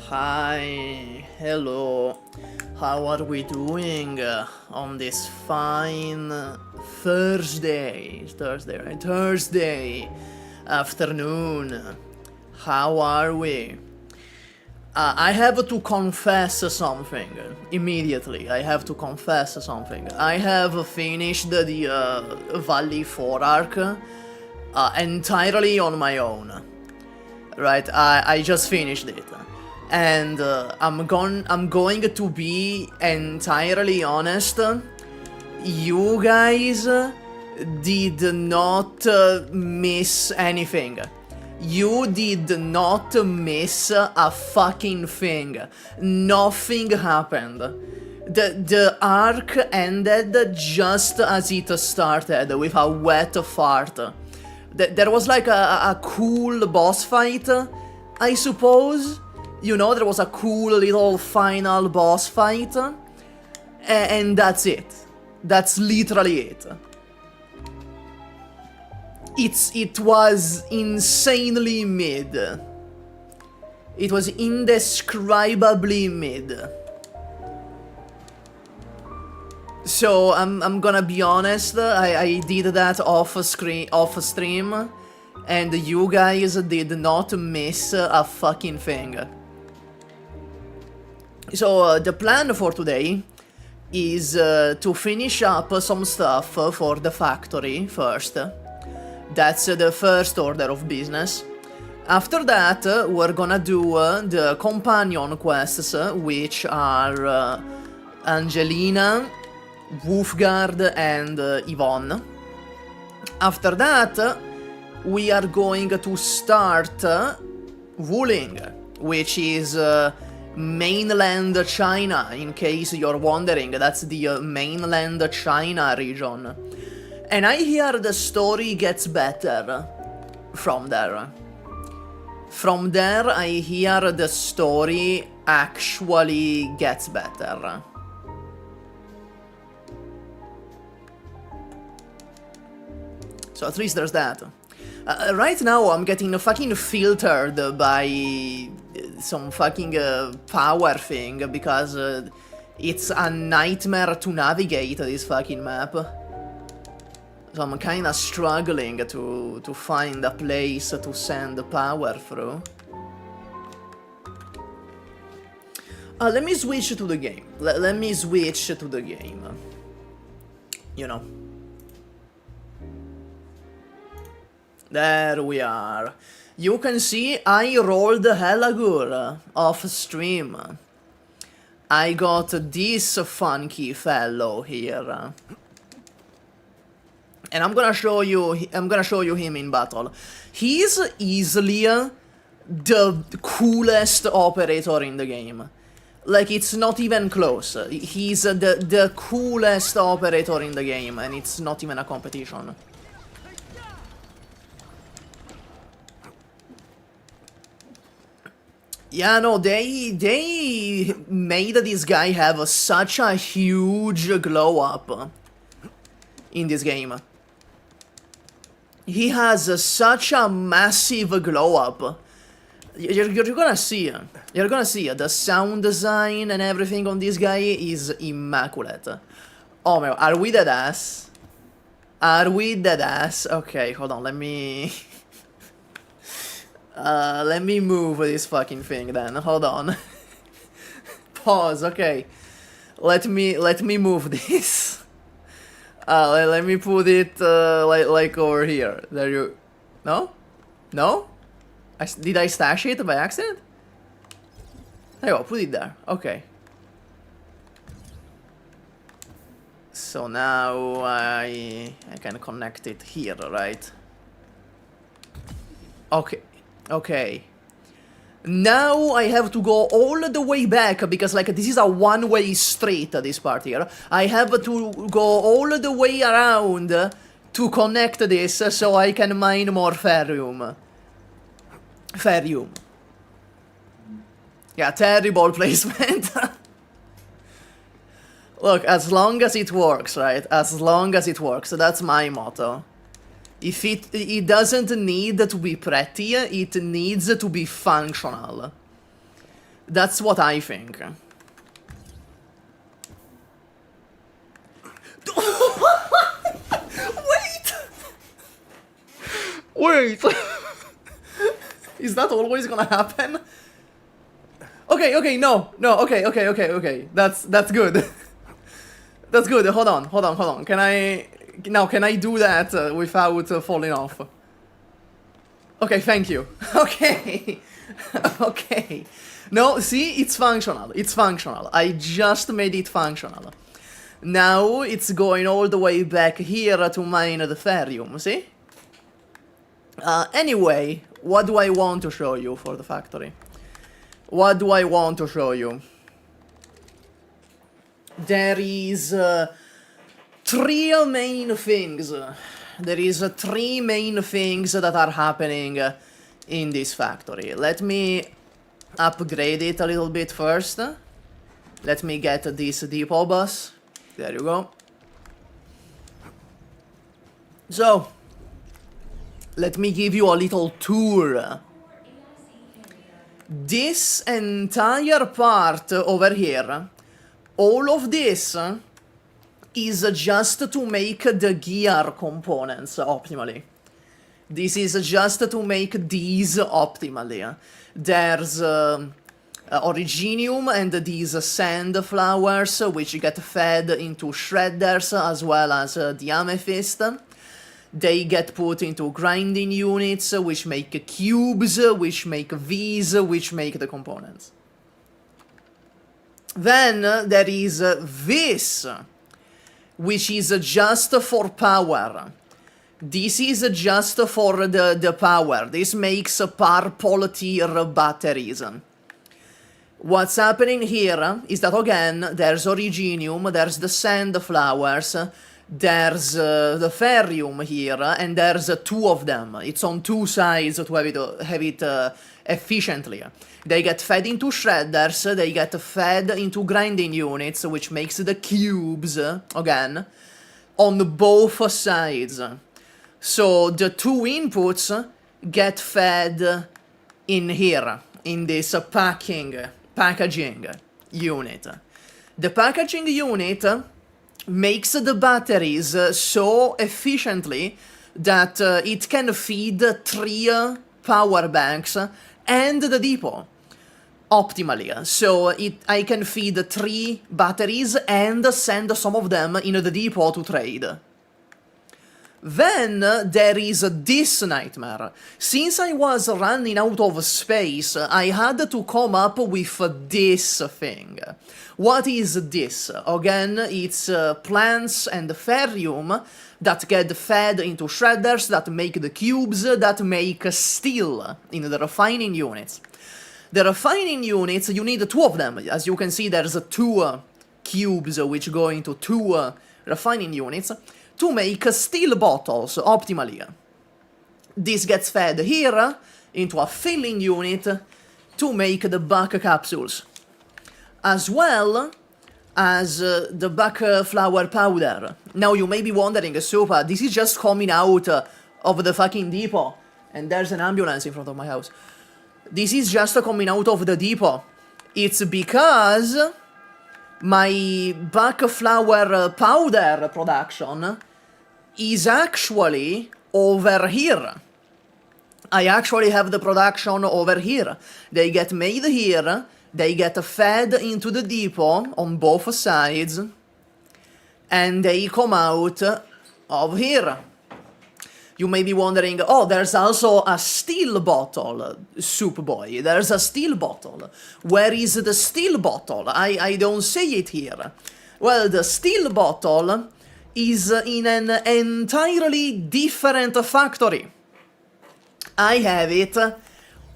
Hi, hello, how are we doing on this fine Thursday afternoon? How are we? I have to confess something immediately. I have finished the Valley 4 arc entirely on my own. Right, I just finished it. And I'm going to be entirely honest. You guys did not miss anything. You did not miss a fucking thing. Nothing happened. The arc ended just as it started, with a wet fart. There was like a cool boss fight, I suppose. You know, there was a cool little final boss fight, and that's it. That's literally it. It was insanely mid. It was indescribably mid. So I'm gonna be honest, I did that off stream, and you guys did not miss a fucking thing. So the plan for today is to finish up some stuff for the factory first. That's the first order of business. After that, we're gonna do the companion quests, which are Angelina, Wolfgard, and Yvonne. After that, we are going to start Wuthering, which is mainland China, in case you're wondering. That's the mainland China region. And I hear the story gets better from there. From there, I hear the story actually gets better. So at least there's that. Right now, I'm getting fucking filtered by some fucking power thing, because it's a nightmare to navigate this fucking map. So I'm kinda struggling to find a place to send the power through. Let me switch to the game. Let me switch to the game. You know. There we are. You can see I rolled hella good off stream. I got this funky fellow here. And I'm gonna show you him in battle. He's easily the coolest operator in the game. Like, it's not even close. He's the coolest operator in the game, and it's not even a competition. Yeah, no, they made this guy have such a huge glow up in this game. He has such a massive glow up. You're gonna see. You're gonna see. The sound design and everything on this guy is immaculate. Oh my god, are we dead ass? Are we dead ass? Okay, hold on, let me... let me move this fucking thing then, hold on. Pause, okay. Let me move this. Let me put it, like over here. There you... No? No? Did I stash it by accident? There you go, put it there, okay. So now I can connect it here, right? Okay, okay. Now I have to go all the way back, because like this is a one-way street, this part here. I have to go all the way around to connect this so I can mine more ferrium. Ferrium. Yeah, terrible placement. Look, as long as it works, right? As long as it works, that's my motto. If it doesn't need to be pretty, it needs to be functional. That's what I think. Wait! Wait! Is that always gonna happen? Okay, no, okay. That's good. That's good. Hold on. Can I do that without falling off? Okay, thank you. Okay. Okay. No, see, it's functional. It's functional. I just made it functional. Now it's going all the way back here to mine the ferrium, see? Anyway, what do I want to show you for the factory? What do I want to show you? There is three main things. There is three main things that are happening in this factory. Let me upgrade it a little bit first. Let me get this depot bus. There you go. So, let me give you a little tour. This entire part over here, all of this is just to make the gear components optimally. This is just to make these optimally. There's Originium and these sand flowers which get fed into shredders as well as the amethyst. They get put into grinding units which make cubes, which make these, which make the components. Then there is this, which is just for power. This is just for the power. This makes purple tier batteries. What's happening here is that again, there's Originium, there's the sand flowers, there's the ferrium here, and there's two of them. It's on two sides to have it efficiently. They get fed into shredders, they get fed into grinding units, which makes the cubes, again, on both sides. So the two inputs get fed in here, in this packaging unit. The packaging unit makes the batteries so efficiently that it can feed 3 power banks and the depot optimally. So I can feed 3 batteries and send some of them in the depot to trade. Then there is this nightmare. Since I was running out of space, I had to come up with this thing. What is this? Again, it's plants and ferrium that get fed into shredders, that make the cubes, that make steel in the refining units. The refining units, you need 2 of them. As you can see, there's 2 cubes which go into 2 refining units to make steel bottles optimally. This gets fed here into a filling unit to make the back capsules, as well as the back flower powder. Now you may be wondering, SUPAH, this is just coming out of the fucking depot, and there's an ambulance in front of my house. This is just coming out of the depot. It's because my backflower powder production is actually over here. I actually have the production over here. They get made here, they get fed into the depot on both sides, and they come out of here. You may be wondering, oh, there's also a steel bottle, Soup Boy. There's a steel bottle. Where is the steel bottle? I don't see it here. Well, the steel bottle is in an entirely different factory. I have it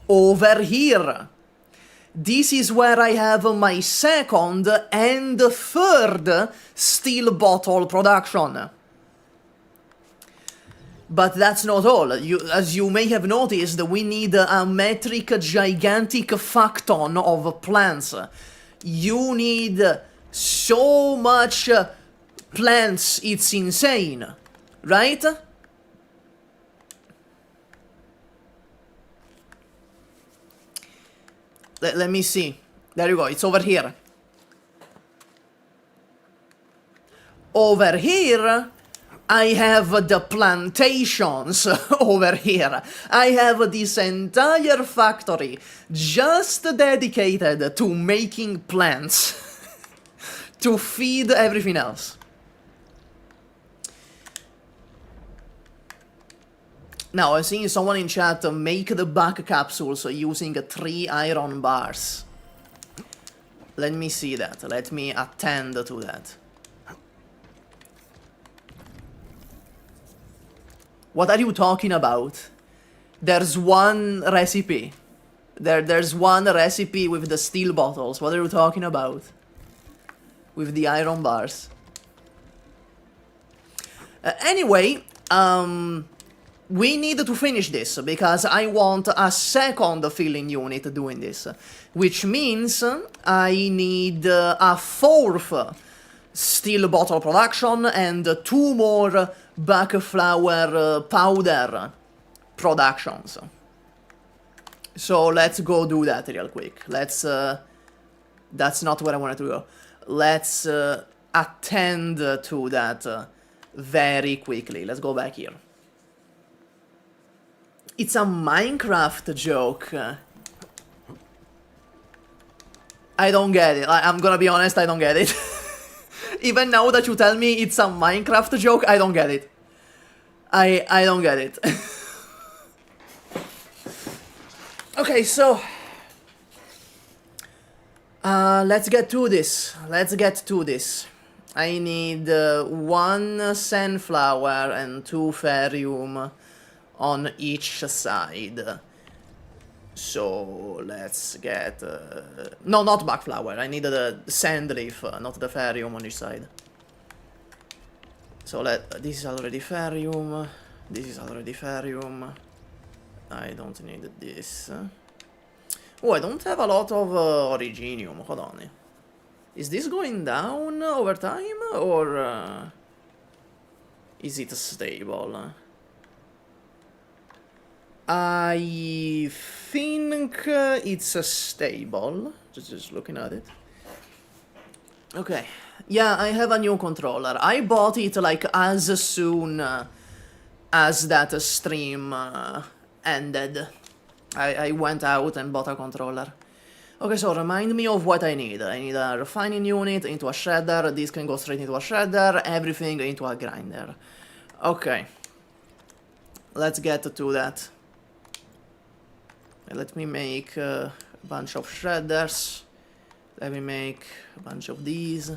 over here. This is where I have my second and third steel bottle production. But that's not all. As you may have noticed, we need a metric gigantic facton of plants. You need so much plants, it's insane, right? Let me see. There you go, it's over here. Over here, I have the plantations over here. I have this entire factory just dedicated to making plants to feed everything else. Now, I'm seeing someone in chat make the back capsules using 3 iron bars. Let me see that. Let me attend to that. What are you talking about? There's one recipe. There's one recipe with the steel bottles. What are you talking about? With the iron bars. Anyway, we need to finish this, because I want a second filling unit doing this. Which means I need a fourth steel bottle production and 2 more backflower powder productions. So let's go do that real quick. Let's... that's not where I wanted to go. Let's attend to that very quickly. Let's go back here. It's a Minecraft joke. I don't get it. I'm gonna be honest, I don't get it. Even now that you tell me it's a Minecraft joke, I don't get it. I don't get it. Okay, so... let's get to this. Let's get to this. I need 1 sunflower and 2 ferrium on each side. So let's get... no, not backflower. I need the sand leaf, not the ferrium on each side. So this is already ferrium. This is already ferrium. I don't need this. Oh, I don't have a lot of originium. Hold on. Is this going down over time, or is it stable? I think it's stable. Just looking at it. Okay. Yeah, I have a new controller. I bought it like as soon as that stream ended. I went out and bought a controller. Okay, so remind me of what I need. I need a refining unit into a shredder. This can go straight into a shredder. Everything into a grinder. Okay. Let's get to that. Let me make a bunch of shredders. Let me make a bunch of these.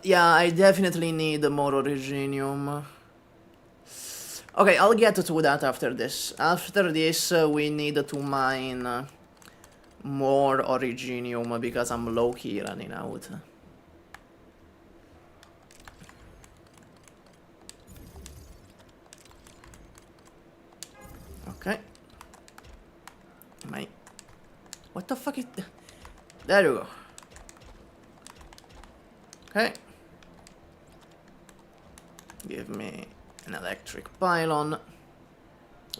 Yeah, I definitely need more originium. Okay, I'll get to that after this. After this, we need to mine more originium because I'm low-key running out. Okay. What the fuck is... There you go. Okay. Give me an electric pylon.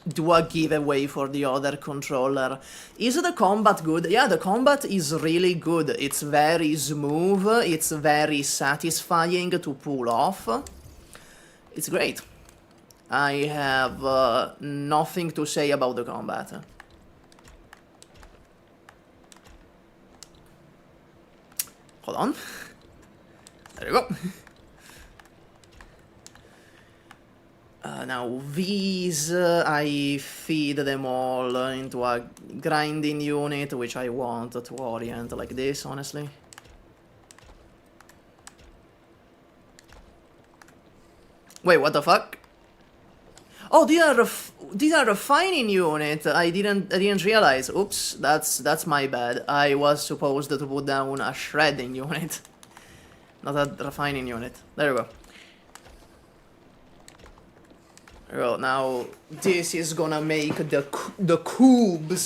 do a giveaway for the other controller. Is the combat good? Yeah, the combat is really good. It's very smooth, it's very satisfying to pull off. It's great. I have nothing to say about the combat. Hold on. There you go. Now these, I feed them all into a grinding unit, which I want to orient like this, honestly. Wait, what the fuck? Oh, these are refining unit. I didn't realize. Oops, that's my bad. I was supposed to put down a shredding unit, not a refining unit. There we go. Well, now this is gonna make the cubes.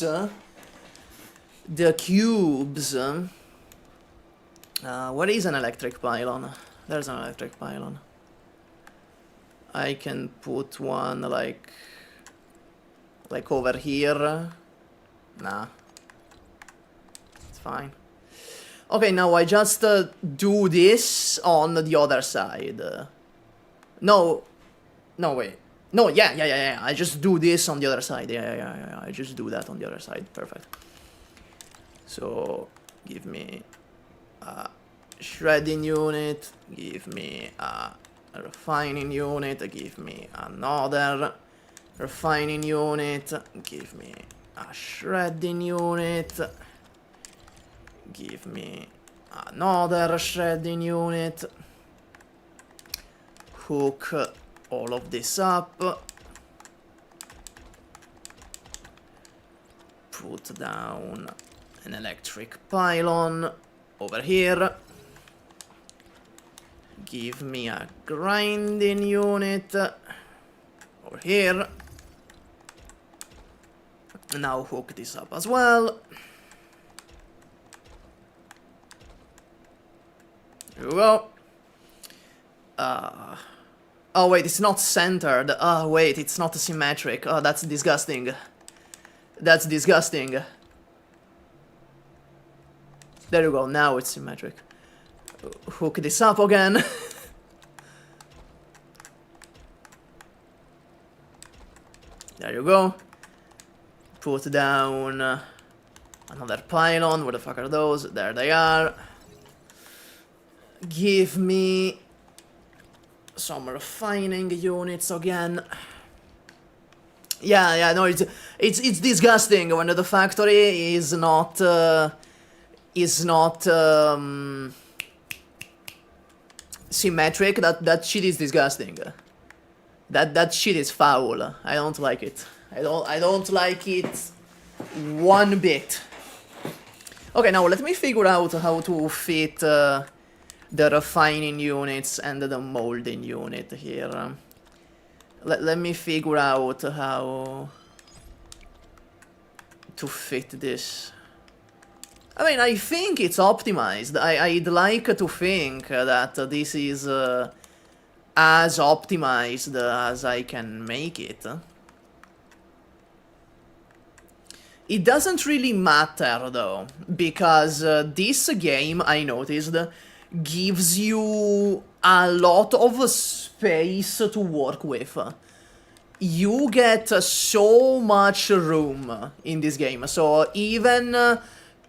The cubes. What is an electric pylon? There's an electric pylon. I can put one like over here. Nah, it's fine. Okay, now I just do this on the other side. No, wait. No, yeah. I just do this on the other side. Yeah. I just do that on the other side. Perfect. So, give me a shredding unit. Give me a refining unit. Give me another refining unit. Give me a shredding unit. Give me another shredding unit. Hook all of this up. Put down an electric pylon over here. Give me a grinding unit over here. Now hook this up as well. Here we go. Oh wait, it's not centered. Oh wait, it's not symmetric. Oh, that's disgusting. That's disgusting. There you go, now it's symmetric. Hook this up again. There you go. Put down another pylon. Where the fuck are those? There they are. Give me some refining units again. Yeah, no, it's disgusting when the factory is not symmetric. That shit is disgusting. That shit is foul. I don't like it. I don't like it one bit. Okay, now let me figure out how to fit the refining units and the molding unit here. Let me figure out how to fit this. I mean, I think it's optimized. I'd like to think that this is as optimized as I can make it. It doesn't really matter though, because this game, I noticed, gives you a lot of space to work with. You get so much room in this game, so even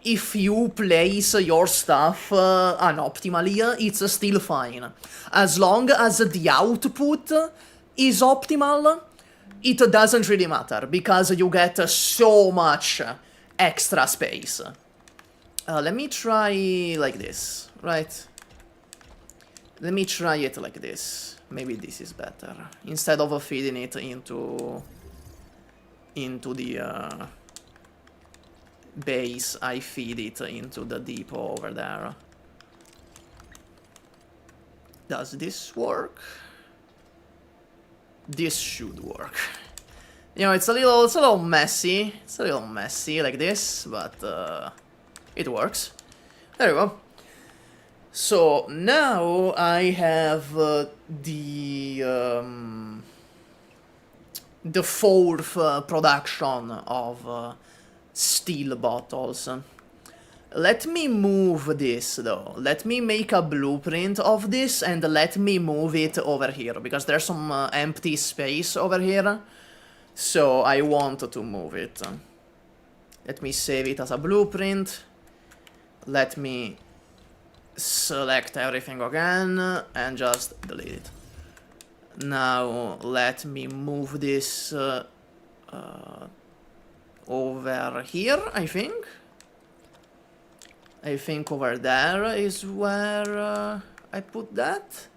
if you place your stuff unoptimally, it's still fine. As long as the output is optimal, it doesn't really matter, because you get so much extra space. Let me try like this, right? Let me try it like this. Maybe this is better. Instead of feeding it into the base, I feed it into the depot over there. Does this work? This should work. You know, it's a little messy. It's a little messy like this, but it works. There we go. So now I have the the fourth production of steel bottles. Let me move this though. Let me make a blueprint of this and let me move it over here because there's some empty space over here. So I want to move it. Let me save it as a blueprint. Let me select everything again and just delete it. Now let me move this over here, I think. I think over there is where I put that.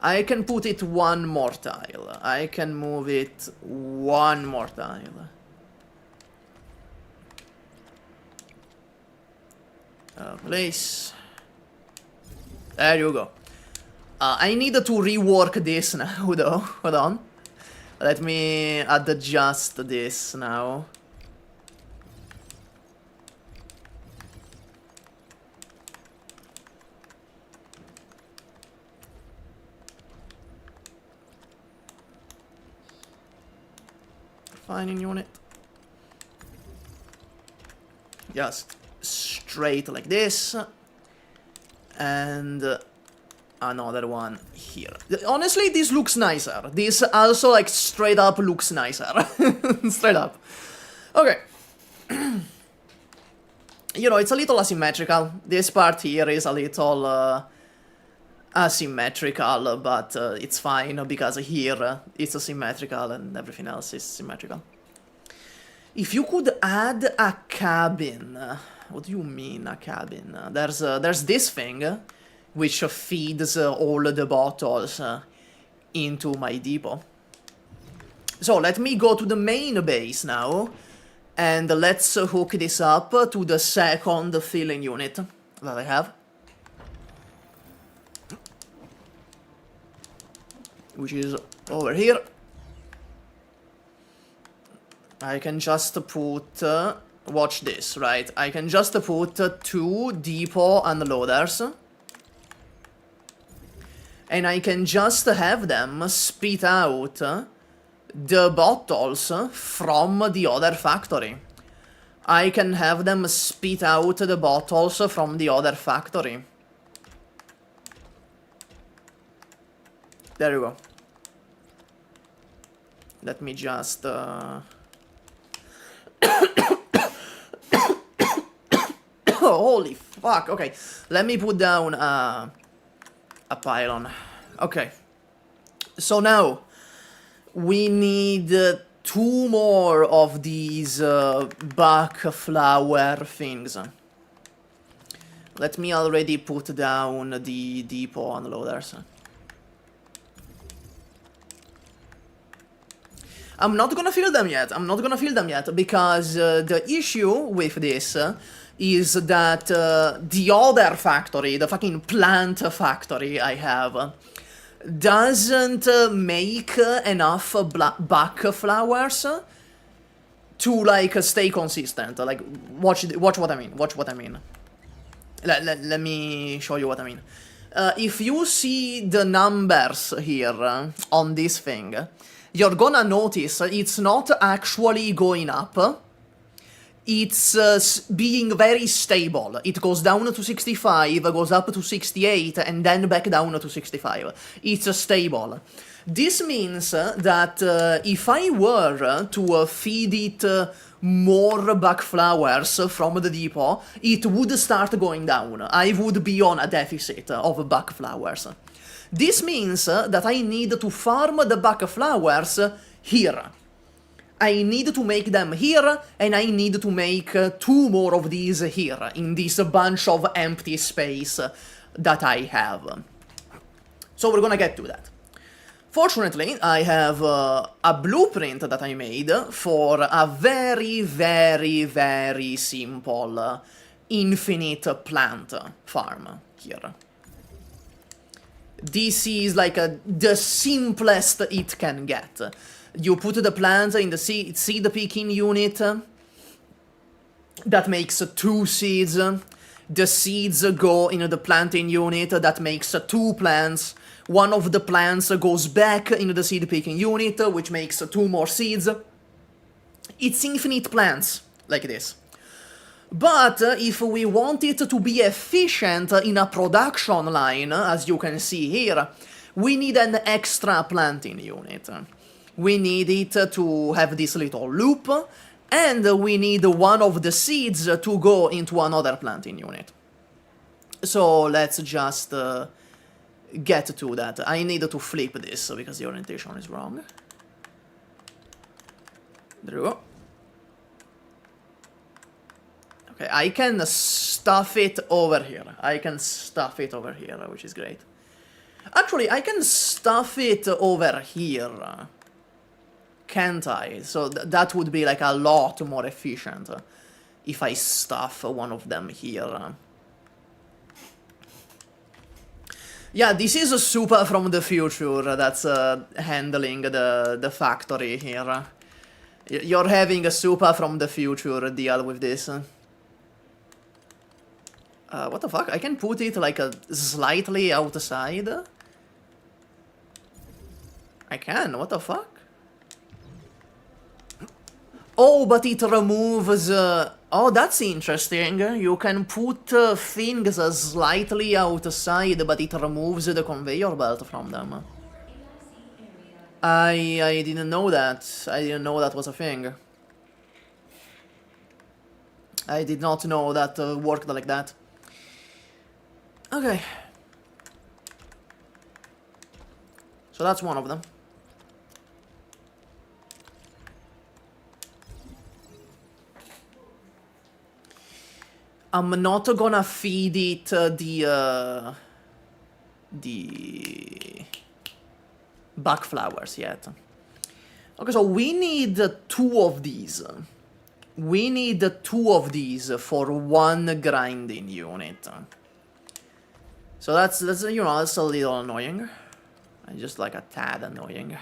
I can put it one more tile. I can move it one more tile. Place. There you go. I need to rework this now though. Hold on. Let me adjust this now. Finding unit. Just straight like this. And another one here. Honestly, this looks nicer. This also, like, straight up looks nicer. Straight up. Okay. You know, it's a little asymmetrical. This part here is a little asymmetrical, but it's fine because here it's asymmetrical and everything else is symmetrical. If you could add a cabin. What do you mean, a cabin? There's this thing which feeds all the bottles into my depot. So let me go to the main base now, and let's hook this up to the second filling unit that I have. Which is over here. I can just put... watch this, right? I can just put 2 depot unloaders. And I can just have them spit out the bottles from the other factory. I can have them spit out the bottles from the other factory. There you go. Let me just... Holy fuck, okay. Let me put down a pylon. Okay. So now, we need 2 more of these buck flower things. Let me already put down the depot unloaders. I'm not gonna fill them yet. I'm not gonna fill them yet because the issue with this is that the other factory, the fucking plant factory I have, doesn't make enough buck flowers to, like, stay consistent. Like, watch what I mean. Watch what I mean. Let me show you what I mean. If you see the numbers here on this thing, you're gonna notice it's not actually going up. It's being very stable. It goes down to 65, goes up to 68, and then back down to 65. It's stable. This means that if I were to feed it more buck flowers from the depot, it would start going down. I would be on a deficit of buck flowers. This means that I need to farm the buck flowers here. I need to make them here, and I need to make 2 more of these here, in this bunch of empty space that I have. So we're gonna get to that. Fortunately, I have a blueprint that I made for a very, very, very simple infinite plant farm here. This is like the simplest it can get. You put the plant in the seed picking unit. That makes 2 seeds. The seeds go in the planting unit. That makes 2 plants. One of the plants goes back into the seed picking unit, which makes 2 more seeds. It's infinite plants, like this. But if we want it to be efficient in a production line, as you can see here, we need an extra planting unit. We need it to have this little loop, and we need one of the seeds to go into another planting unit. So let's just get to that. I need to flip this because the orientation is wrong. There we go. Okay, I can stuff it over here. I can stuff it over here, which is great. Actually, I can stuff it over here. Can't I? So that would be like a lot more efficient if I stuff one of them here. Yeah, this is a SUPAH from the future that's handling the factory here. You're having a SUPAH from the future deal with this. What the fuck? I can put it like slightly outside? I can, what the fuck? Oh, but it removes... oh, that's interesting. You can put things slightly outside, but it removes the conveyor belt from them. I didn't know that. I didn't know that was a thing. I did not know that worked like that. Okay. So that's one of them. I'm not gonna feed it the back flowers yet. Okay, so we need 2 of these. We need 2 of these for 1 grinding unit. So that's you know, that's a little annoying. Just like a tad annoying.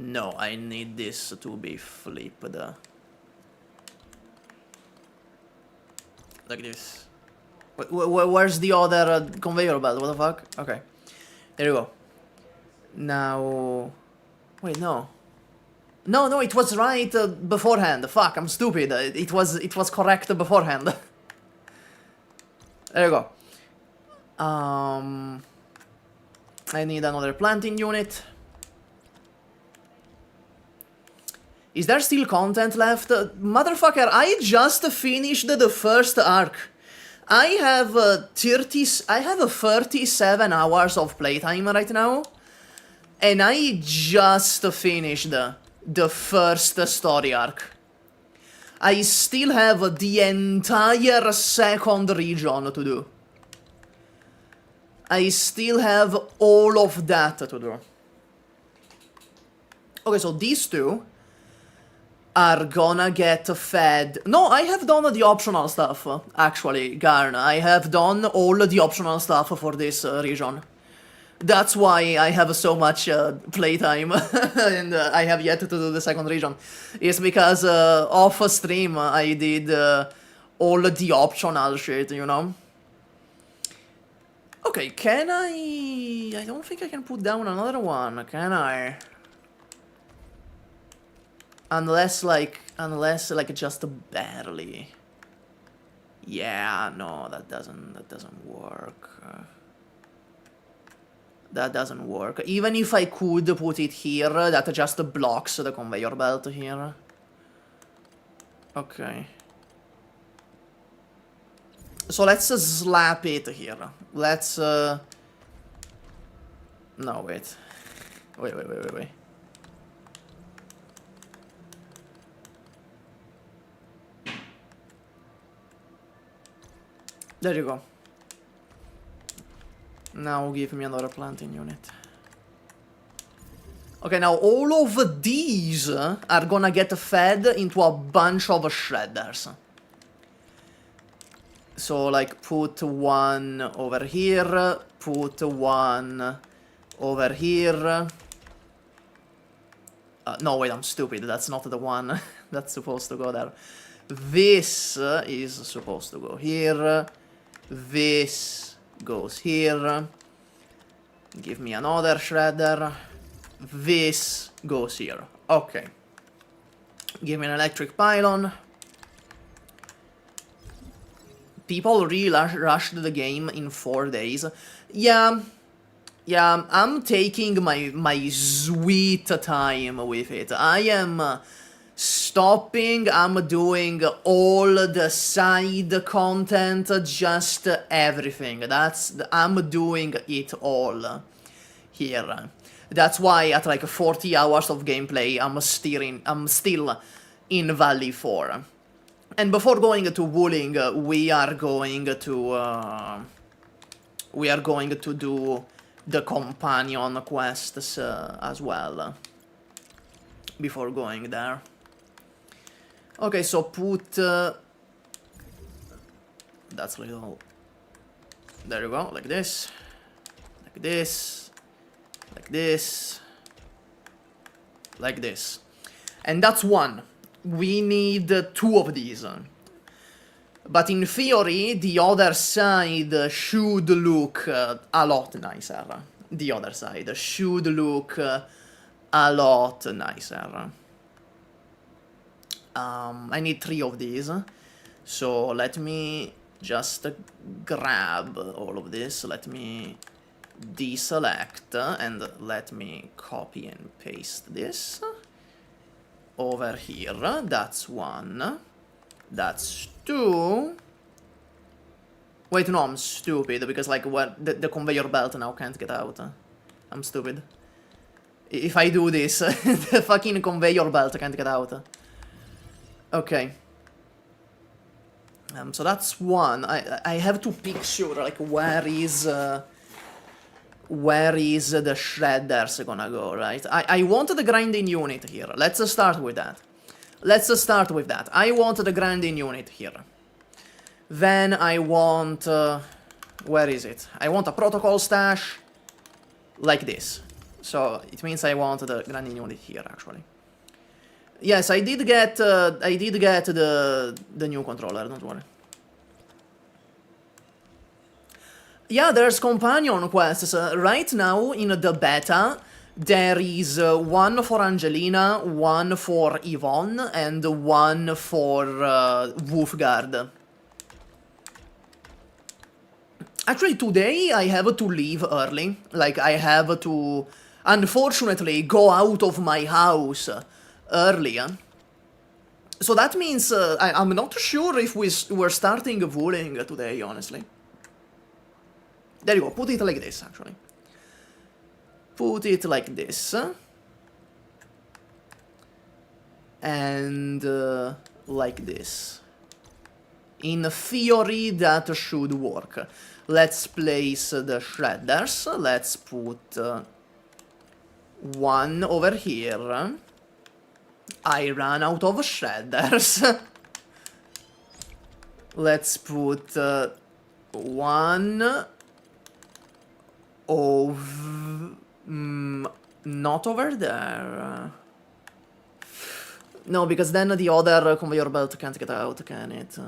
No, I need this to be flipped. Like this. Where's the other conveyor belt? What the fuck? Okay. There you go. Now... Wait, no. No, it was right beforehand. Fuck, I'm stupid. It was correct beforehand. There you go. I need another planting unit. Is there still content left? Motherfucker, I just finished the first arc. I have 37 hours of playtime right now. And I just finished the first story arc. I still have the entire second region to do. I still have all of that to do. Okay, so these 2 are gonna get fed. No, I have done the optional stuff, actually, Garn. I have done all the optional stuff for this region. That's why I have so much playtime and I have yet to do the second region. It's because off stream I did all the optional shit, you know? Okay, can I don't think I can put down another one, can I? Unless like just barely. Yeah, no, that doesn't work. That doesn't work. Even if I could put it here, that just blocks the conveyor belt here. Okay. So let's slap it here. Let's no, wait. Wait. There you go. Now give me another planting unit. Okay, now all of these are gonna get fed into a bunch of shredders. So, like, put one over here, put one over here. No, wait, I'm stupid. That's not the one that's supposed to go there. This is supposed to go here. This goes here. Give me another shredder. This goes here. Okay. Give me an electric pylon. People really rushed the game in 4 days. Yeah, I'm taking my sweet time with it. I am stopping, I'm doing all the side content, just everything. I'm doing it all here. That's why at like 40 hours of gameplay, I'm still in Valley 4. And before going to Wuthering, we are going to do the companion quests as well. Before going there. Okay, so put... that's little... There you go, like this. Like this. Like this. Like this. And that's one. We need 2 of these. But in theory, the other side should look a lot nicer. The other side should look a lot nicer. I need 3 of these. So let me just grab all of this. Let me deselect and let me copy and paste this over here. That's 1. That's 2. Wait, no, I'm stupid, because like what the conveyor belt now can't get out. I'm stupid. If I do this, the fucking conveyor belt can't get out. Okay. So that's 1. I have to picture like where is the shredders gonna go, right? I want the grinding unit here. Let's start with that. I want the grinding unit here. Then I want... where is it? I want a protocol stash like this. So it means I want the grinding unit here, actually. Yes, I did get the new controller, don't worry. Yeah, there's companion quests. Right now, in the beta, there is 1 for Angelina, 1 for Yvonne, and 1 for Wolfguard. Actually, today I have to leave early. Like, I have to, unfortunately, go out of my house early. So that means I'm not sure if we're starting Wuthering today, honestly. There you go, put it like this, actually. Put it like this. And like this. In theory, that should work. Let's place the shredders. Let's put 1 over here. I ran out of shredders. Let's put 1 of... not over there. No, because then the other conveyor belt can't get out, can it?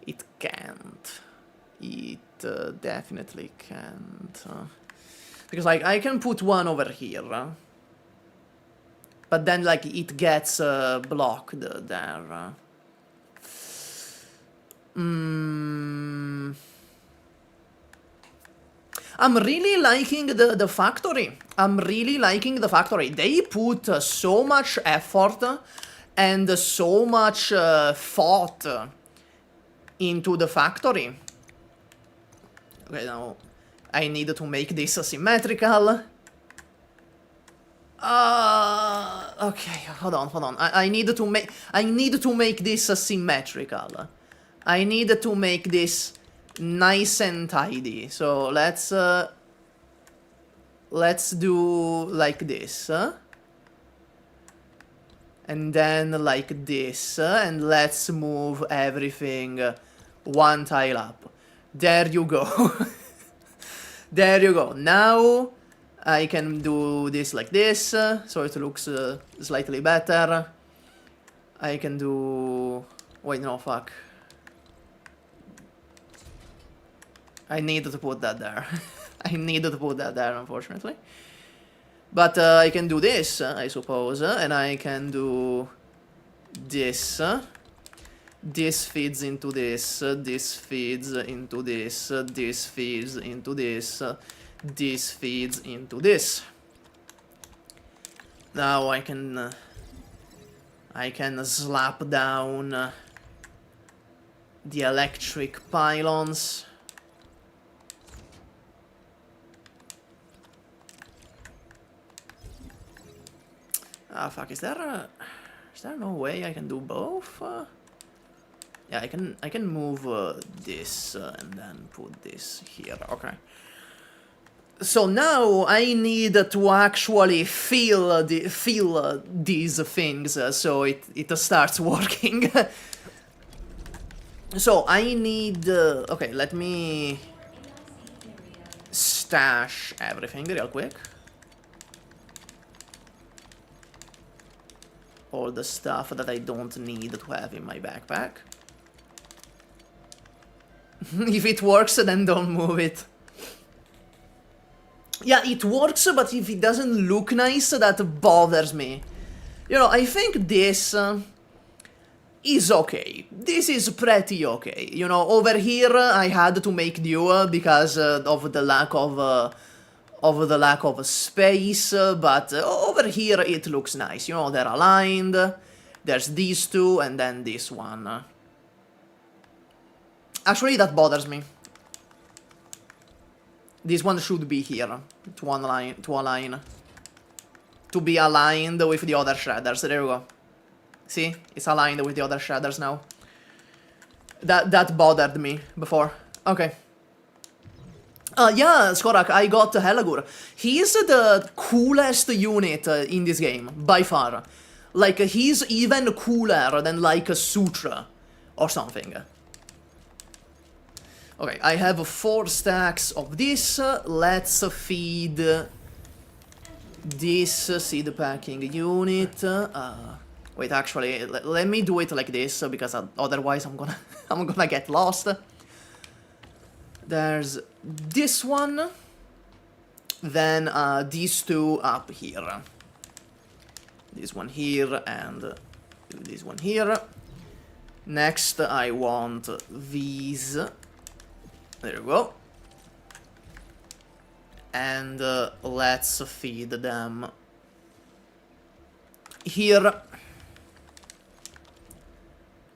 It can't. It definitely can't. Because, like, I can put 1 over here. But then, like, it gets blocked there. I'm really liking the factory. They put so much effort and so much thought into the factory. Okay, now I need to make this symmetrical. Okay, hold on. I need to make this symmetrical. I need to make this nice and tidy. So let's do like this. And then like this, and let's move everything 1 tile up. There you go. There you go. Now I can do this like this, so it looks slightly better. I can do... Wait, no, fuck. I needed to put that there. I needed to put that there, unfortunately. But I can do this, I suppose, and I can do this. This feeds into this, this feeds into this, this feeds into this, this feeds into this. Now I can slap down the electric pylons. Ah, fuck, is there no way I can do both? Yeah, I can move this and then put this here, okay. So now I need to actually feel these things so it starts working. So I need... okay, let me stash everything real quick. All the stuff that I don't need to have in my backpack. If it works, then don't move it. Yeah, it works, but if it doesn't look nice, that bothers me. You know, I think this is okay. This is pretty okay. You know, over here I had to make do because of the lack of space, but over here it looks nice. You know, they're aligned. There's these two, and then this one. Actually, that bothers me. This one should be here to align. To be aligned with the other shredders. There we go. See? It's aligned with the other shredders now. That bothered me before. Okay. Yeah, Skorak, I got Helagur. He's the coolest unit in this game, by far. Like, he's even cooler than, like, a Sutra or something. Okay, I have 4 stacks of this. Let's feed this seed packing unit. Wait, actually, let me do it like this because otherwise I'm gonna get lost. There's this one. Then these two up here. This one here and this one here. Next, I want these. There we go. And let's feed them here.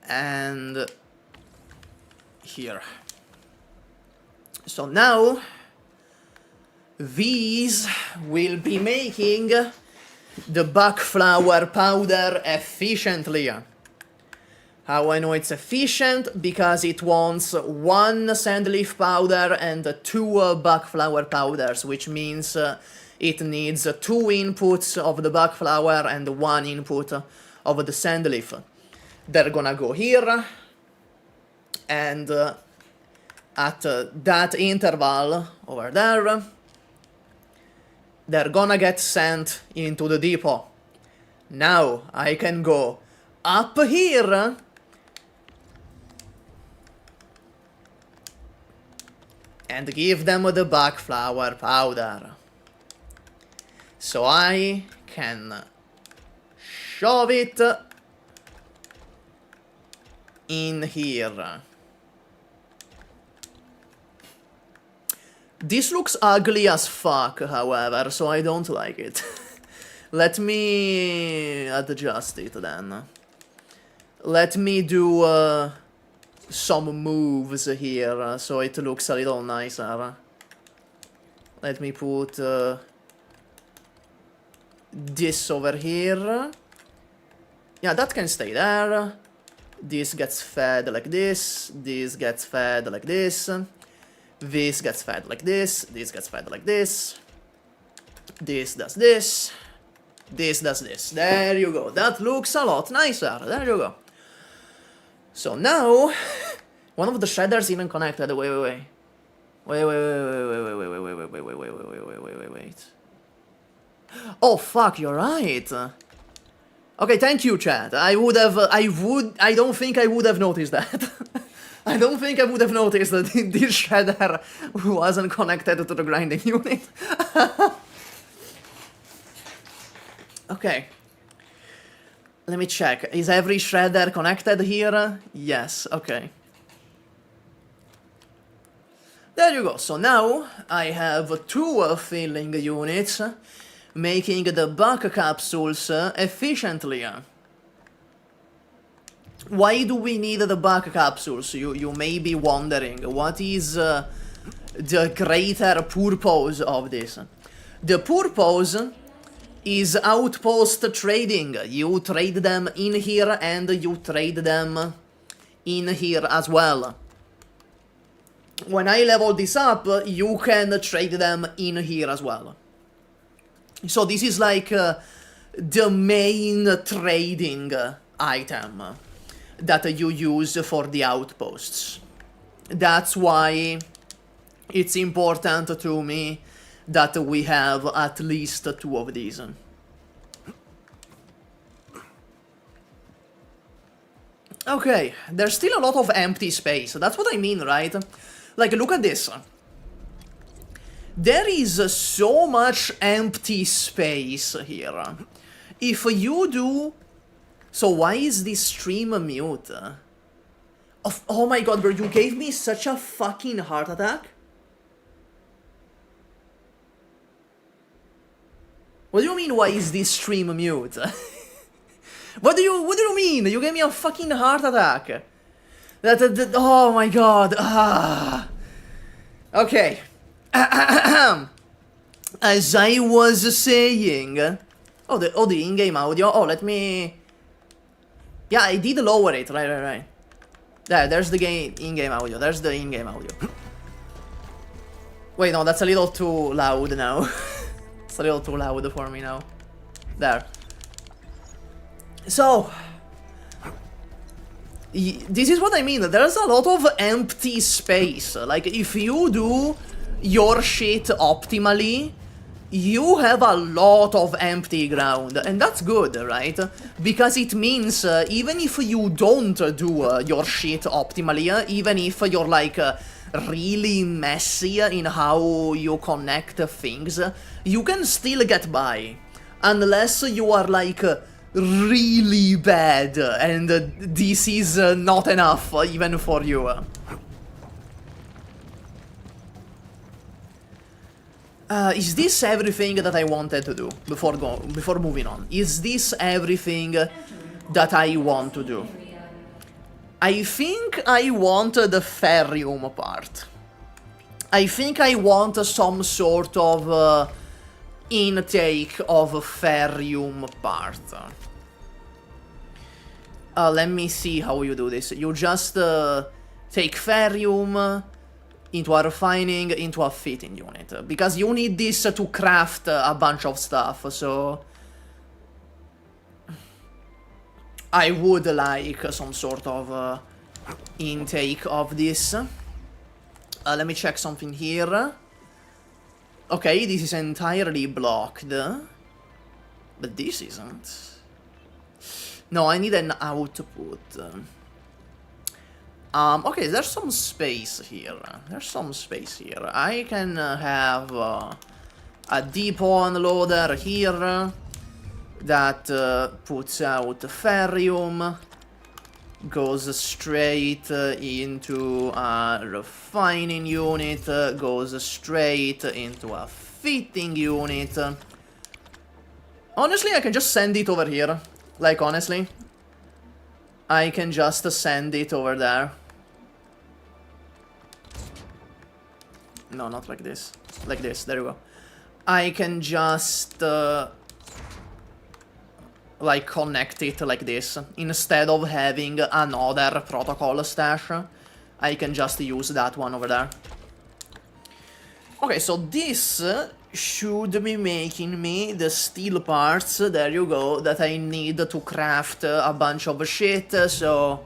And here. So now, these will be making the buckflower powder efficiently. How I know it's efficient? Because it wants 1 sandleaf powder and 2 buckflower powders, which means it needs 2 inputs of the buckflower and 1 input of the sandleaf. They're gonna go here, and at that interval over there, they're gonna get sent into the depot. Now I can go up here and give them the buckflower powder. So I can shove it in here. This looks ugly as fuck, however, so I don't like it. Let me adjust it then. Let me do some moves here so it looks a little nicer. Let me put this over here. Yeah, that can stay there. This gets fed like this. This gets fed like this. This gets fed like this. This gets fed like this. This does this. This does this. There you go. That looks a lot nicer. There you go. So now, one of the shredders even connected. Wait. Wait. Oh fuck, you're right. Okay, thank you, chat. I don't think I would have noticed that. I don't think I would have noticed that this shredder wasn't connected to the grinding unit. Okay. Let me check. Is every shredder connected here? Yes, okay. There you go. So now I have 2 filling units, making the buck capsules efficiently. Why do we need the buck capsules? You may be wondering, what is the greater purpose of this? The purpose is outpost trading. You trade them in here and you trade them in here as well. When I level this up, you can trade them in here as well. So this is like the main trading item that you use for the outposts. That's why it's important to me that we have at least 2 of these. Okay, there's still a lot of empty space. That's what I mean, right? Like, look at this. There is so much empty space here. If you do... So why is this stream mute? Oh my god, bro, you gave me such a fucking heart attack. What do you mean, why is this stream mute? What do you mean? You gave me a fucking heart attack. Oh my god. Okay. As I was saying... Oh, the in-game audio. Oh, let me... Yeah, I did lower it. Right. There's the in-game audio. There's the in-game audio. Wait, no, that's a little too loud now. It's a little too loud for me now. There. So... This is what I mean. There's a lot of empty space. Like, if you do your shit optimally, you have a lot of empty ground, and that's good, right? Because it means even if you don't do your shit optimally, even if you're like really messy in how you connect things, you can still get by. Unless you are like really bad, and this is not enough even for you. Is this everything that I wanted to do before moving on? Is this everything that I want to do? I think I want the ferrium part. I think I want some sort of intake of ferrium part. Let me see how you do this. You just take ferrium into a refining, into a fitting unit. Because you need this to craft a bunch of stuff, so... I would like some sort of intake of this. Let me check something here. Okay, this is entirely blocked. But this isn't. No, I need an output. Okay, there's some space here. I can have a depot unloader here that puts out ferrium, goes straight into a refining unit, goes straight into a fitting unit. Honestly, I can just send it over here. Like, honestly, I can just send it over there. No, not like this. Like this, there you go. I can just like connect it like this. Instead of having another protocol stash, I can just use that one over there. Okay, so this should be making me the steel parts, there you go, that I need to craft a bunch of shit, so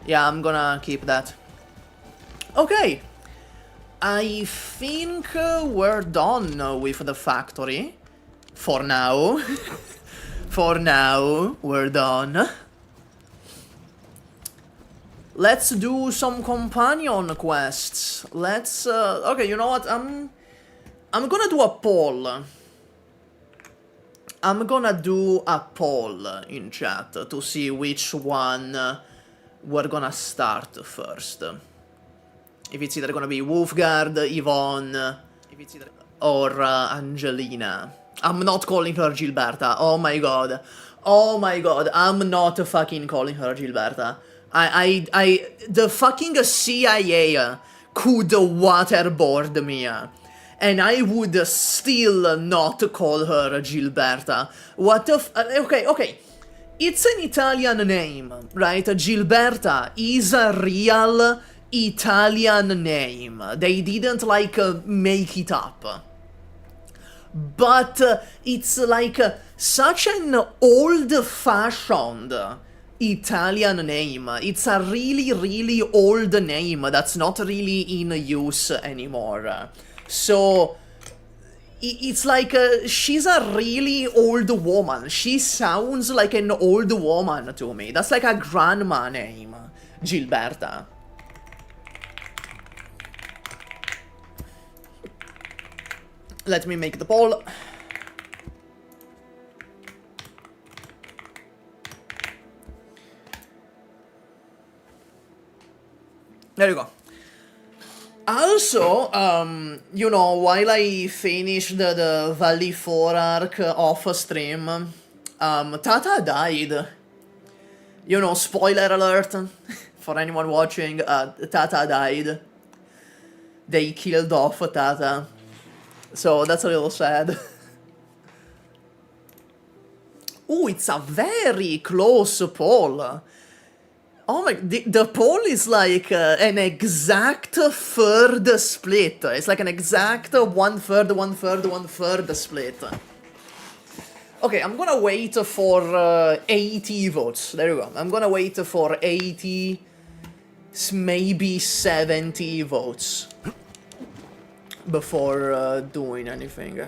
yeah, I'm gonna keep that. Okay, I think we're done with the factory, for now. For now, we're done. Let's do some companion quests. Let's, okay, you know what? I'm gonna do a poll. I'm gonna do a poll in chat to see which one we're gonna start first. If it's either gonna be Wolfguard, Yvonne, or Angelina. I'm not calling her Gilberta. Oh my god. Oh my god. I'm not fucking calling her Gilberta. The fucking CIA could waterboard me. And I would still not call her Gilberta. What the okay. It's an Italian name, right? Gilberta is a real Italian name. They didn't, like, make it up. But it's, like, such an old-fashioned Italian name. It's a really, really old name that's not really in use anymore. So, it's like, she's a really old woman. She sounds like an old woman to me. That's like a grandma name, Gilberta. Let me make the poll. There you go. Also, you know, while I finished the Valley 4 arc off stream, Tata died. You know, spoiler alert for anyone watching, Tata died. They killed off Tata. So that's a little sad. Ooh, it's a very close poll. Oh my, the poll is like an exact third split. It's like an exact one-third, one-third, one-third split. Okay, I'm gonna wait for 80 votes. There you go. I'm gonna wait for 80, maybe 70 votes before doing anything.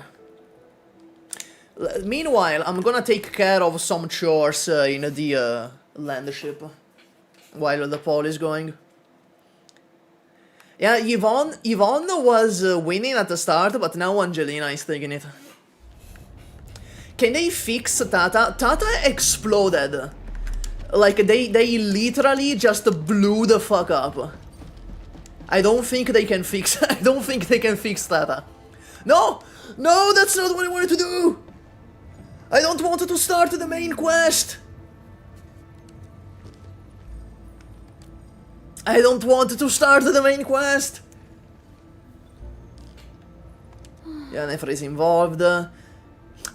Meanwhile, I'm gonna take care of some chores in the landship while the poll is going. Yeah, Yvonne was winning at the start, but now Angelina is taking it. Can they fix Tata? Tata exploded. Like, they literally just blew the fuck up. I don't think they can fix... I don't think they can fix Tata. No! No, that's not what I wanted to do! I don't want to start the main quest! I don't want to start the main quest! Yeah, Nefer is involved.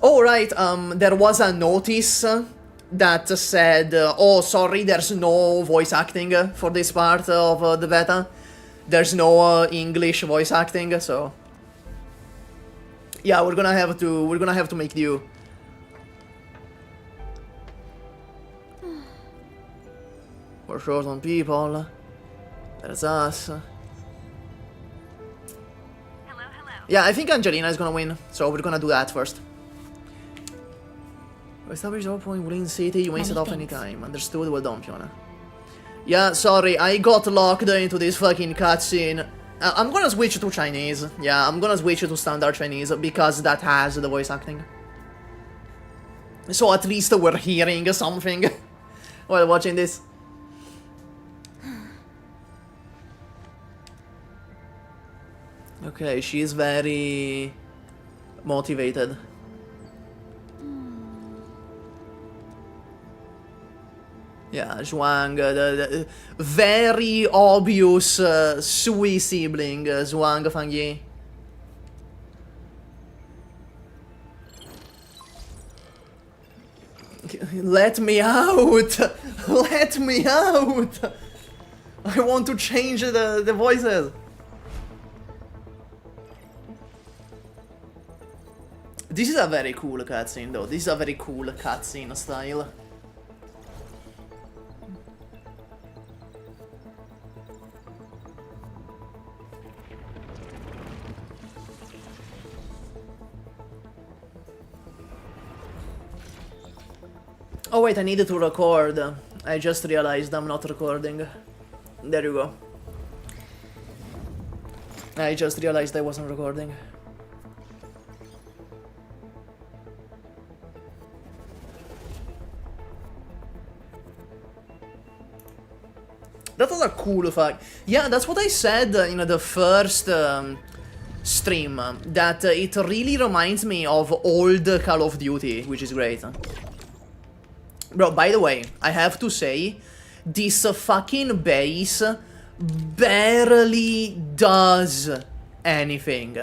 Oh, right, there was a notice that said, oh, sorry, there's no voice acting for this part of the beta. There's no English voice acting, so... Yeah, we're gonna have to make do. We're short on people. There's us. Hello, hello. Yeah, I think Angelina is gonna win, so we're gonna do that first. Establish your point within city, you may set off anytime. Understood, well done, Fiona. Yeah, sorry, I got locked into this fucking cutscene. I'm gonna switch to Chinese. Yeah, I'm gonna switch to standard Chinese because that has the voice acting. So at least we're hearing something while watching this. Okay, she's very motivated. Yeah, Zhuang, the very obvious Sui sibling, Zhuang Fangyi. Let me out! Let me out! I want to change the voices. This is a very cool cutscene though. This is a very cool cutscene style. Oh wait, I needed to record. I just realized I'm not recording. There you go. I just realized I wasn't recording. That was a cool fact. Yeah, that's what I said in the first stream. That it really reminds me of old Call of Duty, which is great. Bro, by the way, I have to say, this fucking base barely does anything.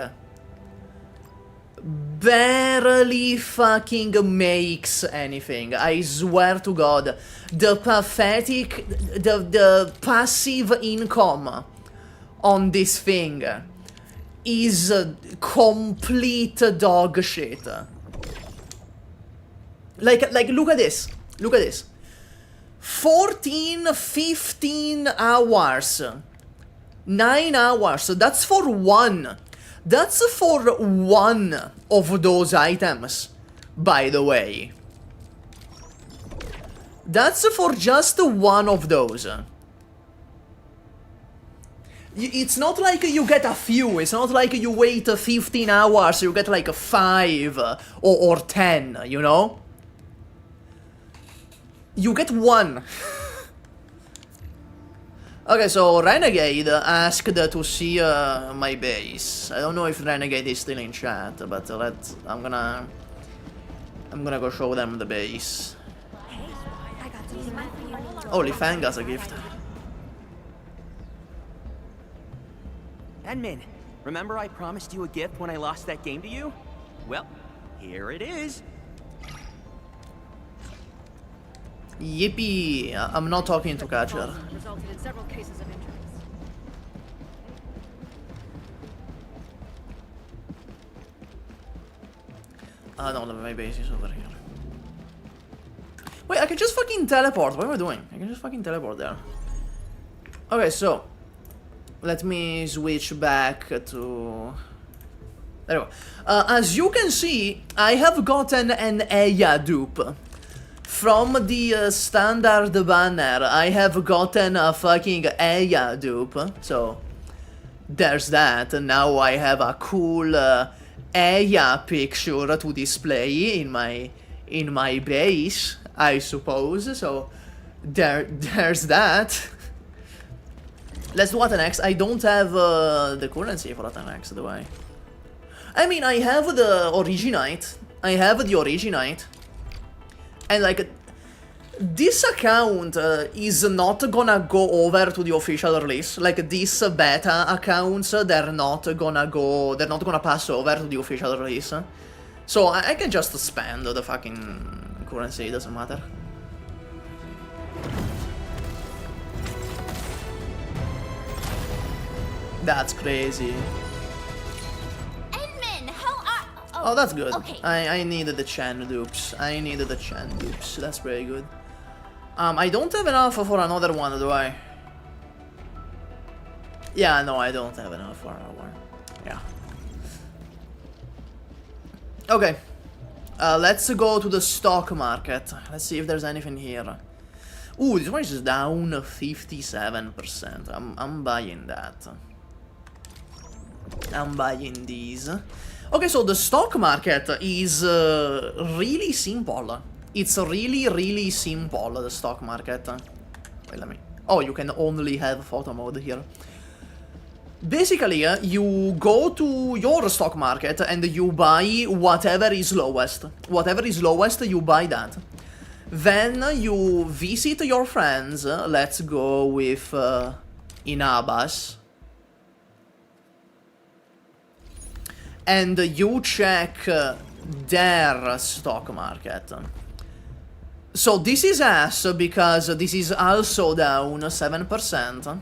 Barely fucking makes anything. I swear to God. The pathetic, the passive income on this thing is complete dog shit. Like, look at this. Look at this. 14, 15 hours. 9 hours. That's for one. That's for one of those items, by the way. That's for just one of those. It's not like you get a few. It's not like you wait 15 hours, you get like 5 or 10, you know? You get one. Okay, so Renegade asked to see my base. I don't know if Renegade is still in chat, but I'm gonna go show them the base. Oh, Lifeng has a gift. Edmund, remember I promised you a gift when I lost that game to you? Well, here it is. Yippee! I'm not talking to Gacha. Resulted in several cases of injuries. No, my base is over here. Wait, I can just fucking teleport. What am I doing? I can just fucking teleport there. Okay, so let me switch back to... There we go. As you can see, I have gotten an Eya dupe. From the standard banner, I have gotten a fucking Eya dupe. So, there's that. Now I have a cool Eya picture to display in my base, I suppose. So, there's that. Let's do Atenex. I don't have the currency for Atenex, do I? I mean, I have the Originite. I have the Originite. And like, this account is not gonna go over to the official release. Like, these beta accounts, they're not gonna pass over to the official release. So I can just spend the fucking currency, it doesn't matter. That's crazy. Oh, that's good. Okay. I needed the Chen dupes. I needed the Chen dupes. That's pretty good. I don't have enough for another one, do I? Yeah, no, I don't have enough for another one. Yeah. Okay. Let's go to the stock market. Let's see if there's anything here. Ooh, this one is down 57%. I'm buying that. I'm buying these. Okay, so the stock market is really simple. It's really simple, the stock market. Wait, let me... Oh, you can only have photo mode here. Basically, you go to your stock market and you buy whatever is lowest. Whatever is lowest, you buy that. Then you visit your friends. Let's go with Inabas. And you check their stock market. So this is ass because this is also down 7%.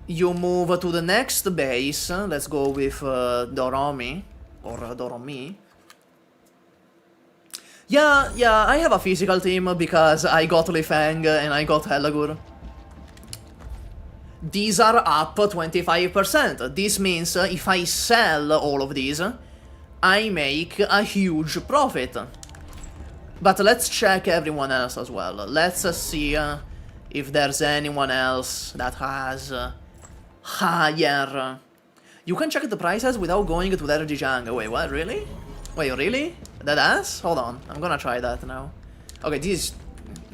You move to the next base. Let's go with Doromi or Doromi. Yeah, I have a physical team because I got Lifeng and I got Helagur. These are up 25%. This means if I sell all of these, I make a huge profit. But let's check everyone else as well. Let's see if there's anyone else that has higher. You can check the prices without going to their Jijang. Wait, what? Really? Wait, really? That ass? Hold on. I'm gonna try that now. Okay, this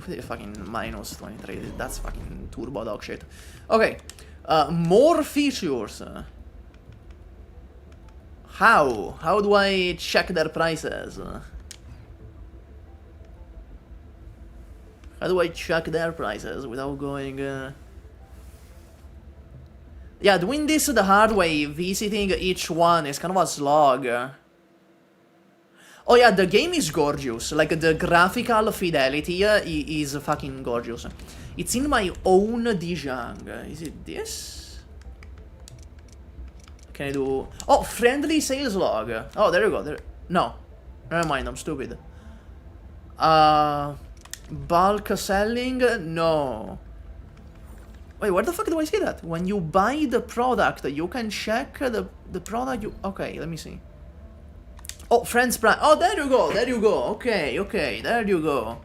is fucking minus 23. That's fucking turbo dog shit. Okay. More features. How? How do I check their prices? How do I check their prices without going... Yeah, doing this the hard way, visiting each one is kind of a slog. Oh yeah, the game is gorgeous. Like, the graphical fidelity is fucking gorgeous. It's in my own Dijang. Is it this? Can I do... Oh, friendly sales log. Oh, there you go. No. Never mind, I'm stupid. Bulk selling? No. Wait, where the fuck do I see that? When you buy the product, you can check the product you... Okay, let me see. Oh, friends price. Oh, there you go, there you go. Okay, okay, there you go.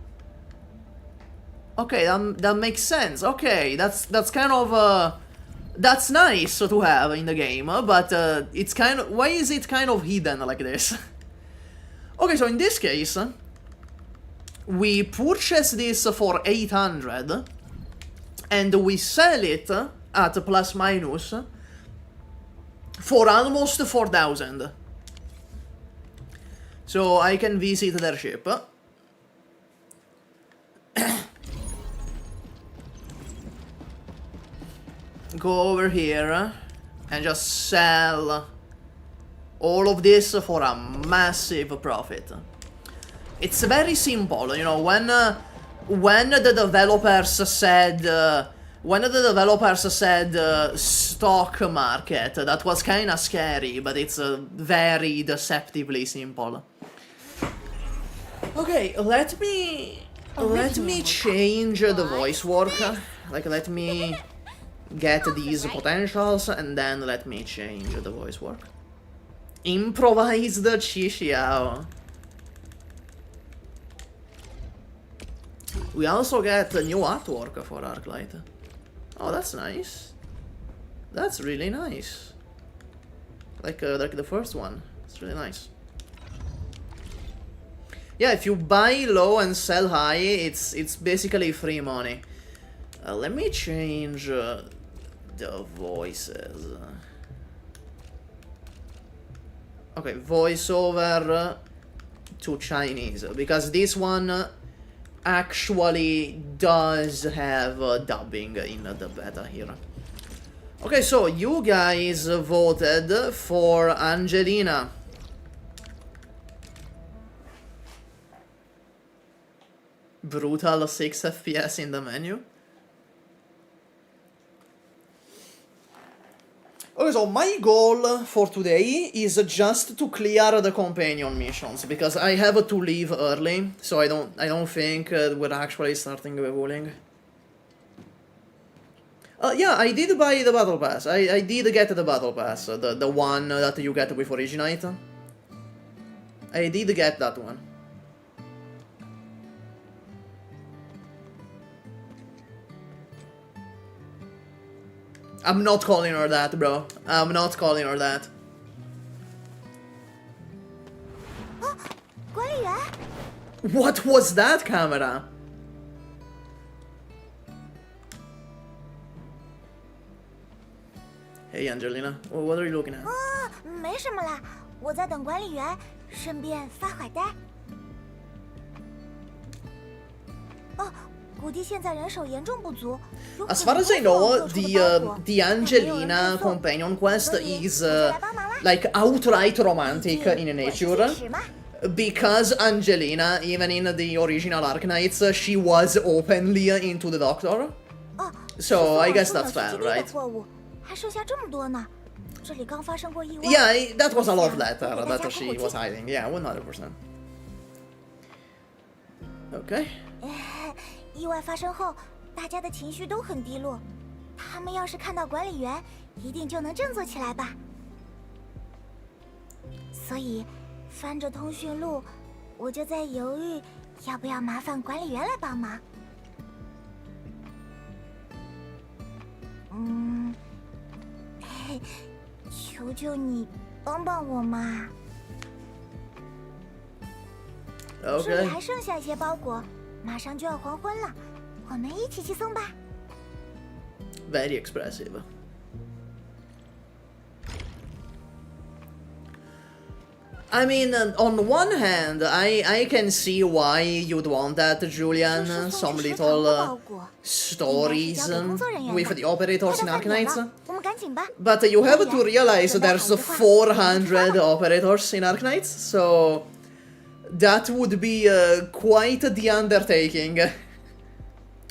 Okay, that makes sense. Okay, that's kind of... That's nice to have in the game, but it's kind of... Why is it kind of hidden like this? Okay, so in this case... We purchase this for 800 and we sell it at plus minus for almost 4,000. So I can visit their ship. Go over here and just sell all of this for a massive profit. It's very simple, you know, when the developers said stock market, that was kinda scary, but it's very deceptively simple. Okay, let me change the voice work. Like, let me get these potentials and then let me change the voice work. Improvised Chixiao. We also get a new artwork for Arknight. Oh, that's nice. That's really nice. Like the first one. It's really nice. Yeah, if you buy low and sell high, it's basically free money. Let me change the voices. Okay, voiceover to Chinese, because this one actually does have dubbing in the beta here. Okay, so you guys voted for Angelina. Brutal 6 FPS in the menu. Okay, so my goal for today is just to clear the companion missions, because I have to leave early, so I don't think we're actually starting Wuthering. Yeah, I did buy the battle pass. I did get the battle pass, the one that you get with Originite. I did get that one. I'm not calling her that, bro. I'm not calling her that. What was that camera? Hey, Angelina. What are you looking at? 没什么啦，我在等管理员，顺便发会呆。哦。 As far as I know, the Angelina companion quest is like outright romantic in nature, because Angelina, even in the original Arknights, she was openly into the Doctor. So I guess that's fair, right? Yeah, that was a love letter that she was hiding. Yeah, 100%. Okay. 意外发生后，大家的情绪都很低落。他们要是看到管理员，一定就能振作起来吧。所以，翻着通讯录，我就在犹豫要不要麻烦管理员来帮忙？求求你帮帮我嘛！这里 Okay. 还剩下一些包裹，马上就要黄昏了，我们一起去送吧。Very expressive. I mean, on one hand, I can see why you'd want that, Julian. Some little stories with the operators in Arknights. 我们赶紧吧。 But you have to realize there's 400 operators in Arknights, so that would be quite the undertaking.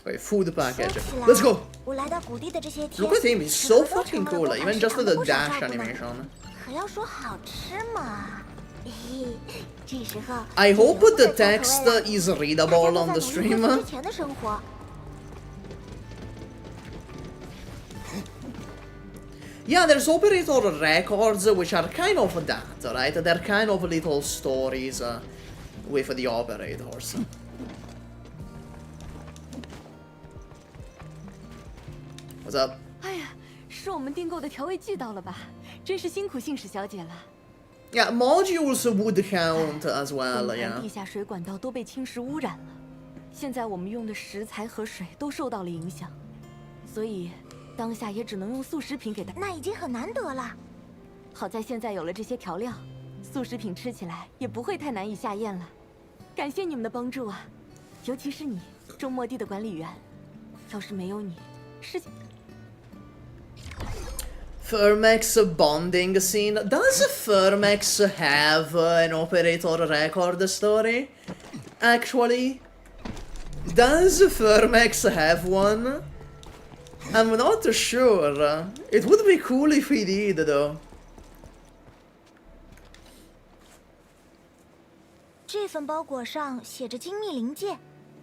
Wait, food package. Let's go! 我来到谷地的这些天 Look at him, he's so fucking cool, even just the dash animation. 可要说好吃嘛，这时候 I hope the text is readable on the stream. 之前的生活。 Yeah, there's operator records which are kind of that, right? They're kind of little stories with the operators. What's up? 哎呀，是我们订购的调味剂到了吧？真是辛苦信使小姐了。 Yeah, modules would count as 我 well, 们 yeah. 地下水管道都被侵蚀污染了，现在我们用的食材和水都受到了影响，所以当下也只能用速食品给它。那已经很难得了。好在现在有了这些调料，速食品吃起来也不会太难以下咽了。感谢你们的帮助啊，尤其是你，周末地的管理员。要是没有你，事情。 Fermex bonding scene. Does Fermex have an operator record story? Actually? Does Fermex have one? I'm not sure. It would be cool if he did, though. 这份包裹上写着精密零件，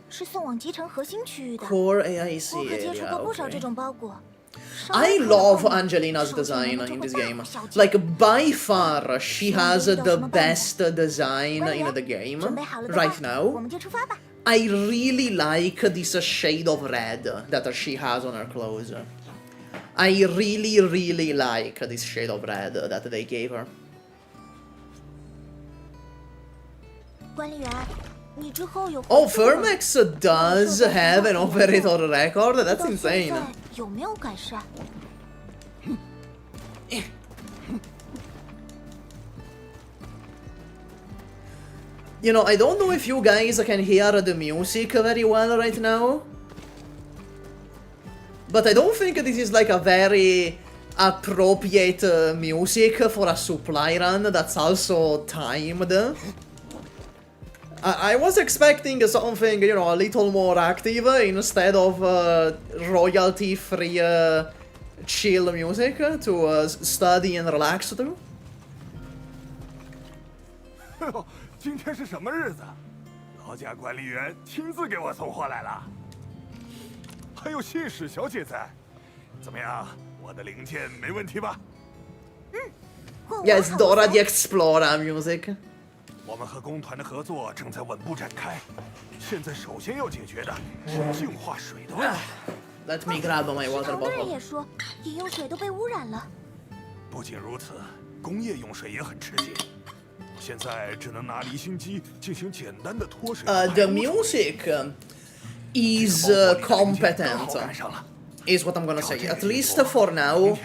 是送往集成核心区域的。 Core AIC 我可接触 area, 过不少 okay. 这种包裹。 I love Angelina's design in this game. Like, by far, she has the best design in the game right now. 我们就出发吧。 I really like this shade of red that she has on her clothes. I really, really like this shade of red that they gave her. 管理员，你之后有 Oh, Fermex does have an operator record? That's insane. 有没有改善？ You know, I don't know if you guys can hear the music very well right now. But I don't think this is like a very appropriate music for a supply run that's also timed. I was expecting something, you know, a little more active instead of royalty-free chill music to study and relax to. 今天是什么日子？劳驾管理员亲自给我送货来了，还有信使小姐在。怎么样，我的零件没问题吧？ Yeah, it's Dora the Explorer music. 我们和工团的合作正在稳步展开，现在首先要解决的是净化水的问题。 Let me grab my 食 water 堂的人 bottle. 也说，饮用水都被污染了。不仅如此，工业用水也很吃紧。现在只能拿离心机进行简单的脱水。The music is competent, is what I'm gonna say. At least for now,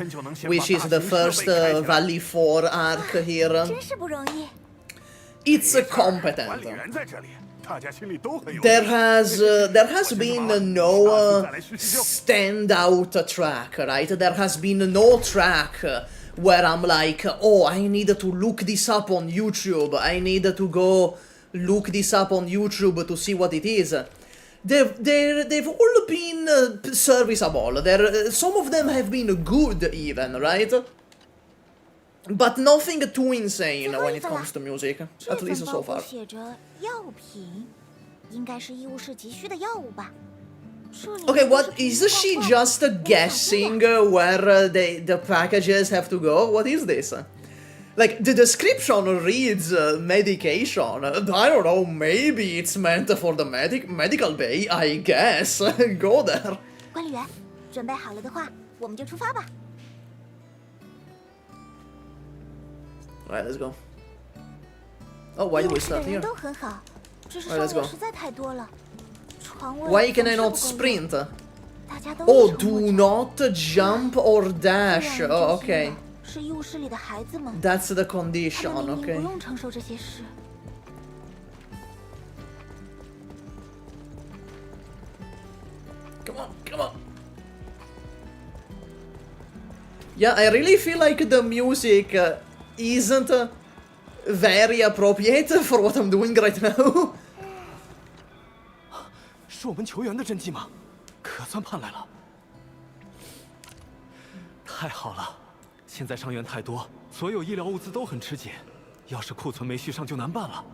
which is the first Valley 4 arc here. 真是不容易。 It's competent. 管理员在这里，大家心里都很有。 There has been no standout track, right? There has been no track where I'm like, oh, I need to look this up on YouTube. I need to go look this up on YouTube to see what it is. They've all been serviceable. Some of them have been good even, right? But nothing too insane when it comes to music, at least so far. 写着药品，应该是医务室急需的药物吧。 Okay, what is she just guessing where the packages have to go? What is this? Like, the description reads medication. I don't know, maybe it's meant for the medical bay, I guess. Go there. 管理员，准备好了的话，我们就出发吧。 Alright, let's go. Oh, why do we start 人 here? 都很好，只是 Alright, 伤 let's 员 go. 实在太多了。床位 Why can I 总是 not 不够用 sprint? 大家都 Oh, 一筹 do 莫展 not jump or 这让 dash. 人 Oh, 揪心 okay. 的是医务室里的孩子们， That's the 他们 condition, 明明不 okay. 用承受这些事。 Come on, come on. Yeah, I really feel like the music isn't very appropriate for what I'm doing right now. 是我们球员的真迹吗？可算盼来了。太好了，现在伤员太多，所有医疗物资都很吃紧，要是库存没续上就难办了。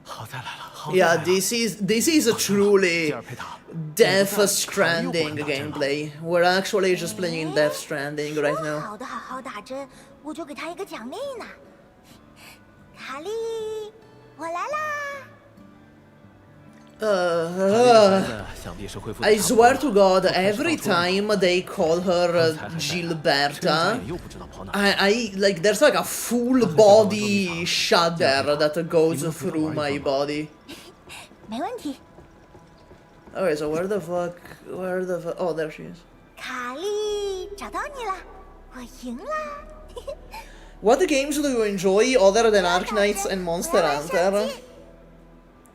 好在来了，好在来 Yeah, 了。 this is a truly 吉尔佩塔 Death Stranding gameplay. We're actually just playing Death Stranding right 说 now. 好的好好打针，我就给他一个奖励呢。卡莉，我来啦！ I swear to God, every time they call her Gilberta, I like there's like a full body shudder that goes through my body. 没问题， Okay, so where the fuck? Oh, there she is. 卡莉，找到你了，我赢啦！ What games do you enjoy other than Arknights and Monster Hunter?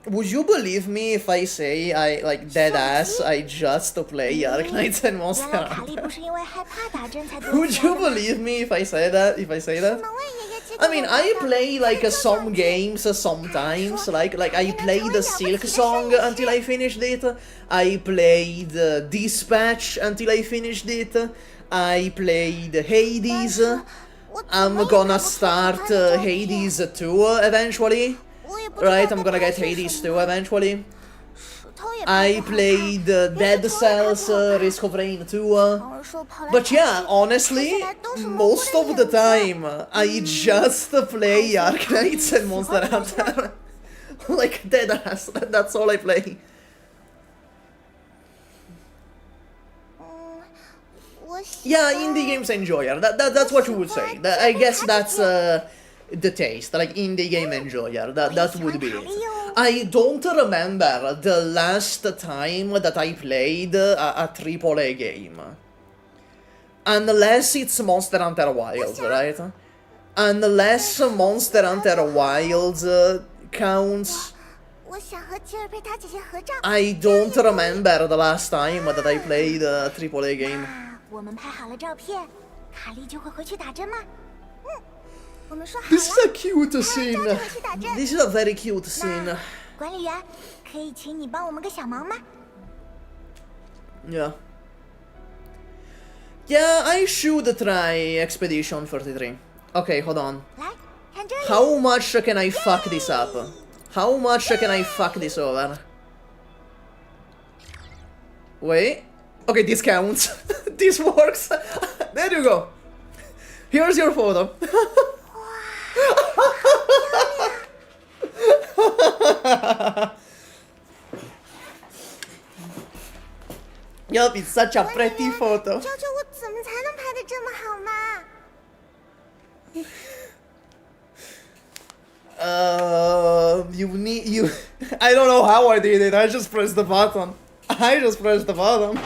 Would you believe me if I say I like dead ass? I just play Arknights and 原 Monster 来卡莉 Hunter. 不是因为害怕打针才躲 Would 起来 you 的。 believe me if I say that? If I say that? 能问爷爷借给 I 我 mean, 玩 I 的 play like 这个 some 手机 games sometimes. Like I played the Silk Song until I finished it. I played Dispatch until I finished it. I played Hades. 我怎么 I'm 也 gonna 看不出 start 他的照片 Hades 2 eventually. 我也不知道 Right, 他 I'm 到 gonna 底 get 是 Hades 什 2 么 eventually. 石头也 I 怕不好 played 看 Dead 连虫也 Cells 怕不好看 Risk of Rain 2. 常人说跑来 But 跑 yeah, 去 honestly, 看起来都是模糊 most 的 of the 影子 time, I just play Arknights and Monster Hunter. Like, dead ass, that's all I play. 我喜 Yeah, 欢 indie games enjoyer, that's what you would say. I guess that's the taste, like indie game enjoyer, that would be it. I don't remember the last time that I played a AAA game. Unless it's Monster Hunter Wilds, right? Unless Monster Hunter Wilds counts, 我想和吉尔贝塔姐姐合照。 I don't remember the last time that I played a AAA game. 那我们拍好了照片，卡莉就会回去打针吗？我们说好 This is 了 a。cute 拍完 scene. 照就回去打针。 This is a very cute scene. 那管理员，可以请你帮我们个小忙吗？ Yeah. Yeah, I should try Expedition 33. Okay, hold on. 来，看这里。 How much can I fuck this up? How much can I fuck this over? Wait. Okay, this counts. This works. There you go. Here's your photo. Yup, it's such a pretty photo. 教教我怎么才能拍的这么好吗？ you I don't know how I did it, I just pressed the button. I just pressed the button.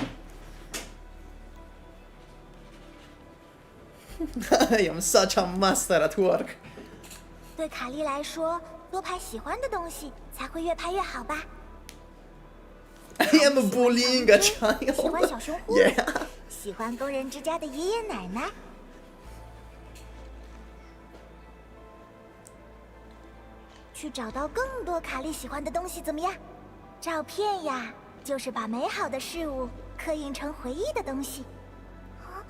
I am such a master at work. 对卡莉来说，多拍喜欢的东西，才会越拍越好吧？ I am bullying a 喜欢 child. 小熊呼 Yeah. 喜欢工人之家的爷爷奶奶。去找到更多卡莉喜欢的东西怎么样？照片呀，就是把美好的事物刻印成回忆的东西。啊，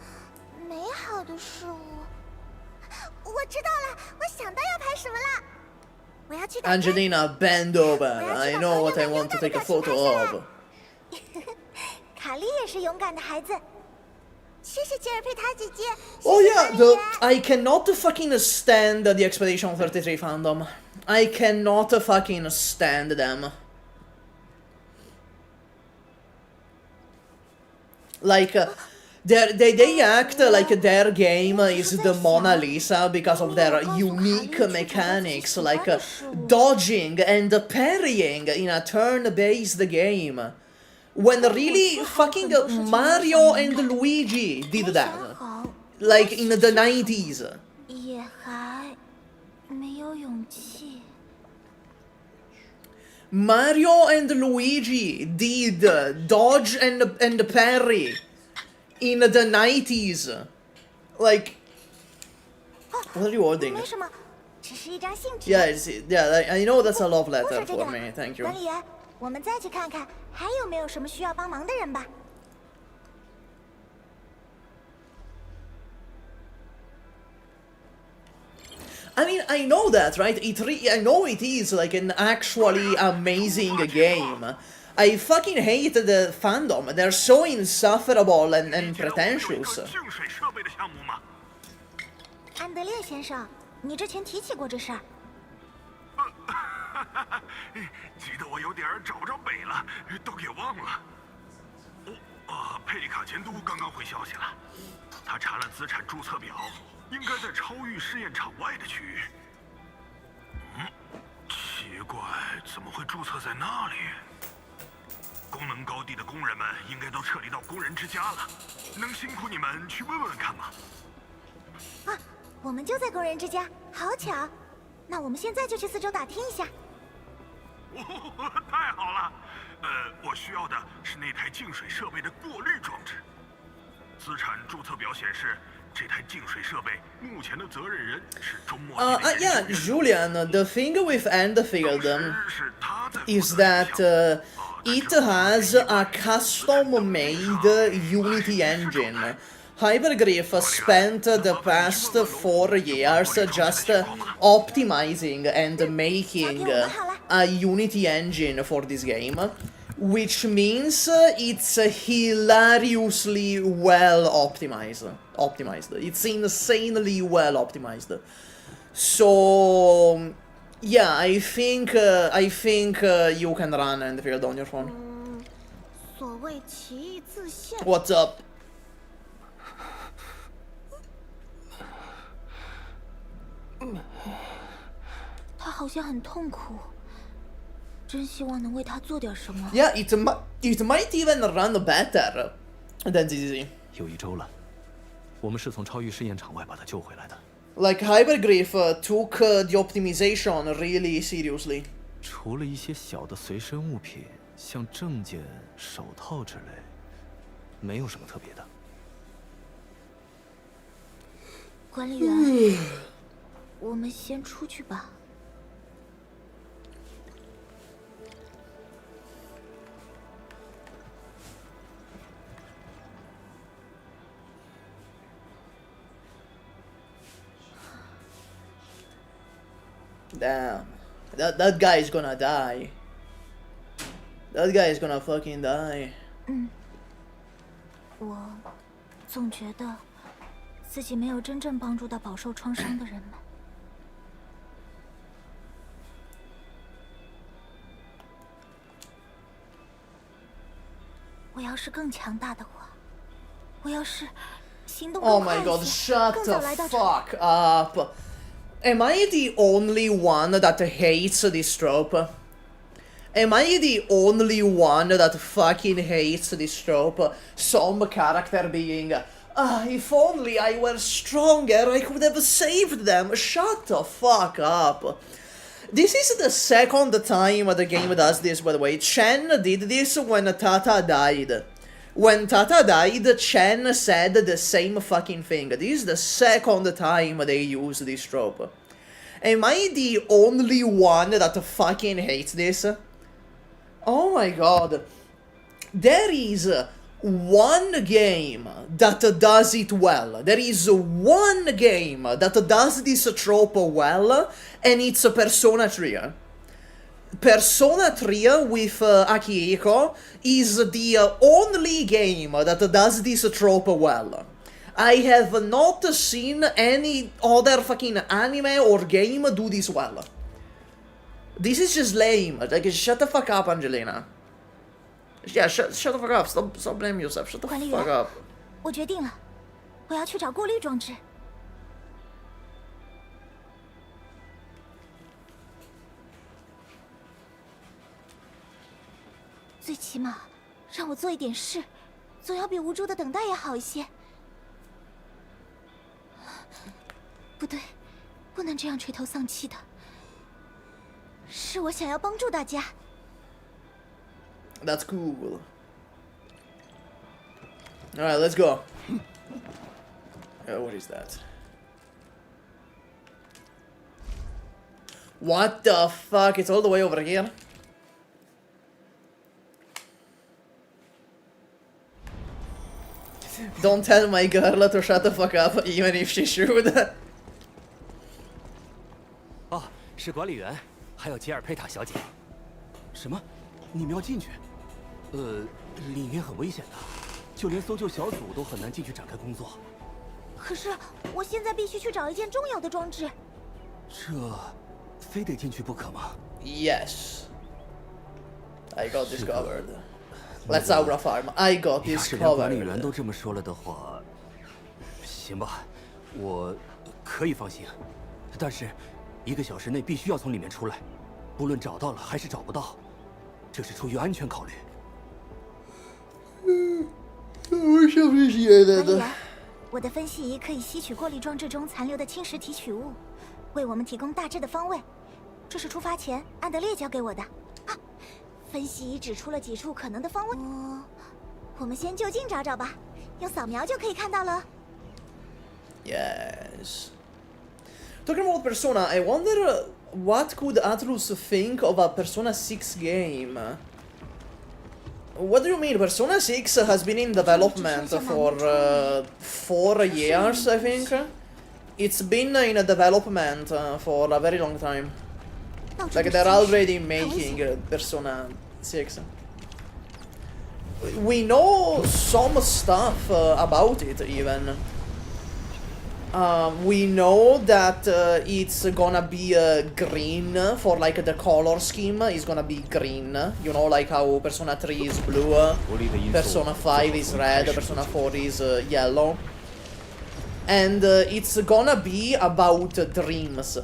美好的事物，我知道了，我想到要拍什么了。我要去打针。 Angelina, bend over. I know what I want to take a photo of. 卡莉也是勇敢的孩子。谢谢吉尔佩塔姐姐。 Oh 谢谢 yeah, 管理 the 员 I cannot fucking stand the Expedition 33 fandom. I cannot fucking stand them. Like, they act like their game is the Mona Lisa because of their unique mechanics, like dodging and parrying in a turn-based game. When really fucking Mario and Luigi did that, like in the 90s. 也还没有勇气。 Mario and Luigi did dodge and parry in the 90s. Like, what are you holding? 没什么，只是一张信纸。 Yeah, I know that's a love 不 letter 说这 for 个 me, thank you. 管理员，我们再去看看还有没有什么需要帮忙的人吧。 I mean, I know that, right? I know it is like an actually amazing game. I fucking hate the fandom. They're so insufferable and pretentious. 净水设备的项目吗？安德烈先生，你之前提起过这事儿。急得我有点找不着北了，都给忘了。佩利卡监督刚刚回消息了，他查了资产注册表，应该在超域试验场外的区域。奇怪，怎么会注册在那里？功能高地的工人们应该都撤离到工人之家了，能辛苦你们去问问看吗？啊，我们就在工人之家，好巧。那我们现在就去四周打听一下。太好了，我需要的是那台净水设备的过滤装置。资产注册表显示，这台净水设备目前的责任人是中末期的 Yeah, Julian, the thing with Endfield 是他在 is that it has a custom-made Unity engine. Hypergriff spent the past 4 years just optimizing and making a Unity engine for this game, which means it's hilariously well optimized. It's insanely well optimized. So yeah, I think you can run Endfield on your phone. 所谓奇异自现。 What's up? 他好像很痛苦，真希望能为他做点什么。 Yeah, it might even run better than ZZ. 有1周了，我们是从超域试验场外把他救回来的。 Like Hypergriff took the optimization really seriously. 除了一些小的随身物品，像证件、手套之类，没有什么特别的。管理员，我们先出去吧。 Damn. That guy is gonna die. That guy is gonna fucking die. 我总觉得自己没有真正帮助到饱受创伤的人们。我要是更强大的话，我要是行动 Oh 更 my 快 god, 一些， shut 更 the 早来到这里。 fuck up. Am I the only one that hates this trope? Am I the only one that fucking hates this trope? Some character being, if only I were stronger, I could have saved them. Shut the fuck up. This is the second time the game does this, by the way. Chen did this when Tata died. When Tata died, Chen said the same fucking thing. This is the second time they use this trope. Am I the only one that fucking hates this? Oh my god. There is one game that does it well. There is one game that does this trope well, and it's Persona 3. Persona 3 with Akihiko is the only game that does this trope well. I have not seen any other fucking anime or game do this well. This is just lame. Like, shut the fuck up, Angelina. Yeah, shut the fuck up. Stop blaming yourself. Shut the fuck up. 我决定了，我要去找过滤装置。最起码，让我做一点事，总要比无助的等待要好一些。不对，不能这样垂头丧气的。是我想要帮助大家。That's cool. Alright, let's go. What is that? What the fuck? It's all the way over here? Don't tell my girl to shut the fuck up, even if she should. 哦，是管理员，还有吉尔佩塔小姐。什么？你们要进去？里面很危险的，就连搜救小组都很难进去展开工作。可是我现在必须去找一件重要的装置。这非得进去不可吗？ Yes. I got this covered. Let's Aura Farm. I got this 要是连管理 covered. 员都这么说了的话，行吧，我可以放心。但是，1个小时内必须要从里面出来，不论找到了还是找不到，这是出于安全考虑。Much appreciated. 管理员，我的分析仪可以吸取过滤装置中残留的侵蚀提取物，为我们提供大致的方位。这是出发前安德烈交给我的。啊，分析仪指出了几处可能的方位。我们先就近找找吧，用扫描就可以看到了。Yes. Talking about Persona, I wonder what could Atlus think of a Persona 6 game? What do you mean? Persona 6 has been in development for 4 years, I think. It's been in development for a very long time. Like, they're already making Persona 6. We know some stuff about it, even. We know that it's gonna be green, for like the color scheme is gonna be green. You know, like how Persona 3 is blue, Persona 5 is red, Persona 4 is yellow. And it's gonna be about dreams.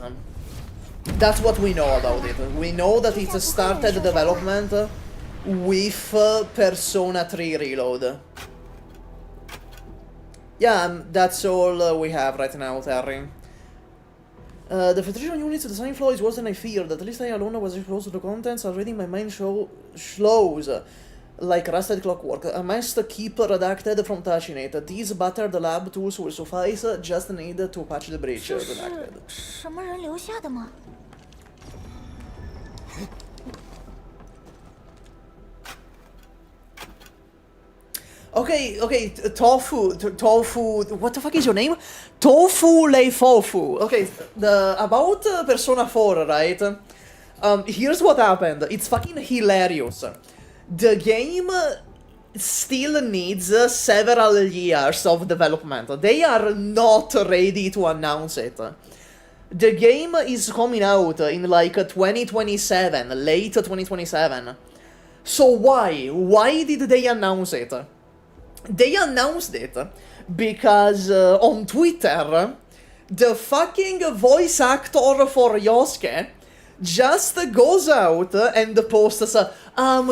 That's what we know about it. We know that it's started development with Persona 3 Reload. Yeah, that's all we have right now, Terry. The filtration units, the sign flow is worse than I feared. At least I alone was exposed to the contents. Already my mind slows like rusted clockwork. I must keep redacted from touching it. These battered lab tools will suffice. Just need to patch the breach. 这是什么人留下的吗？ Okay, Tofu, what the fuck is your name? Tofu Leifofu. Okay, about Persona 4, right? Here's what happened. It's fucking hilarious. The game still needs several years of development. They are not ready to announce it. The game is coming out in like 2027, late 2027. So why? Why did they announce it? They announced it because on Twitter, the fucking voice actor for Yosuke just goes out and posts,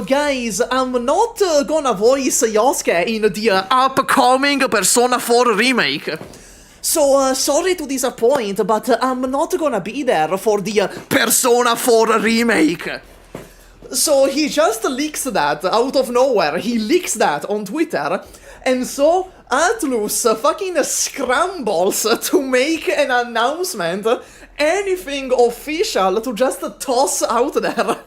guys, I'm not gonna voice Yosuke in the upcoming Persona 4 remake. So, sorry to disappoint, but I'm not gonna be there for the Persona 4 remake. So he just leaks that out of nowhere. He leaks that on Twitter. And so Atlus fucking scrambles to make an announcement, anything official to just toss out there.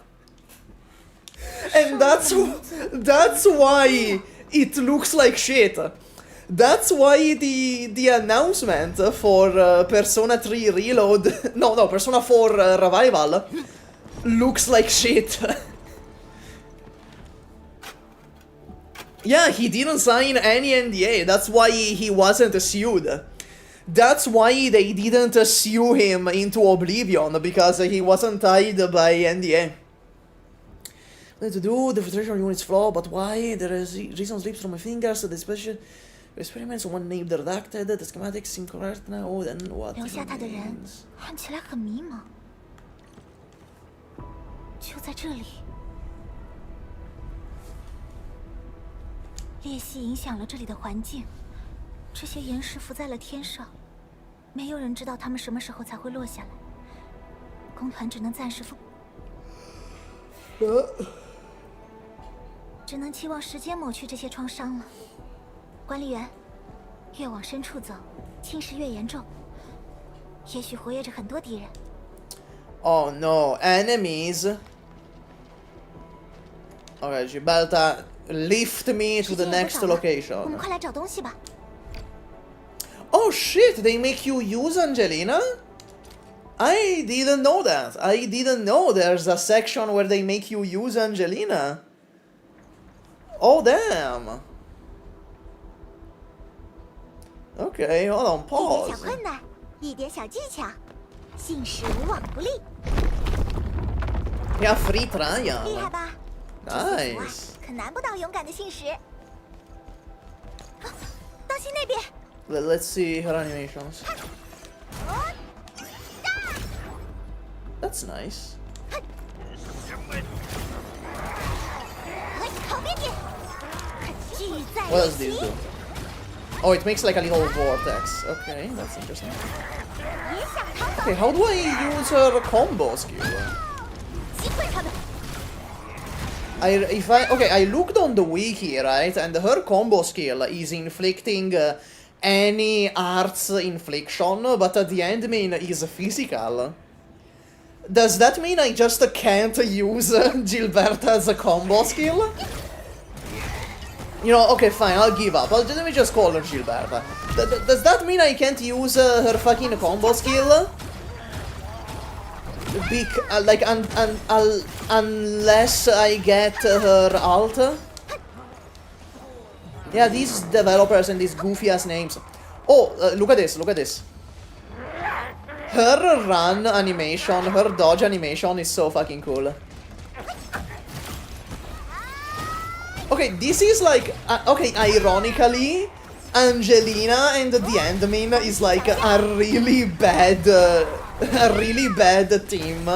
And that's why it looks like shit. That's why the announcement for Persona 3 Reload, no, Persona 4 Revival looks like shit. Yeah, he didn't sign any NDA. That's why he wasn't sued. That's why they didn't sue him into oblivion, because he wasn't tied by NDA. What to do? The filtration units flow, but why? There is reason slips from my fingers. The special experiments, one named redacted. The schematics incorrect now. Then what? 留下他的人看起来很迷茫。就在这里，裂隙影响了这里的环境，这些岩石浮在了天上，没有人知道它们什么时候才会落下来。工团只能暂时只能期望时间抹去这些创伤了。管理员，越往深处走，侵蚀越严重，也许活跃着很多敌人。Oh no, enemies. Okay, Gibraltar, lift me to the next 我们 location. 快来找东西吧。 Oh shit, they make you use Angelina? I didn't know that. I didn't know there's a section where they make you use Angelina. Oh damn. Okay, hold on, 一点 pause. 小困难，一点小技巧，信使无往不利， Yeah, free 厉害 trial. 吧？这些阻碍 Nice. 可难不倒勇敢的信使。当心那边！ Let's see her animations. That's nice. 靠边点！志在 What 必 does this 行 do? Oh, it makes like a little vortex. Okay, that's interesting. 别想逃走！ Okay, how do I use her combo skill? 击溃他们！ I looked on the wiki, right, and her combo skill is inflicting any arts infliction, but the end main is physical. Does that mean I just can't use Gilberta's combo skill? You know, okay, fine, I'll give up. Let me just call her Gilberta. Does that mean I can't use her fucking combo skill? Unless I get her alt. Yeah, these developers and these goofy ass names. Oh, look at this, look at this. Her run animation, her dodge animation is so fucking cool. Okay, this is like, okay, ironically, Angelina and the Endmin is like a really bad team.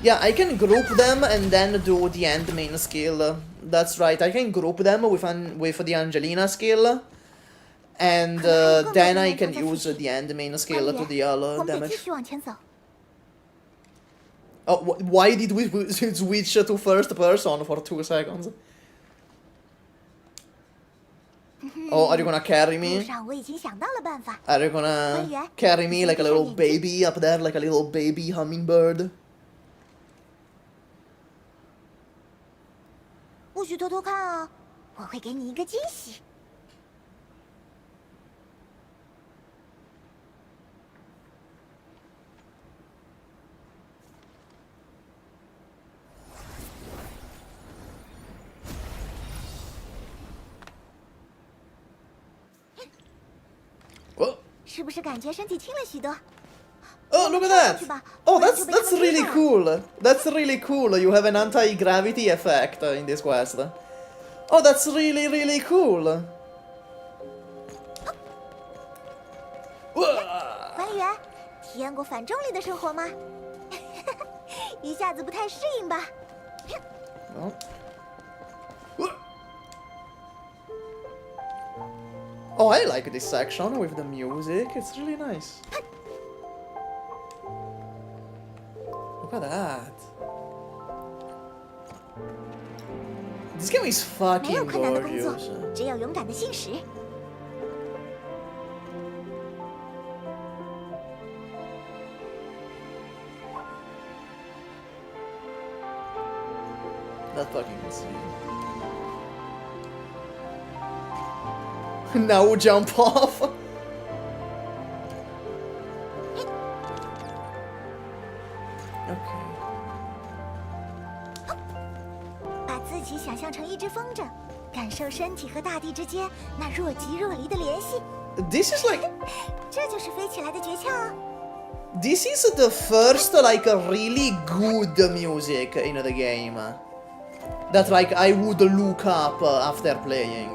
Yeah, I can group them and then do the end main skill. That's right, I can group them with the Angelina skill. And then I can use the end main skill to deal 我们得继 damage. 续往前走。 Oh, why did we switch to first person for 2 seconds? Oh, are you gonna carry 路 me? 上我已经想到了办法。 Are you gonna carry me like a little baby up there, like a little baby hummingbird? 不许偷偷看啊！我会给你一个惊喜。 Whoa. 是不是感觉身体轻了许多？ Oh, look at that! Oh, that's really cool. That's really cool. You have an anti-gravity effect in this quest. Oh, that's really, really cool. 管理员，体验过反重力的生活吗？一下子不太适应吧？ Oh. Oh, I like this section with the music. It's really nice. Look at that. This game is 没有 fucking 困难的工作 gorgeous.，只有勇敢的信使。 That's fucking insane. Now jump off. Okay. 把自己想象成一只风筝，感受身体和大地之间那若即若离的联系。This is like 这就是飞起来的诀窍哦。this is the first like really good music in the game that like I would look up after playing.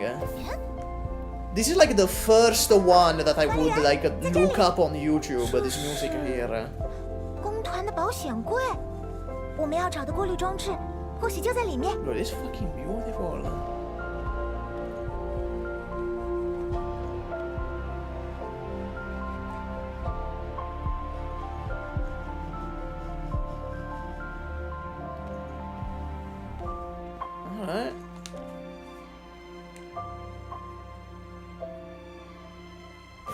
This is like the first one that I would like look up on YouTube. This music here. 工团的保险柜，我们要找的过滤装置，或许就在里面。 Bro, this is fucking beautiful. Alright.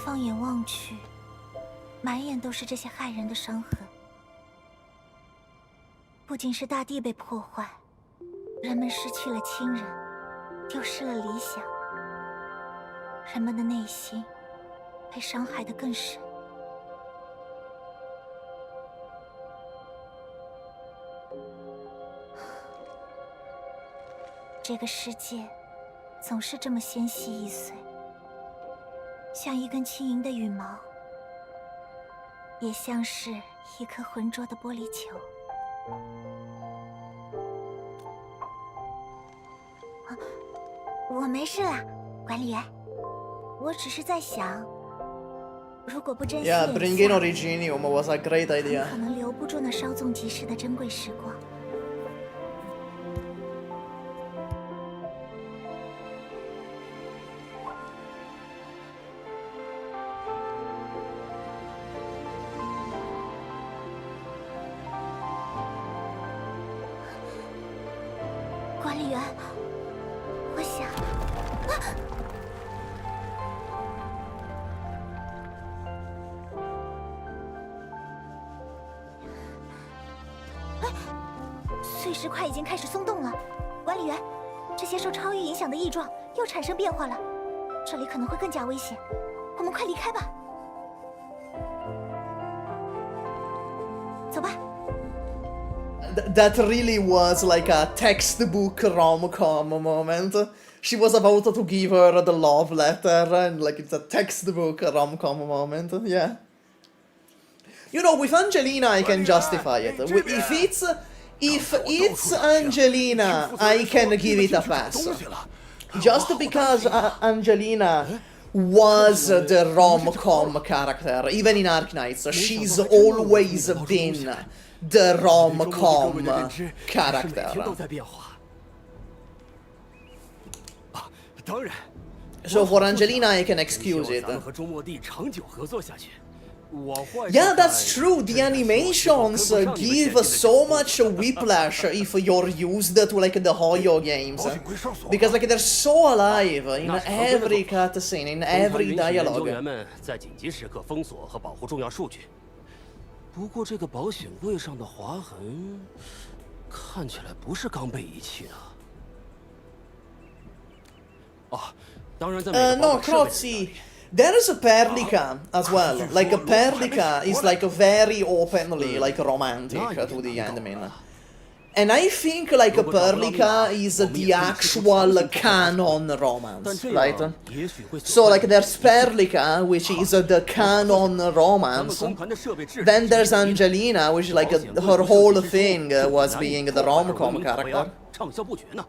放眼望去，满眼都是这些害人的伤痕。不仅是大地被破坏，人们失去了亲人，丢失了理想，人们的内心被伤害得更深。这个世界总是这么纤细易碎，像一根轻盈的羽毛，也像是一颗浑浊的玻璃球。我没事啦，管理员。我只是在想，如果不珍惜 Yeah, 眼 bring 下 in Originium was a great 很 idea. 可能留不住那稍纵即逝的珍贵时光。管理员，我想，碎石块已经开始松动了。管理员，这些受超域影响的异状又产生变化了，这里可能会更加危险，我们快离开吧。走吧。 That really was like a textbook rom-com moment. She was about to give her the love letter, and like it's a textbook rom-com moment. Yeah. You know, with Angelina, I can justify it. If it's Angelina, I can give it a pass. Just because Angelina was the rom-com character, even in Arknights, she's always been the rom-com character. So for Angelina, I can excuse it. Yeah, that's true. The animations give so much whiplash if you're used to like the Hoyo games, because like they're so alive in every cutscene, in every dialogue. 不过这个保险柜上的划痕，看起来不是刚被遗弃的。哦，当然在美国 No, Crozzi, there's a Perlica as well. Like a Perlica is like very openly like romantic to the endmin. And I think like Perlica is the actual canon romance, right? So like there's Perlica, which is the canon romance. Then there's Angelina, which like her whole thing was being the rom-com character. 畅销不绝呢。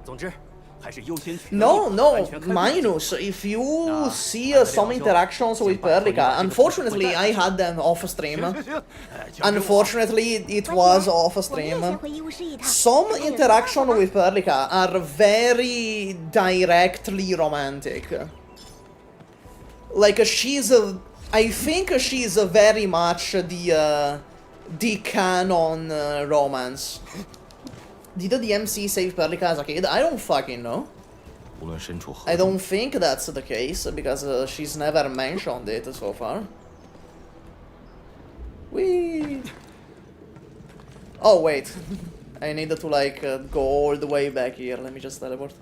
总之。 No, minus. If you see some interactions with Perlica, unfortunately I had them off stream. Unfortunately, it was off stream. Some interaction with Perlica are very directly romantic. Like I think she's very much the canon romance. Did the MC save Perlica as a kid? I don't fucking know. I don't think that's the case, because she's never mentioned it so far. Whee! Oh, wait. I need to, like, go all the way back here. Let me just teleport.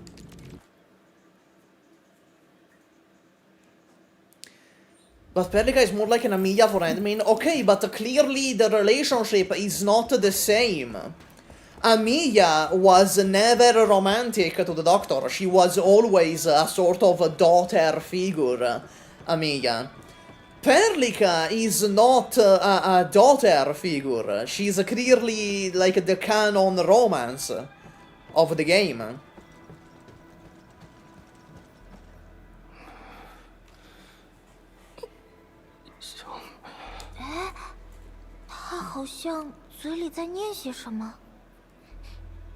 But Perlica is more like an Amiya for Endmin. Okay, but clearly the relationship is not the same. Amiya was never romantic to the Doctor. She was always a sort of a daughter figure, Amiya. Perlica is not a daughter figure. She's clearly like the canon romance of the game. 他好像嘴里在念些什么，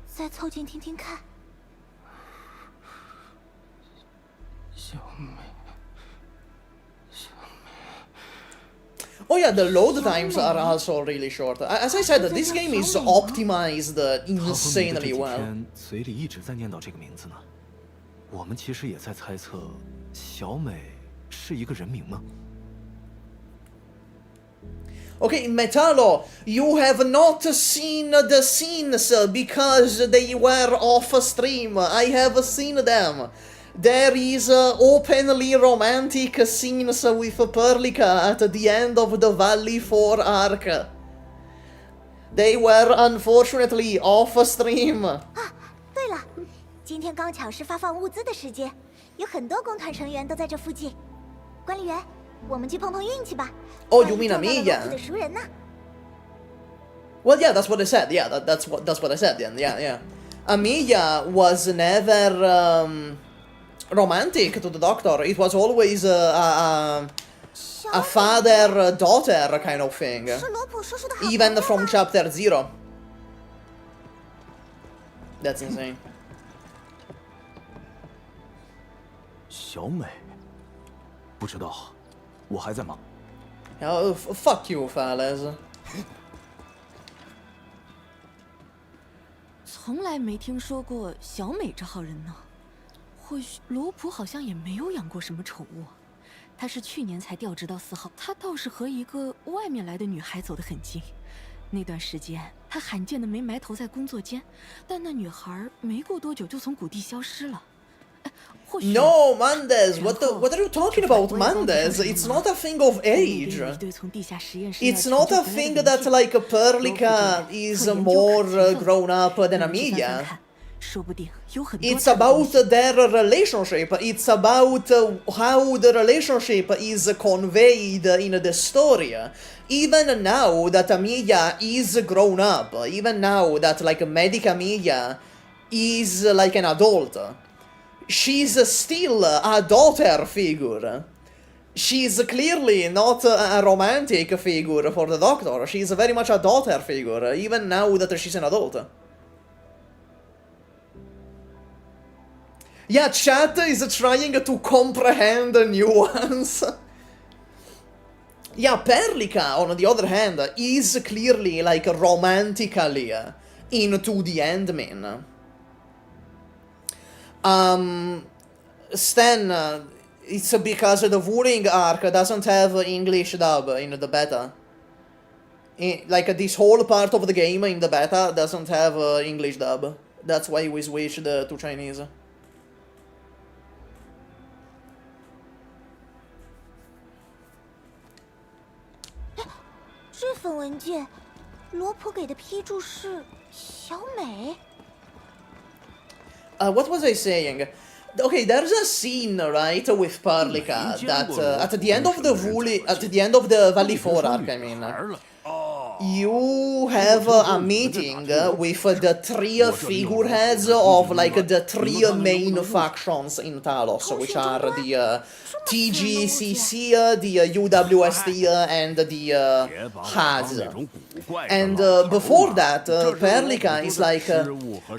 再凑近听听看。小美。 Oh yeah, the load times are also really short. As I said, this game is optimized insanely well. 嘴里一直在念叨这个名字呢。我们其实也在猜测，小美是一个人名吗？ Okay, Metallo, you have not seen the scenes because they were off stream. I have seen them. There is openly romantic scenes with Perlica at the end of the Valley 4 arc. They were unfortunately off stream. 啊，对了，今天刚巧是发放物资的时间，有很多工团成员都在这附近。管理员，我们去碰碰运气吧。 Oh, you mean Amiya? 的熟人呢？ Well, yeah, that's what I said. Yeah, that's what I said. Then, yeah. Amiya was never romantic to the Doctor. It was always a father-daughter kind of thing. 是罗普叔叔的好朋友 Even 吗 from Chapter 0. That's insane. 小美，不知道，我还在忙。 Oh, fuck you, fellas. 从来没听说过小美这号人呢。或许罗普好像也没有养过什么宠物，他是去年才调职到4号。他倒是和一个外面来的女孩走得很近。那段时间，他罕见的没埋头在工作间，但那女孩没过多久就从谷地消失了。或许 No, Mandes, what are you talking about, Mandes? It's not a thing of age. 一对从地下实验室 It's not a thing that, like, Perlica is more grown up than Amiya. 说不定有很多 It's about their relationship. It's about how the relationship is conveyed in the story. Even now that Amiya is grown up, even now that, like, Medic Amiya is, like, an adult, she's still a daughter figure. She's clearly not a romantic figure for the Doctor. She's very much a daughter figure, even now that she's an adult. Yeah, chat is trying to comprehend the nuance. Yeah, Perlica, on the other hand, is clearly, like, romantically into the Endmin. Stan, it's because the Wuthering arc doesn't have English dub in the beta. Like, this whole part of the game in the beta doesn't have English dub. That's why we switched to Chinese. 这份文件，罗普给的批注是小美。 What was I saying? Okay, there's a scene, right, with Perlica that at the end of the Valley 4 arc, I mean, you have a meeting with the 3 figureheads of, like, the 3 main factions in Talos, which are the TGCC, the UWST, and the HAZ. And before that, Perlica is like,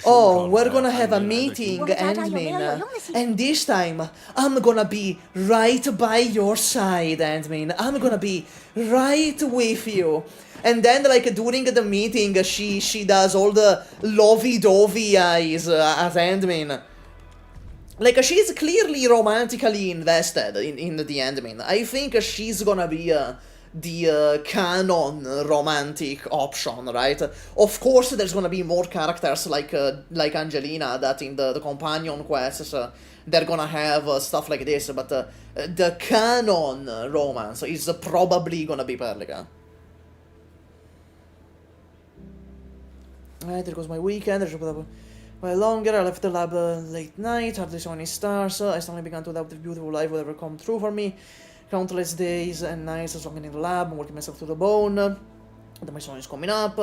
oh, we're gonna have a meeting, Endmin, and this time, I'm gonna be right by your side, Endmin. I'm gonna be right with you. And then, like, during the meeting, she does all the lovey-dovey eyes at Endmin. Like, she's clearly romantically invested in the Endmin. I think she's gonna be the canon romantic option, right? Of course, there's gonna be more characters like Angelina that in the companion quests they're gonna have stuff like this, but the canon romance is probably gonna be Perlica. Alright, there goes my weekend. There's a while longer. I left the lab late night, hardly saw any stars. I suddenly began to doubt if beautiful life would ever come true for me. Countless days and nights slogging in the lab, working myself to the bone. Then my son is coming up.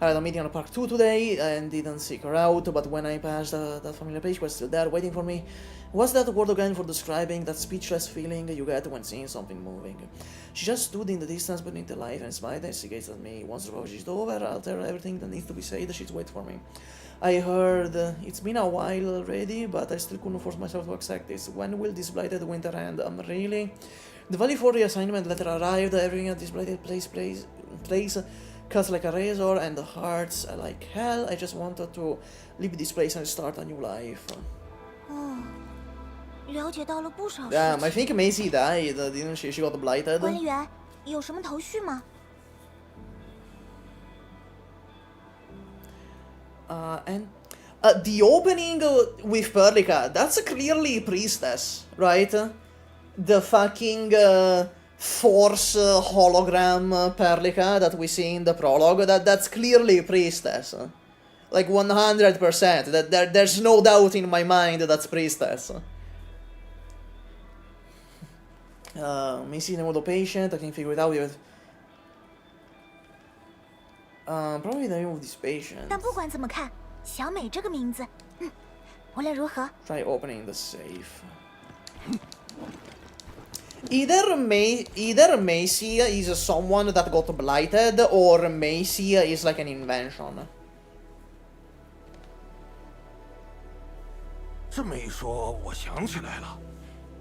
I had a meeting on the park 2 today and didn't seek her out, but when I passed that familiar page, she was still there waiting for me. What's that word again for describing that speechless feeling you get when seeing something moving? She just stood in the distance beneath the light and smiled and she gazed at me. Once the she's over, I'll tell her everything that needs to be said. She's waiting for me. I heard it's been a while already, but I still couldn't force myself to accept this. When will this blighted winter end? Really? The Valley 4 reassignment letter arrived. Everything at this blighted place cuts like a razor and hurts like hell. I just wanted to leave this place and start a new life. 了解到了不少事 Damn, 情。 I think Macy died, didn't she? She got blighted. 管理员，有什么头绪吗？ And the opening with Perlica, that's clearly Priestess, right? The fucking Force hologram Perlica that we see in the prologue, that's clearly Priestess. Like 100%. There's no doubt in my mind that's Priestess. Missing the model patient, I can figure it out with probably the name of this patient. 但不管怎么看，小美这个名字，无论如何， Try opening the safe. Either Macy is someone that got blighted, or Macy is like an invention. 这么一说，我想起来了，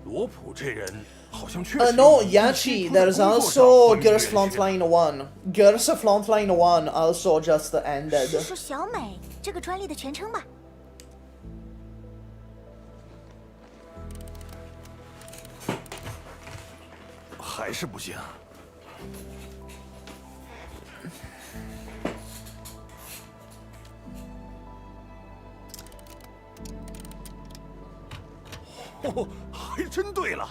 罗普这人好像确实。 No, Yachi, there's also Girls Frontline 1. Girls Frontline 1 also just ended. 是说小美这个专利的全称吧？ 还是不行。哦，还真对了。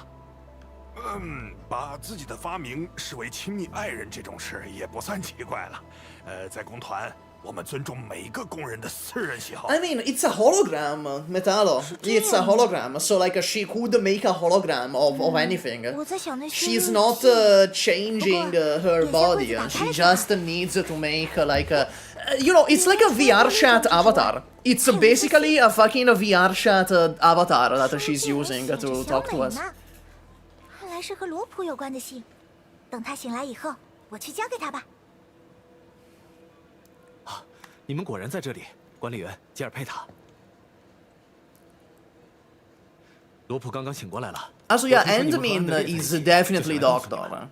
把自己的发明视为亲密爱人这种事也不算奇怪了。在工团，我们尊重每一个工人的私人喜好。 I mean, it's a hologram, Metallo. It's a hologram, so like she could make a hologram of anything. 我在想那些。 She's not changing her body. She just needs to make like a, you know, it's like a VR chat avatar. It's basically a fucking VR chat avatar that she's using to talk to us. 看来是和罗普有关的信。等他醒来以后，我去交给他吧。 你们果然在这里，管理员吉尔佩塔。罗普刚刚醒过来了。Also, yeah, Endmin is definitely Doctor.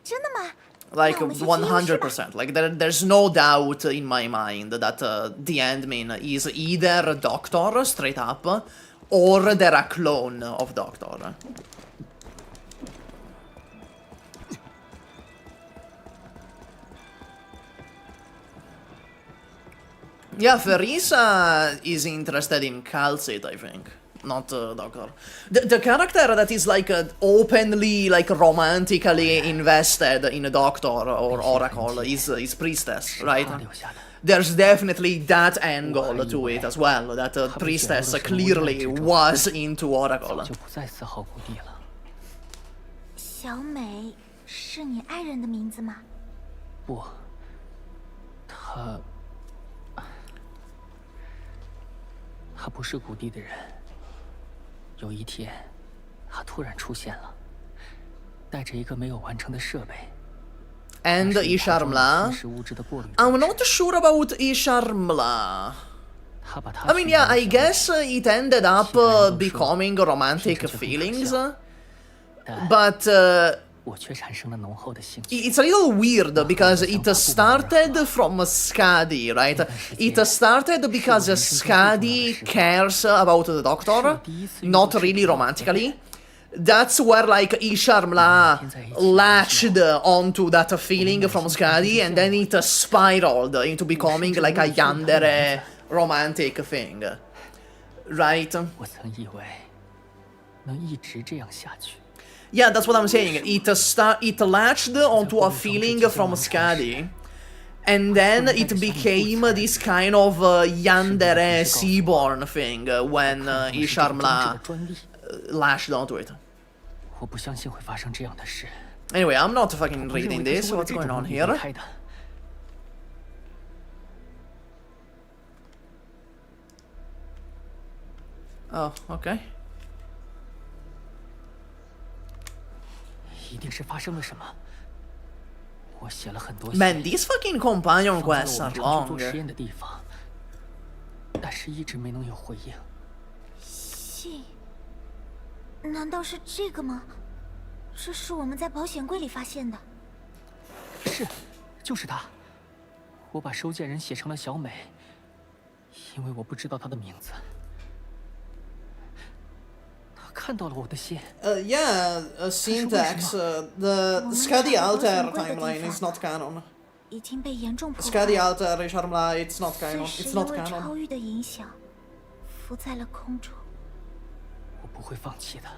真的吗？ Like 100%. Like there's no doubt in my mind that the Endmin is either Doctor straight up, or they're a clone of Doctor. Yeah, Ferisa is interested in Calcit, I think. Not Doctor. The character that is like openly, like romantically invested in a Doctor or Oracle is Priestess, right? There's definitely that angle to it as well, that Priestess clearly was into Oracle. 小美是你爱人的名字吗？不，他不是谷地的人。有一天，他突然出现了，带着一个没有完成的设备。And Isharmla? I'm not sure about Isharmla. I mean, yeah, I guess it ended up becoming romantic feelings, but it's a little weird because it started from Skadi, right? It started because Skadi cares about the Doctor, not really romantically. That's where like Isharmla latched onto that feeling from Skadi, and then it spiraled into becoming like a yandere romantic thing, right? 我曾以为能一直这样下去。 Yeah, that's what I'm saying. It latched onto a feeling from Skadi, and then it became this kind of yandere seaborn thing when Isharmla latched onto it. 我不相信会发生这样的事。 Anyway, I'm not fucking reading this. What's going on here? 开的 Oh, okay. 一定是发生了什么。我写了很多 Man, these fucking companion 放在 quests 我 are 们常去做 long. 实验的地方，但是一直没能有回应。信？难道是这个吗？这是我们在保险柜里发现的。是，就是他。我把收件人写成了小美，因为我不知道她的名字。他看到了我的信。Yeah, syntax. The Skadi Alter timeline is not canon. 已经被严重破坏。 Skadi Alter, Isharmla, it's not 碎 canon. 石 It's 因 not 为 canon. 超域的影响，浮在了空中。我不会放弃的。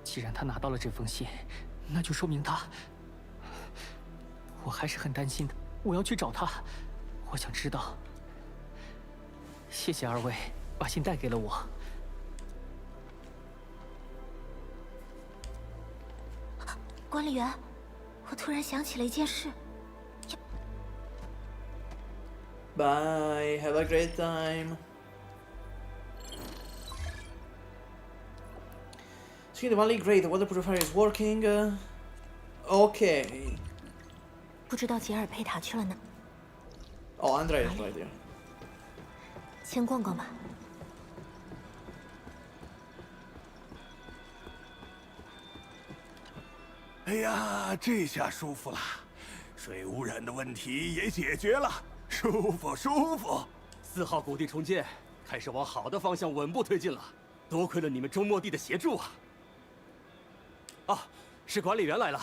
既然他拿到了这封信，那就说明他……我还是很担心的。我要去找他，我想知道。谢谢二位把信带给了我。管理员，我突然想起了一件事。 Bye, have a great time. See, the Valley great, the water purifier is working. Okay. 不知道吉尔佩塔去了哪？ Oh, Andrea is right here. 先逛逛吧。哎呀，这下舒服了，水污染的问题也解决了，舒服舒服。 4号谷地重建开始往好的方向稳步推进了，多亏了你们周末地的协助啊！啊，是管理员来了。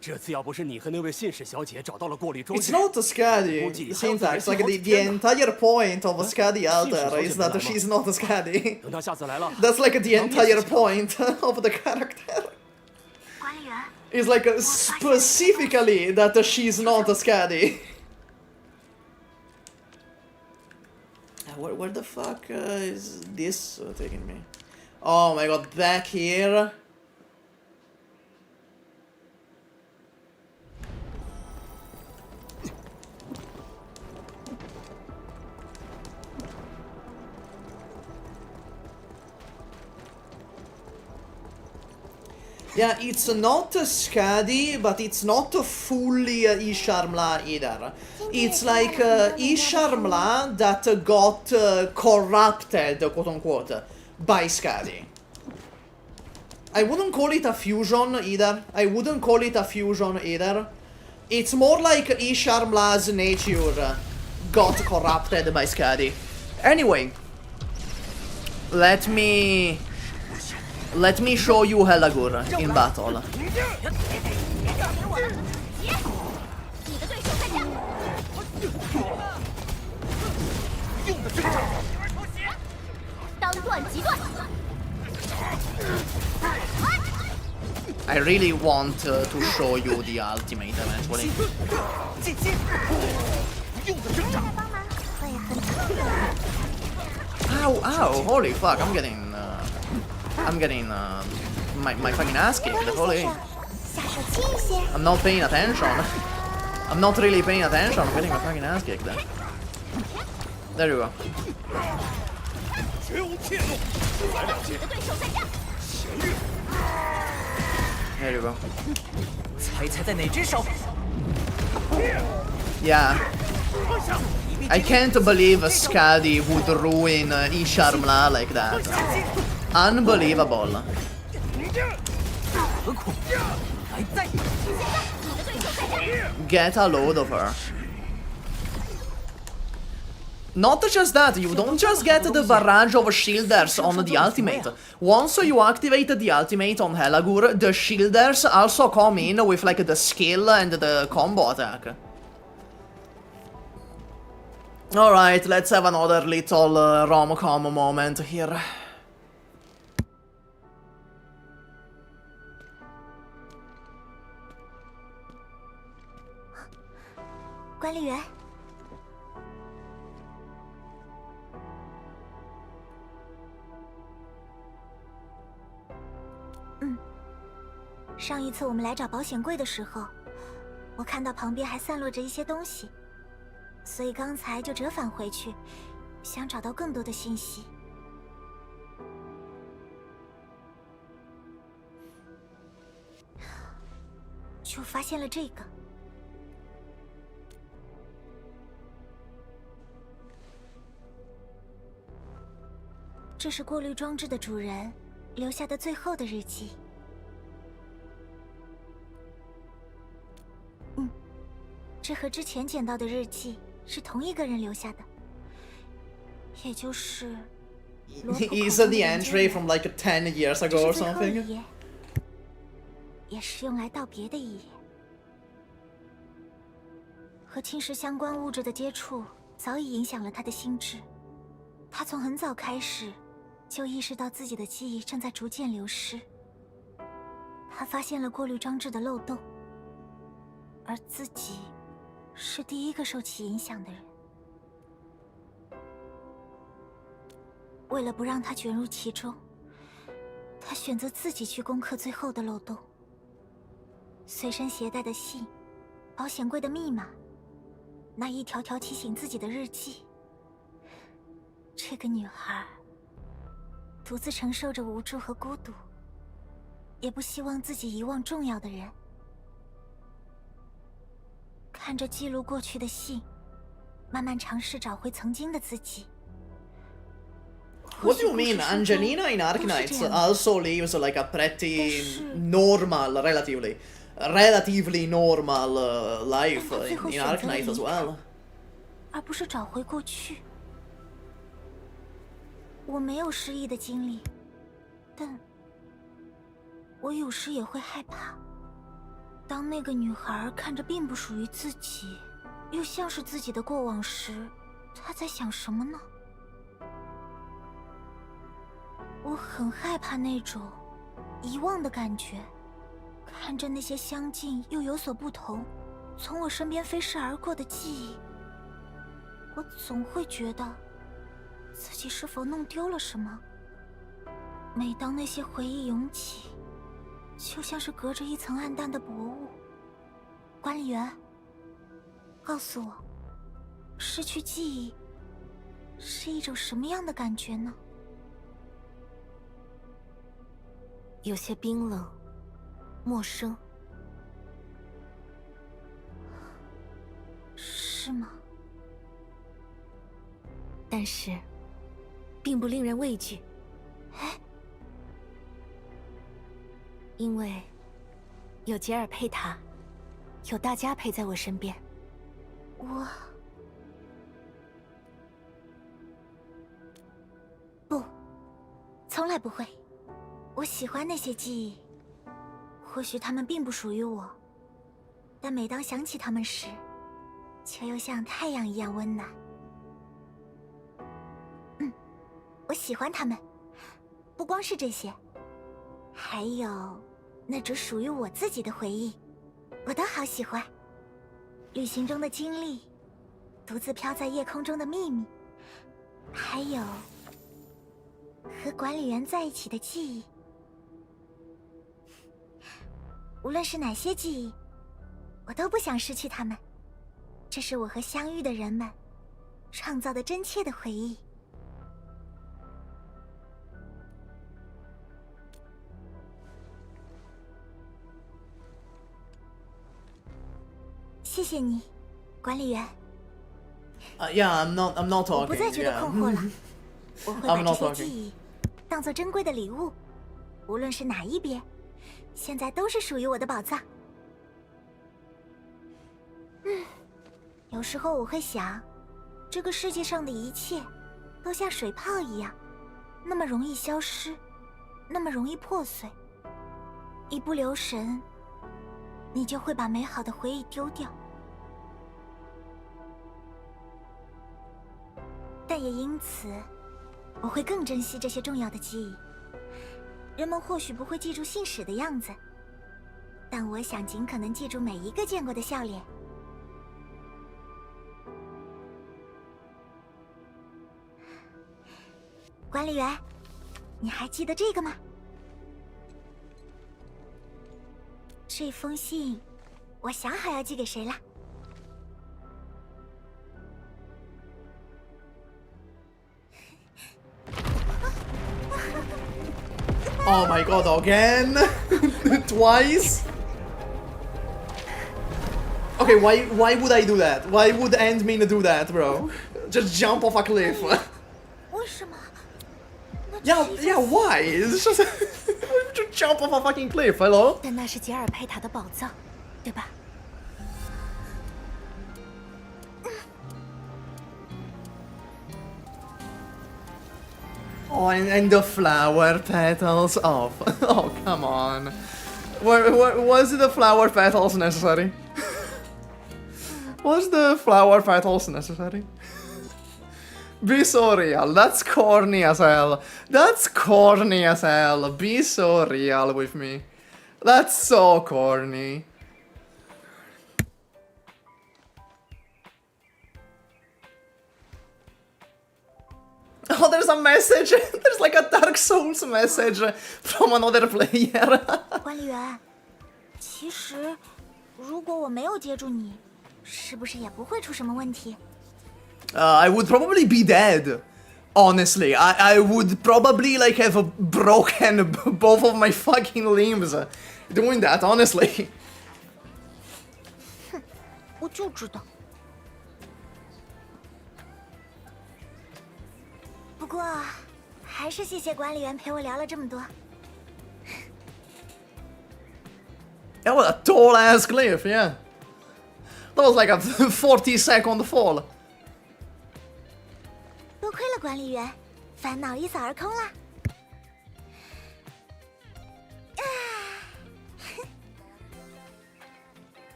这次要不是你和那位信使小姐找到了过滤装置 It's not a Skadi syntax. Like the entire point of a Skadi Alter is that she's not a Skadi. 等她下次来了， That's like the entire point of the character. 管理员， It's like specifically that she's not a Skadi. Where the fuck is this taking me? Oh my god, back here? Yeah, it's not Skadi, but it's not fully Isharmla either. It's like Isharmla that got corrupted, quote unquote, by Skadi. I wouldn't call it a fusion either. It's more like Isharmla's nature got corrupted by Skadi. Anyway, let me show you Helagur in battle. 你的对手在家。用的正着。当断即断。 I really want to show you the ultimate eventually. 进击！用的正着。帮忙会很痛的。 Ow, ow, holy fuck, I'm getting my fucking ass kicked, holy. 下手轻一些。 I'm not paying attention. I'm not really paying attention, I'm getting my fucking ass kicked. There you go. 绝无怯懦。你的对手在家。 There you go. 猜在哪只手？ Yeah. I can't believe Skadi would ruin Isharmla like that. Unbelievable. 何苦？还在！ Get a load of her. Not just that, you don't just get the barrage of shielders on the ultimate. Once you activate the ultimate on Helagur, the shielders also come in with like the skill and the combo attack. Alright, let's have another little rom-com moment here. 管理员，上一次我们来找保险柜的时候，我看到旁边还散落着一些东西，所以刚才就折返回去，想找到更多的信息。就发现了这个。 这是过滤装置的主人留下的最后的日记。这和之前捡到的日记是同一个人留下的，也就是。Is the entry from like 10 years ago or something? 也是用来道别的一页。和侵蚀相关物质的接触早已影响了他的心智，他从很早开始。 就意识到自己的记忆正在逐渐流失。他发现了过滤装置的漏洞，而自己是第一个受其影响的人。为了不让他卷入其中，他选择自己去攻克最后的漏洞。随身携带的信、保险柜的密码、那一条条提醒自己的日记。这个女孩。 独自承受着无助和孤独，也不希望自己遗忘重要的人。看着记录过去的信，慢慢尝试找回曾经的自己。What do you mean? Angelina in Arknights also lives like a pretty normal, relatively normal life in Arknights as well. 而不是找回过去。 我没有失忆的经历，但我有时也会害怕。当那个女孩看着并不属于自己，又像是自己的过往时，她在想什么呢？我很害怕那种遗忘的感觉，看着那些相近又有所不同，从我身边飞逝而过的记忆，我总会觉得。 自己是否弄丢了什么？每当那些回忆涌起，就像是隔着一层暗淡的薄雾。管理员，告诉我，失去记忆是一种什么样的感觉呢？有些冰冷，陌生。是吗？但是。 并不令人畏惧，因为有杰尔佩塔，有大家陪在我身边。我不，从来不会。我喜欢那些记忆，或许它们并不属于我，但每当想起它们时，却又像太阳一样温暖。 我喜欢他们，不光是这些，还有那只属于我自己的回忆，我都好喜欢。旅行中的经历，独自飘在夜空中的秘密，还有和管理员在一起的记忆。无论是哪些记忆，我都不想失去他们。这是我和相遇的人们创造的真切的回忆。 谢谢你，管理员。Yeah, I'm not 我 talking. 不再觉得困惑了。我会把这些记忆当做珍贵的礼物，无论是哪一边，现在都是属于我的宝藏。有时候我会想，这个世界上的一切都像水泡一样，那么容易消失，那么容易破碎。一不留神，你就会把美好的回忆丢掉。但也因此，我会更珍惜这些重要的记忆。人们或许不会记住信使的样子，但我想尽可能记住每一个见过的笑脸。管理员，你还记得这个吗？这封信，我想好要寄给谁了。Oh my god, again? Twice? Okay, why would I do that? Why would Endmin do that, bro? Just jump off a cliff. 为什么？Yeah, why? It's just just jump off a fucking cliff, hello? 但那是吉尔佩塔的宝藏，对吧？ Oh, and the flower petals. Oh, oh, come on. Was the flower petals necessary? Was the flower petals necessary? Be so real. That's corny as hell. That's corny as hell. Be so real with me. That's so corny. Oh, there's a message. There's like a Dark Souls message from another player. 管理员，其实如果我没有接住你，是不是也不会出什么问题？ I would probably be dead. Honestly, I would probably like have broken both of my fucking limbs doing that. Honestly. 哼，我就知道。 不过，还是谢谢管理员陪我聊了这么多。That was a tall ass cliff, yeah. That was like a 40-second fall. 多亏了管理员，烦恼一扫而空啦。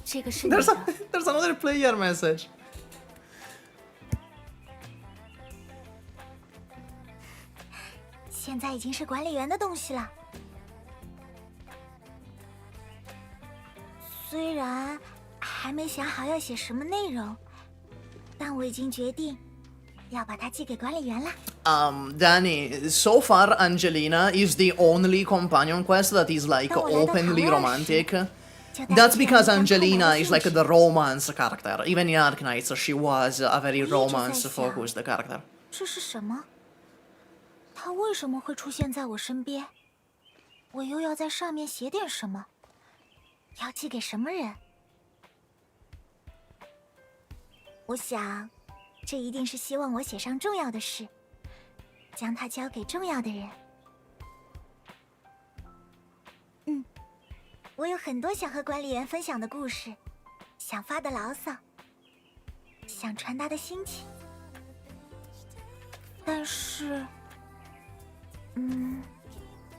这个是你的。There's another player message. 现在已经是管理员的东西了。虽然还没想好要写什么内容，但我已经决定要把它寄给管理员了。Danny, so far Angelina is the only companion quest that is like openly romantic. That's because Angelina is like the romance character. Even in Arknights, she was a very romance-focused character. 这是什么？他为什么会出现在我身边？我又要在上面写点什么？要寄给什么人？我想，这一定是希望我写上重要的事，将它交给重要的人。我有很多想和管理员分享的故事，想发的牢骚，想传达的心情，但是，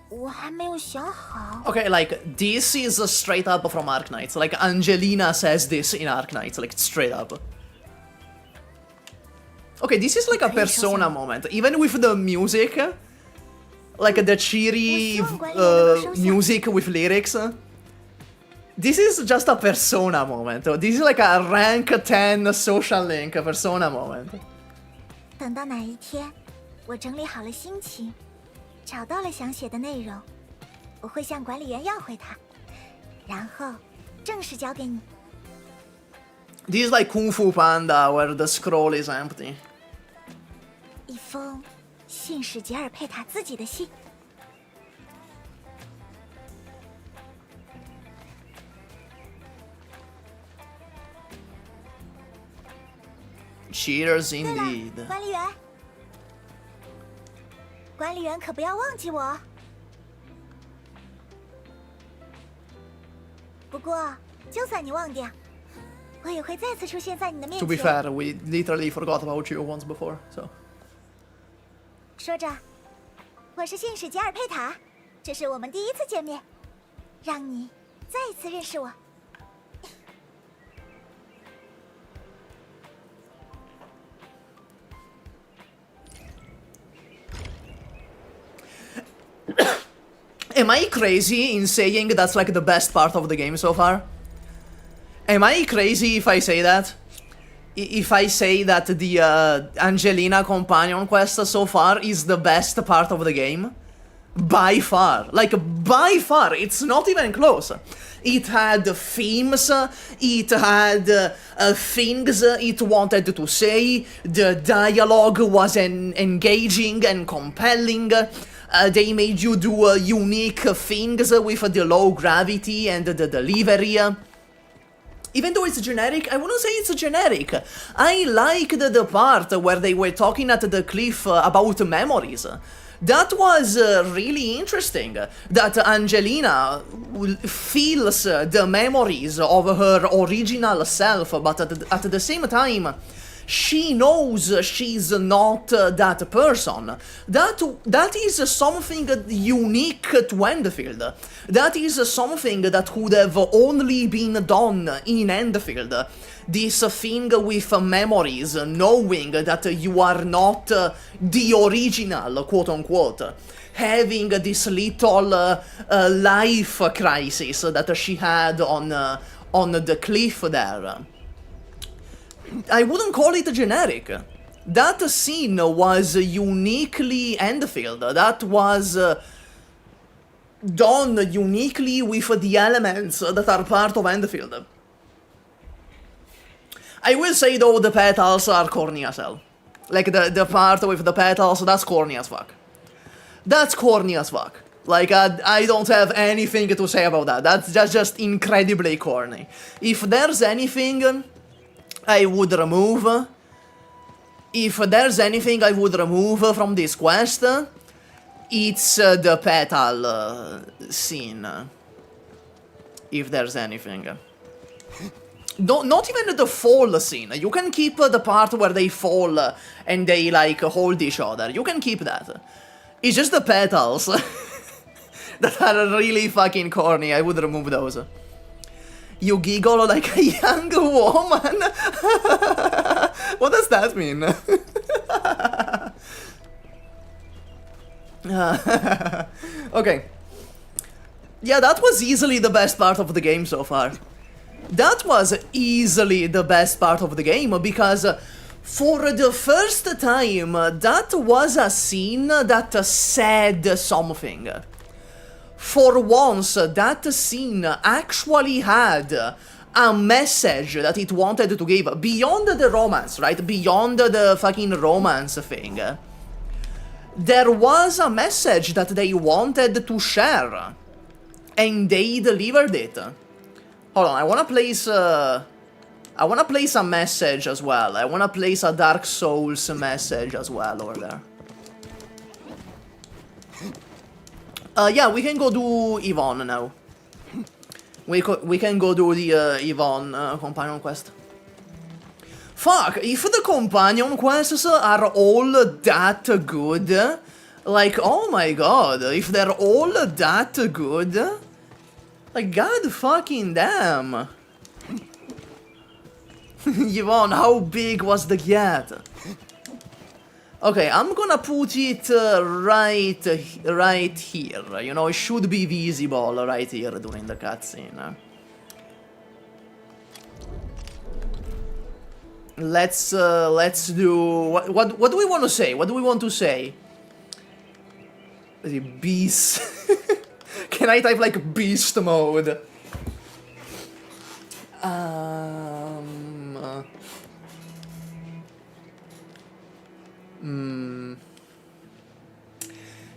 我还没有想好。 Okay, like, this is straight up from Arknights. Like, Angelina says this in Arknights, like, straight up. Okay, this is like a Persona moment. Even with the music, like the cheery music with lyrics. This is just a Persona moment. This is like a rank 10 social link Persona moment. 等到哪一天，我整理好了心情，找到了想写的内容，我会向管理员要回它，然后正式交给你。This is like Kung Fu Panda, where the scroll is empty. 一封信使吉尔佩塔自己的信。 Cheers 对了， indeed. 管理员，管理员可不要忘记我哦。不过，就算你忘掉，我也会再次出现在你的面 To be 前。 fair, we literally forgot about you once before, so. 说着，我是信使吉尔佩塔，这是我们第一次见面，让你再一次认识我。Am I crazy in saying that's like the best part of the game so far? Am I crazy if I say that? If I say that the Angelina companion quest so far is the best part of the game? By far. Like, by far. It's not even close. It had themes, it had things it wanted to say, the dialogue was engaging and compelling. They made you do unique things with the low gravity and the delivery. Even though it's generic, I wouldn't say it's generic. I liked the part where they were talking at the cliff about memories. That was really interesting. That Angelina feels the memories of her original self, but at the same time, she knows she's not that person. That is something unique to Endfield. That is something that could have only been done in Endfield. This thing with memories, knowing that you are not the original, quote-unquote. Having this little life crisis that she had on the cliff there. I wouldn't call it generic. That scene was uniquely Endfield. That was done uniquely with the elements that are part of Endfield. I will say though, the petals are corny as hell. Like the part with the petals, that's corny as fuck. That's corny as fuck. Like, I don't have anything to say about that. That's just incredibly corny. If there's anything I would remove, if there's anything I would remove from this quest, it's the petal scene. If there's anything. Not even the fall scene. You can keep the part where they fall and they like hold each other. You can keep that. It's just the petals that are really fucking corny. I would remove those. You giggle like a young woman? What does that mean? Okay. Yeah, that was easily the best part of the game so far. That was easily the best part of the game, because for the first time, that was a scene that said something. For once, that scene actually had a message that it wanted to give, beyond the romance, right? Beyond the fucking romance thing. There was a message that they wanted to share, and they delivered it. Hold on, I wanna place a message as well. I wanna place a Dark Souls message as well over there. Yeah, we can go do Yvonne now. We can go do the Yvonne companion quest. Fuck, if the companion quests are all that good, like, oh my god, if they're all that good, like, god fucking damn. Yvonne, how big was the gap? Okay, I'm gonna put it right here. You know, it should be visible right here during the cutscene. Let's do what do we want to say? What do we want to say? Beast. Can I type like beast mode?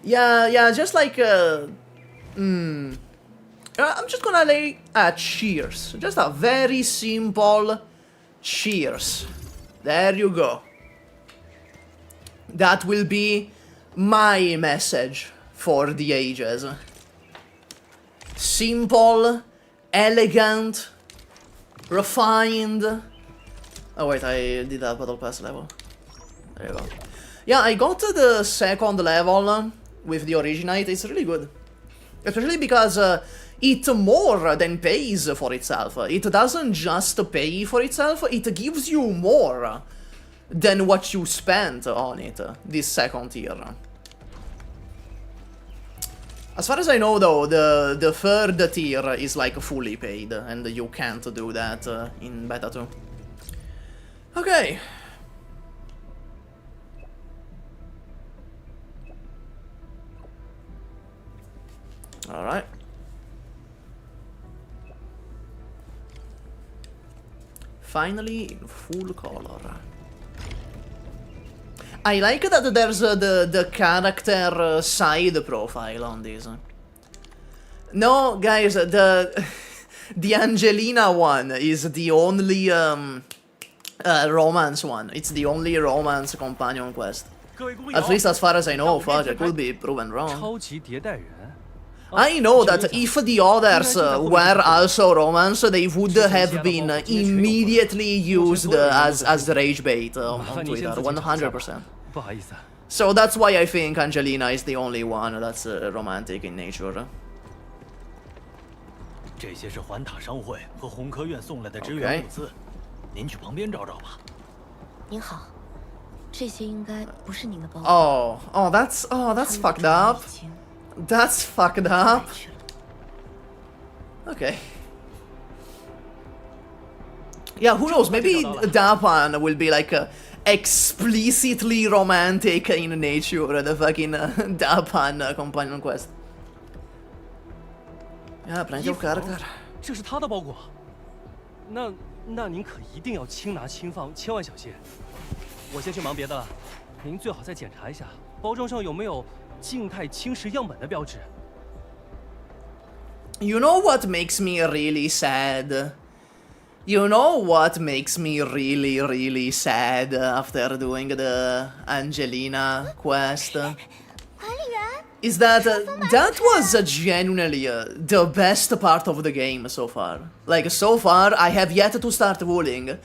Yeah, just like I'm just gonna lay a cheers. Just a very simple cheers. There you go. That will be my message for the ages. Simple, elegant, refined. Oh wait, I did that battle pass level. There you go. Yeah, I got the second level with the Arknights. It's really good. Especially because it more than pays for itself. It doesn't just pay for itself, it gives you more than what you spent on it, this second tier. As far as I know though, the third tier is like fully paid, and you can't do that in beta 2. Okay. Alright. Finally in full color. I like that there's the character side profile on this. No, guys, the Angelina one is the only romance one. It's the only romance companion quest. At least as far as I know, fuck, I could be proven wrong. I know that if the others were also romance, they would have been immediately used as rage bait on Twitter, 100%. So that's why I think Angelina is the only one that's romantic in nature. 这些是环塔商会和红科院送来的支援物资，您去旁边找找吧。您好，这些应该不是您的包。that's fucked up. That's fucked up. Okay. Yeah, who knows? Maybe Dapan will be like explicitly romantic in nature. The fucking Dapan companion quest. Yeah, plenty of character. 这是他的包裹。那您可一定要轻拿轻放，千万小心。我先去忙别的了，您最好再检查一下包装上有没有静态侵蚀样本的标志。You know what makes me really sad? You know what makes me really, really sad after doing the Angelina quest? Is that that was genuinely the best part of the game so far. Like, so far, I have yet to start rolling.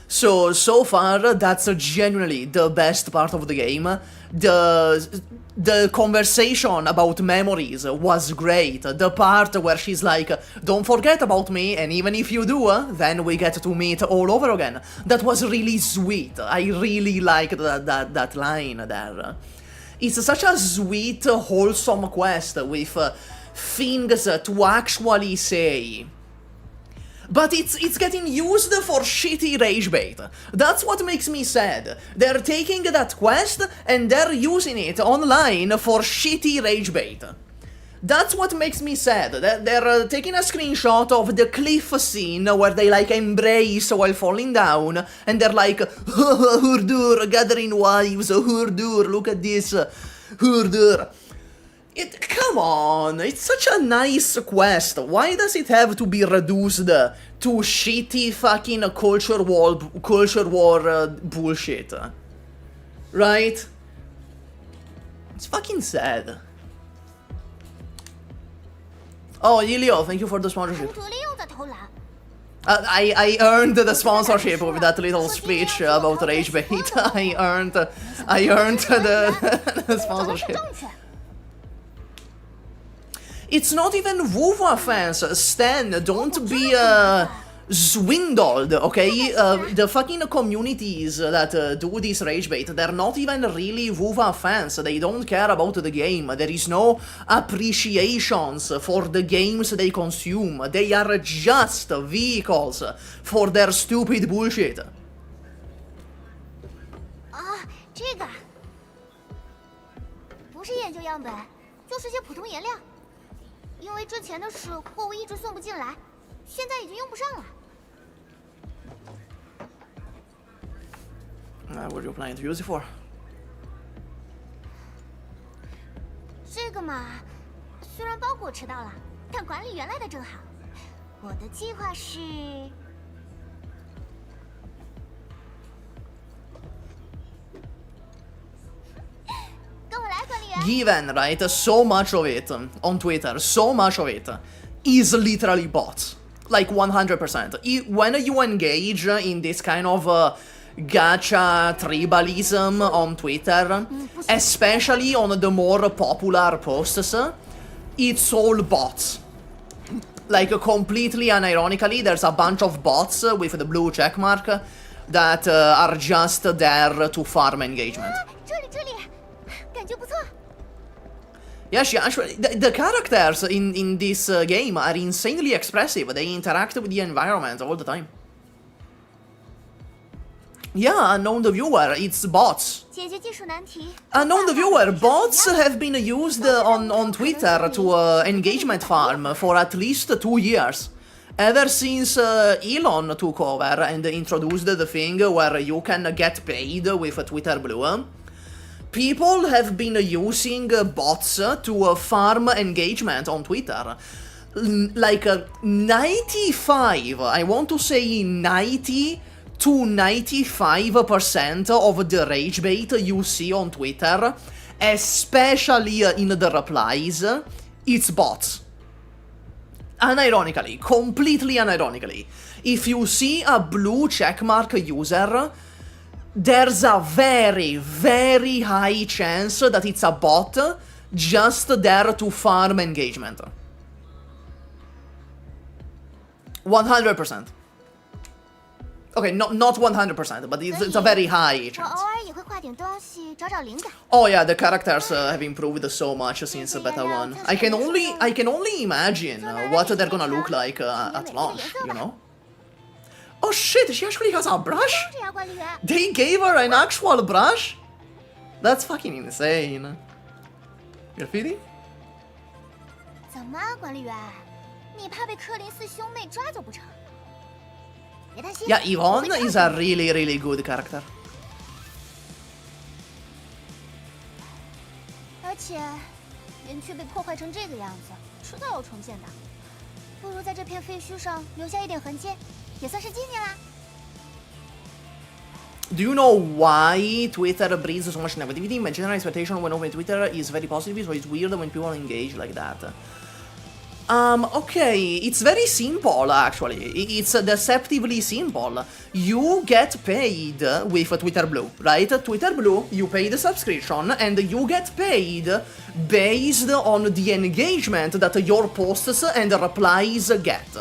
So far, that's genuinely the best part of the game. The conversation about memories was great. The part where she's like, don't forget about me, and even if you do, then we get to meet all over again. That was really sweet. I really liked that line there. It's such a sweet, wholesome quest with things to actually say. But it's getting used for shitty rage bait. That's what makes me sad. They're taking that quest and they're using it online for shitty rage bait. That's what makes me sad. They're taking a screenshot of the cliff scene where they like embrace while falling down, and they're like, Hurdur, gathering wives, Hurdur, look at this, Hurdur. Come on, it's such a nice quest. Why does it have to be reduced to shitty fucking culture war bullshit? Right? It's fucking sad. Oh, Yilio, thank you for the sponsorship. I earned the sponsorship with that little speech about rage bait. I earned the sponsorship. It's not even WoWa fans, Stan, don't be swindled, okay? The fucking communities that do this rage bait, they're not even really WoWa fans, they don't care about the game, there is no appreciations for the games they consume, they are just vehicles for their stupid bullshit. 这个不是研究样本，就是些普通颜料。因为之前的是货物一直送不进来，现在已经用不上了。What are you planning to use it for? 这个嘛，虽然包裹迟到了，但管理员来的正好。我的计划是，跟我来，管理员。Given, right, so much of it on Twitter, so much of it is literally bots. like 100%. When you engage in this kind of gacha tribalism on Twitter, especially on the more popular posts, it's all bots. Like, completely unironically, there's a bunch of bots with the blue checkmark that are just there to farm engagement. Yeah, actually, the characters in this game are insanely expressive. They interact with the environment all the time. Yeah, unknown the viewer, it's bots. Unknown the viewer, bots have been used on Twitter to engagement farm for at least 2 years. Ever since Elon took over and introduced the thing where you can get paid with Twitter Blue, people have been using bots to farm engagement on Twitter. Like 95, I want to say 90 to 95% of the rage bait you see on Twitter, especially in the replies, it's bots. Unironically, completely unironically. If you see a blue checkmark user, there's a very, very high chance that it's a bot just there to farm engagement. 100%. Okay, not 100%, but it's a very high chance. Oh yeah, the characters have improved so much since Beta 1. I can only imagine what they're gonna look like at launch, you know? Oh shit, she actually has a brush? They gave her an actual brush? That's fucking insane. Graffiti? Yeah, Yvonne is a really, really good character. Do you know why Twitter breeds so much negativity? My general expectation when opening Twitter is very positive, so it's weird when people engage like that. Okay, it's very simple, actually. It's deceptively simple. You get paid with Twitter Blue, right? Twitter Blue, you pay the subscription, and you get paid based on the engagement that your posts and replies get.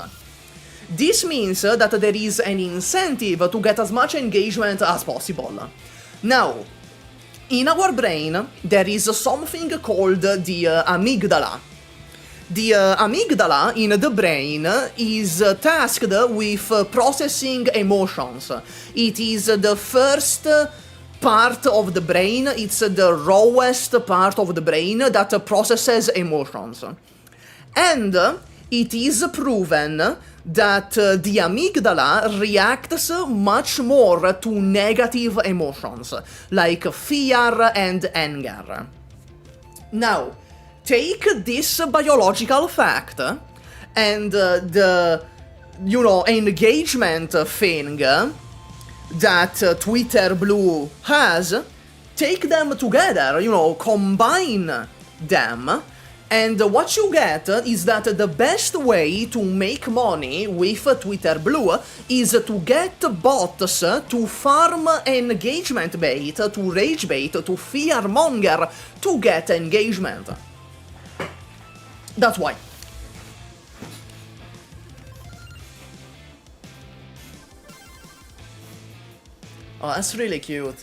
This means that there is an incentive to get as much engagement as possible. Now, in our brain, there is something called the amygdala. The amygdala in the brain is tasked with processing emotions. It is the first part of the brain, it's the rawest part of the brain that processes emotions. And it is proven that the amygdala reacts much more to negative emotions, like fear and anger. Now, take this biological fact and the, you know, engagement thing that Twitter Blue has, take them together, you know, combine them, and what you get is that the best way to make money with Twitter Blue is to get bots to farm engagement bait, to rage bait, to fear monger, to get engagement. That's why. Oh, that's really cute.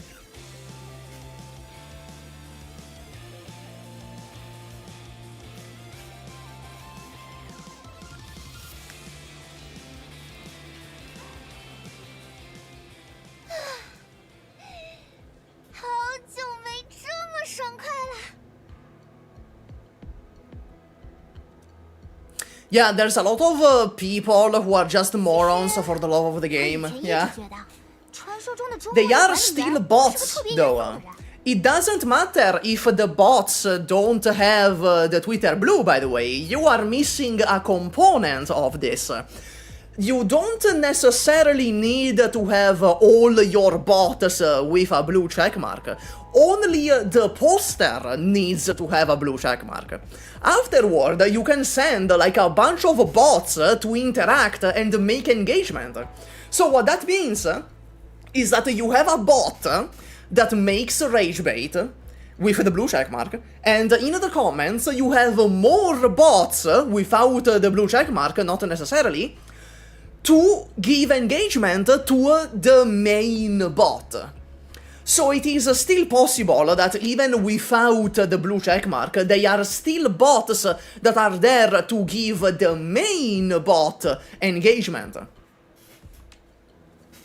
Yeah, there's a lot of people who are just morons for the love of the game, yeah. They are still bots, though. It doesn't matter if the bots don't have the Twitter Blue, by the way. You are missing a component of this. you don't necessarily need to have all your bots with a blue checkmark. Only the poster needs to have a blue checkmark. Afterward, you can send like a bunch of bots to interact and make engagement. So what that means is that you have a bot that makes rage bait with the blue checkmark, and in the comments you have more bots without the blue checkmark, not necessarily, to give engagement to the main bot. So it is still possible that even without the blue checkmark, they are still bots that are there to give the main bot engagement.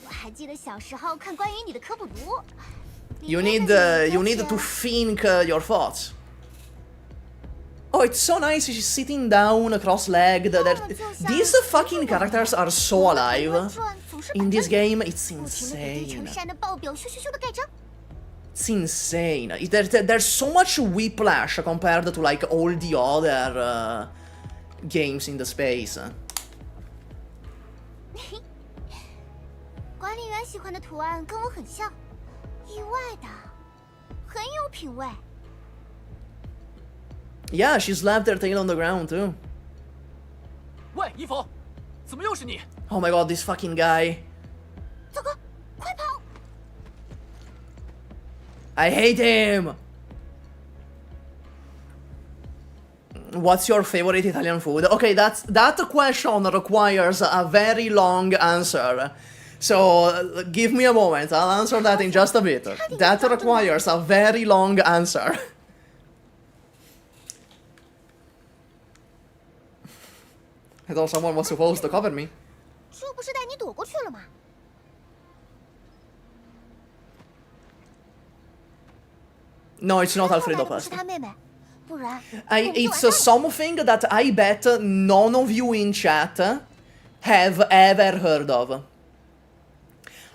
我还记得小时候看关于你的科普读。 You need to think your thoughts. Oh, it's so nice. She's sitting down, cross-legged. These fucking characters are so alive. In this game, it's insane. It's insane. There's so much whiplash compared to like all the other games in the space. 管理员喜欢的图案跟我很像，意外的，很有品味。 Yeah, she slapped her tail on the ground too. 喂，伊芙，怎么又是你 Oh my god, this fucking guy. 糟糕，快跑！ I hate him. What's your favorite Italian food? Okay, that question requires a very long answer. So give me a moment. I'll answer that in just a bit. That requires a very long answer. I thought someone was supposed to cover me. 这不是带你躲过去了吗？ No, it's not Alfredo 不是 pasta. 他妹妹，不然 It's something that I bet none of you in chat have ever heard of.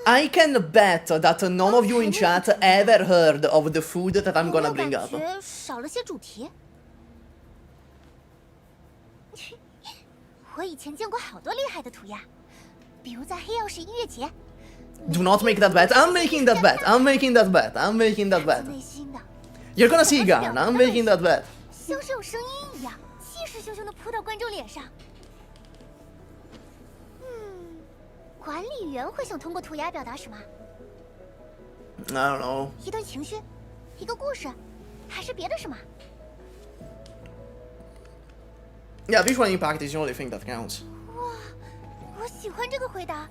I can bet that none of you in chat ever heard of the food that I'm gonna bring up. 感觉少了些主题。我以前见过好多厉害的涂鸦，比如在黑曜石音乐节。 Do not make that bet. I'm making that bet. I'm making that bet. I'm making that bet. 内心的， You're gonna see Gun. I'm making that bet. 像是有声音一样，气势汹汹地扑到观众脸上。管理员会想通过涂鸦表达什么？ I don't know. 一段情绪，一个故事，还是别的什么？ Yeah, visual impact is the only thing that counts. 哇，我喜欢这个回答，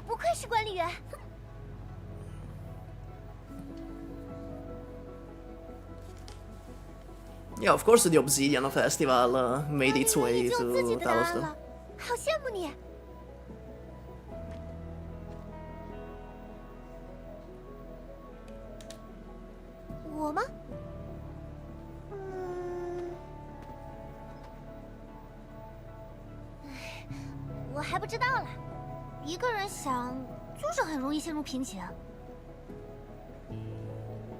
不愧是管理员。 Yeah, of course the Obsidian Festival made its way 已经有自己 to 的答案 Taoist. 了，好羡慕你。我吗？我还不知道了。一个人想，就是很容易陷入瓶颈。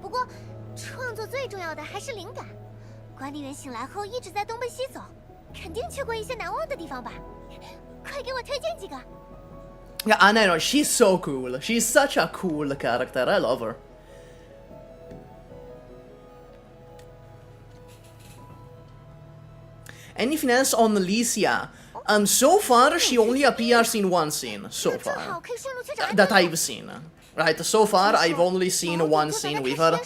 不过，创作最重要的还是灵感。管理员醒来后一直在东奔西走，肯定去过一些难忘的地方吧？快给我推荐几个。 Yeah, I know, she's so cool. She's such a cool character. I love her. Anything else on Licia? So far, she only appears in one scene, so 正 far. 好可以顺路去找 That I've seen. Right, so far, I've only seen one scene with her.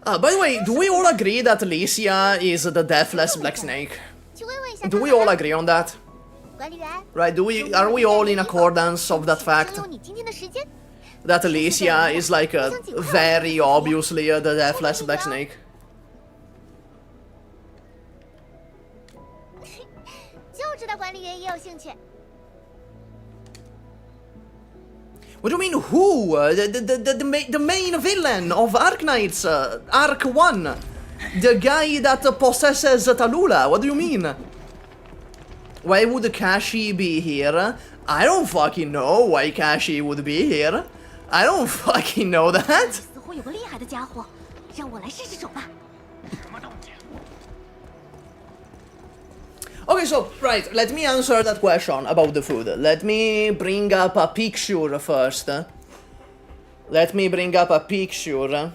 By the way, do we all agree that Licia is the deathless Black Snake? 去慰问一下。 Do we all agree on that? 管理员。 Right, are we all in accordance of that fact? 用你今天的时间。 That Licia is like very obviously the deathless Black Snake? 就知道管理员也有兴趣。 What do you mean, who? The main villain of Arknights, Arc 1. The guy that possesses Tallulah. What do you mean? Why would Kashi be here? I don't fucking know why Kashi would be here. I don't fucking know that. 似乎有个厉害的家伙，让我来试试手吧。 Okay, Okay, so, right, let me answer that question about the food. Let me bring up a picture first. Let me bring up a picture.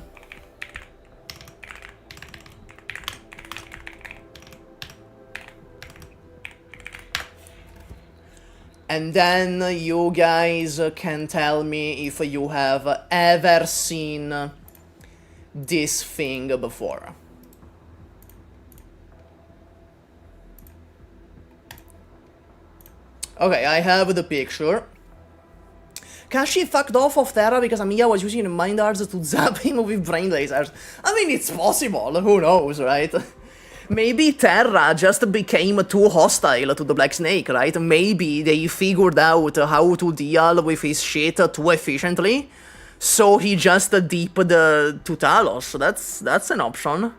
And then you guys can tell me if you have ever seen this thing before. Okay, I have the picture. Kashi fucked off of Terra because Amiya was using mind arts to zap him with brain lasers. I mean, it's possible, who knows, right? Maybe Terra just became too hostile to the Black Snake, right? Maybe they figured out how to deal with his shit too efficiently, so he just dipped to Talos. That's an option.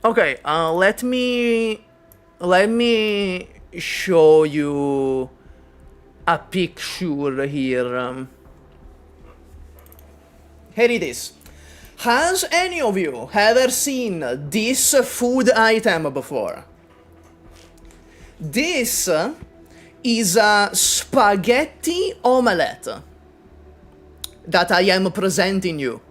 Okay, let me show you a picture here. Here it is. Has any of you ever seen this food item before? This is a spaghetti omelette that I am presenting you.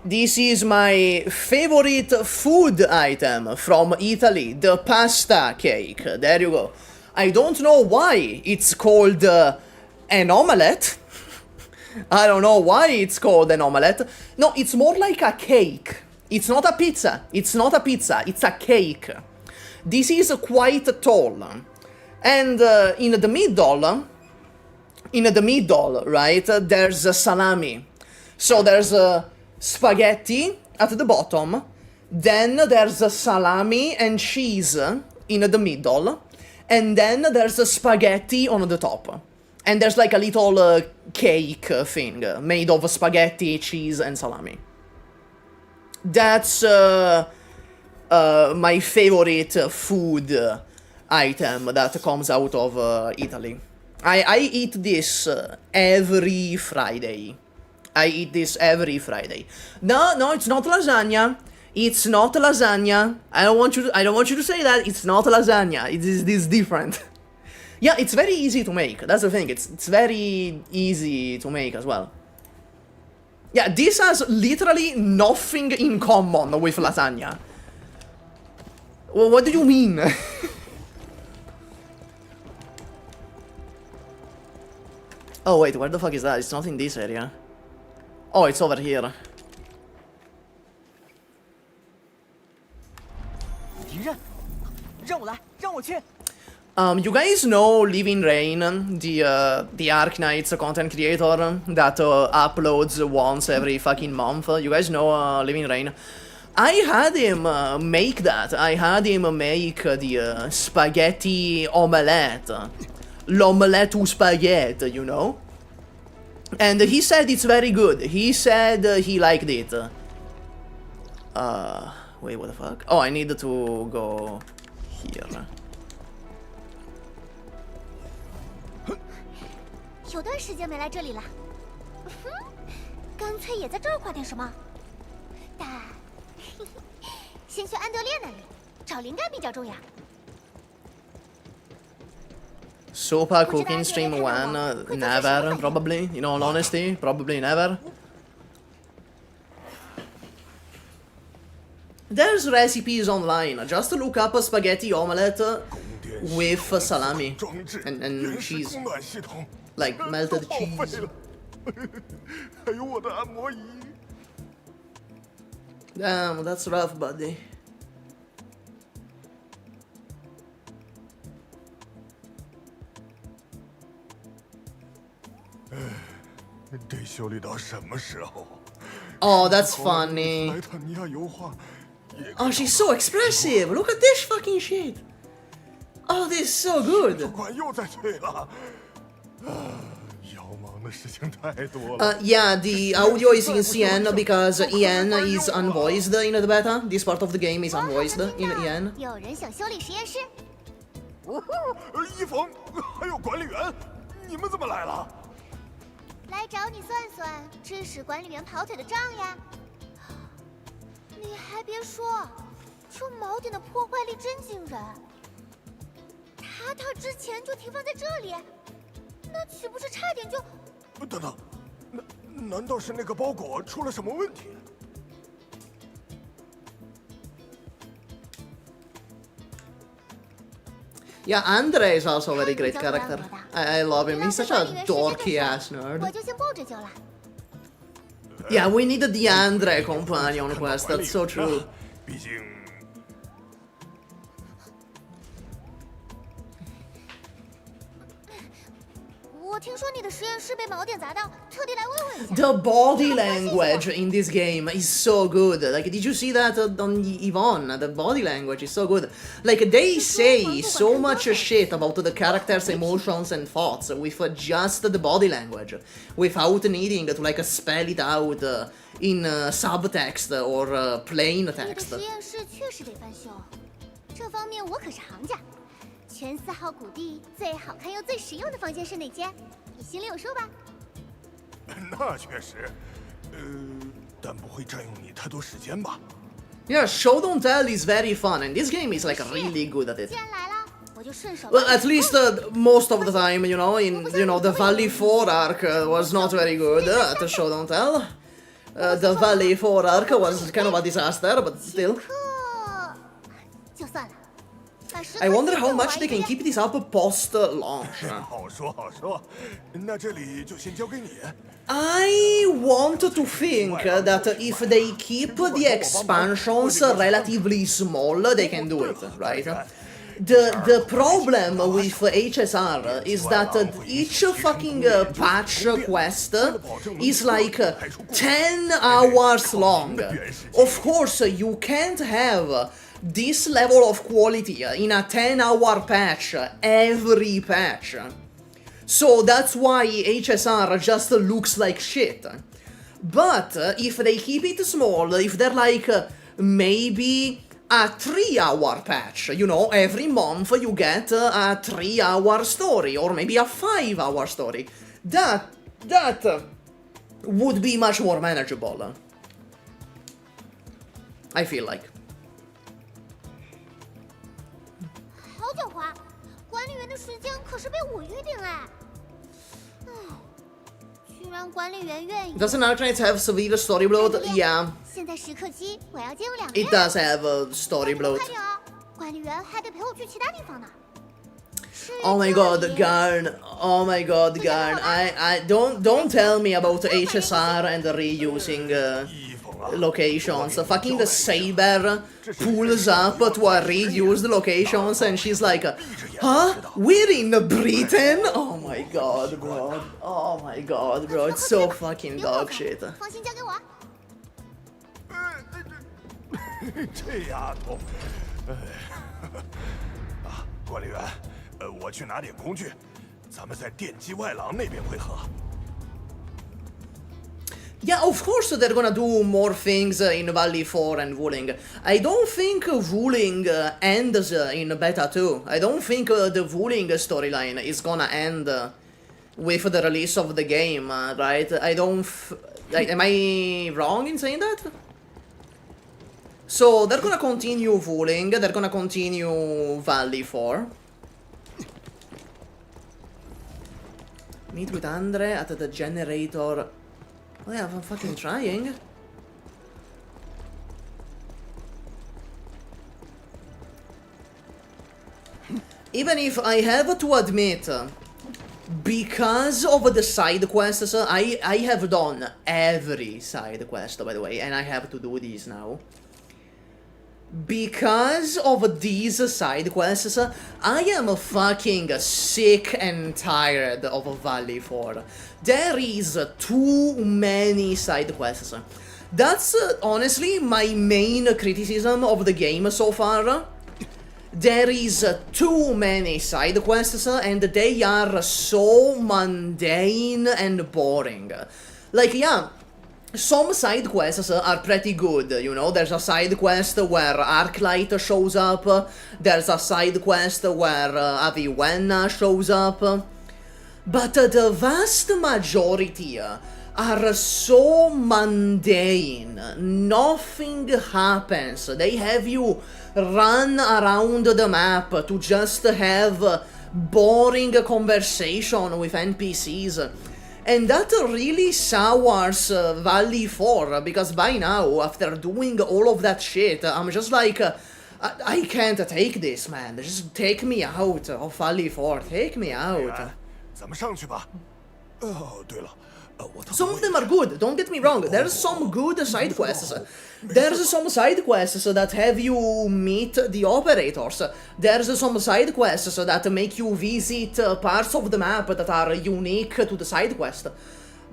This is my favorite food item from Italy, the pasta cake. There you go. I don't know why it's called an omelette. I don't know why it's called an omelette. No, it's more like a cake. It's not a pizza. It's not a pizza. It's a cake. This is quite tall. And in the middle, right, there's a salami. So there's spaghetti at the bottom. Then there's a salami and cheese in the middle. And then there's a spaghetti on the top. And there's like a little cake thing made of spaghetti, cheese, and salami. That's my favorite food item that comes out of Italy. I eat this every Friday. I eat this every Friday. No, it's not lasagna. It's not lasagna. I don't want you to say that. It's not lasagna. It is different. Yeah, it's very easy to make. That's the thing. It's very easy to make as well. Yeah, this has literally nothing in common with lasagna. Well, what do you mean? Oh wait, where the fuck is that? It's not in this area. Oh, it's over here. You guys know Lifeng, the Arknights content creator that uploads once every fucking month? You guys know Lifeng? I had him make that. I had him make the spaghetti omelette. L'omelette ou spaghetti, you know? And he said it's very good. He said he liked it. Wait, what the fuck? Oh, I need to go here. 有段时间没来这里了，干脆也在这儿画点什么。但先去安德烈那里找灵感比较重要。 SUPAH cooking stream one, never, probably, in all honesty, probably never. There's recipes online, just look up a spaghetti omelette with salami and cheese, like melted cheese. Damn, that's rough, buddy. Oh, that's funny. Oh, she's so expressive. Look at this fucking shit. Oh, this is so good. Yeah, the audio is in CN because EN is unvoiced in the beta. This part of the game is unvoiced in EN. 有人想修理实验室？一冯，还有管理员，你们怎么来了？ 来找你算算致使管理员跑腿的账呀！你还别别说，这锚点的破坏力真惊人。他之前就停放在这里，那岂不是差点就……等等，难道是那个包裹出了什么问题？ Yeah, Andre is also a very great character. I love him. He's such a dorky ass nerd. 我就先抱着就了。 Yeah, we need the Andre companion quest. That's so true. 毕竟。 我听说你的实验室被锚点砸到，特地来问问一下。 The body language in this game is so good. Like, did you see that on Yvonne? The body language is so good. Like, they say so much shit about the characters' emotions and thoughts with just the body language, without needing to like spell it out in subtext or plain 你的 text. 实验室确实得翻修，这方面我可是行家。 全4号谷地最好看又最实用的房间是哪间？你心里有数吧？那确实，但不会占用你太多时间吧 Yeah, show don't tell is very fun, and this game is like really good at it. 既然来了，我就顺手。 Well, at least most of the time, you know, the Valley 4 arc was not very good at show don't tell. The Valley 4 arc was kind of a disaster, but still. 就算了。 I wonder how much they can keep this up post launch. 好说好说，那这里就先交给你。 I want to think that if they keep the expansions relatively small, they can do it, right? The problem with HSR is that each fucking patch quest is like 10 hours long. Of course, you can't have this level of quality in a 10-hour patch every patch. So that's why HSR just looks like shit. But if they keep it small, if they're like maybe a 3-hour patch, you know, every month you get a 3-hour story, or maybe a 5-hour story, that would be much more manageable. I feel like. 好狡猾，管理员的时间可是被我预定哎。居然管理员愿意。Doesn't Arknights have severe story bloat? Yeah. 现在时刻机我要接入2 It does have story bloat. 快点哦，管理员还得陪我去其他地方呢。 Oh my god, Garn. Oh my god, Garn. I don't tell me about HSR and reusing locations. Fucking the Saber pulls up to a reused locations and she's like, huh? We're in Britain? Oh my god, bro. Oh my god, bro. It's so fucking dog shit. 放心交给我。这丫头，管理员，我去拿点工具，咱们在电击外廊那边会合。 Yeah, of course they're gonna do more things in Valley 4 and Wuthering. I don't think Wuthering ends in Beta 2. I don't think the Wuthering storyline is gonna end with the release of the game, right? I don't... am I wrong in saying that? So they're gonna continue Wuthering, they're gonna continue Valley 4. Meet with Andre at the generator... Oh yeah, I'm fucking trying. Even if I have to admit, because of the side quests, I have done every side quest, by the way, and I have to do these now. Because of these side quests, I am fucking sick and tired of Valley 4. There is too many side quests. That's honestly my main criticism of the game so far. There is too many side quests and they are so mundane and boring. Like, yeah, some side quests are pretty good, you know, there's a side quest where Arknight shows up, there's a side quest where Yvonne shows up, but the vast majority are so mundane. Nothing happens. They have you run around the map to just have boring conversation with NPCs. And that really sours Valley 4, because by now, after doing all of that shit, I'm just like, I can't take this, man. Just take me out of Valley 4. Take me out. 咱们上去吧。哦，对了， Some of them are good, don't get me wrong, there's some good side quests. There's some side quests that have you meet the operators. There's some side quests that make you visit parts of the map that are unique to the side quest.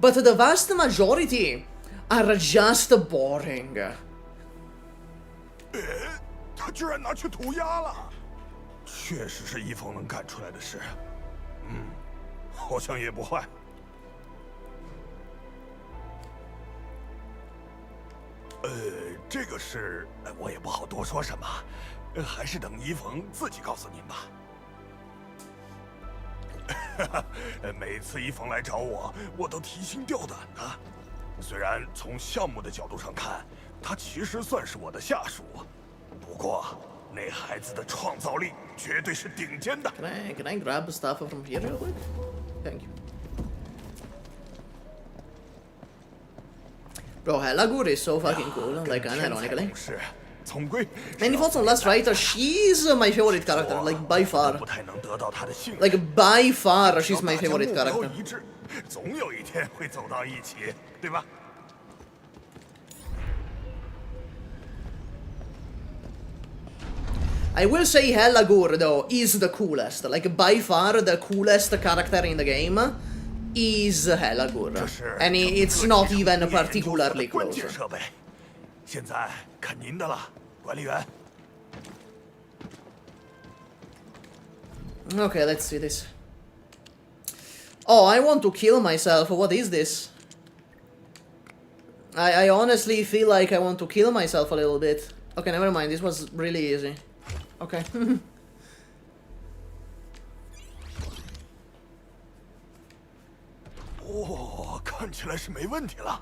But the vast majority are just boring. 他居然拿去涂鸦了，确实是一峰能干出来的事。好像也不坏。 这个事我也不好多说什么，还是等伊冯自己告诉您吧。每次伊冯来找我，我都提心吊胆的。虽然从项目的角度上看，他其实算是我的下属，不过那孩子的创造力绝对是顶尖的。Can I grab stuff from here real quick? Thank you. Bro, Helagur is so fucking cool, like unironically. And if also on Last Rite, she's my favorite character, like by far. Like by far, she's my favorite character. I will say Helagur though is the coolest, like by far the coolest character in the game. Is Helagur, and it's not even particularly close. Okay, let's see this. Oh, I want to kill myself. What is this? I honestly feel like I want to kill myself a little bit. Okay, never mind. This was really easy. Okay. 哦，看起来是没问题了，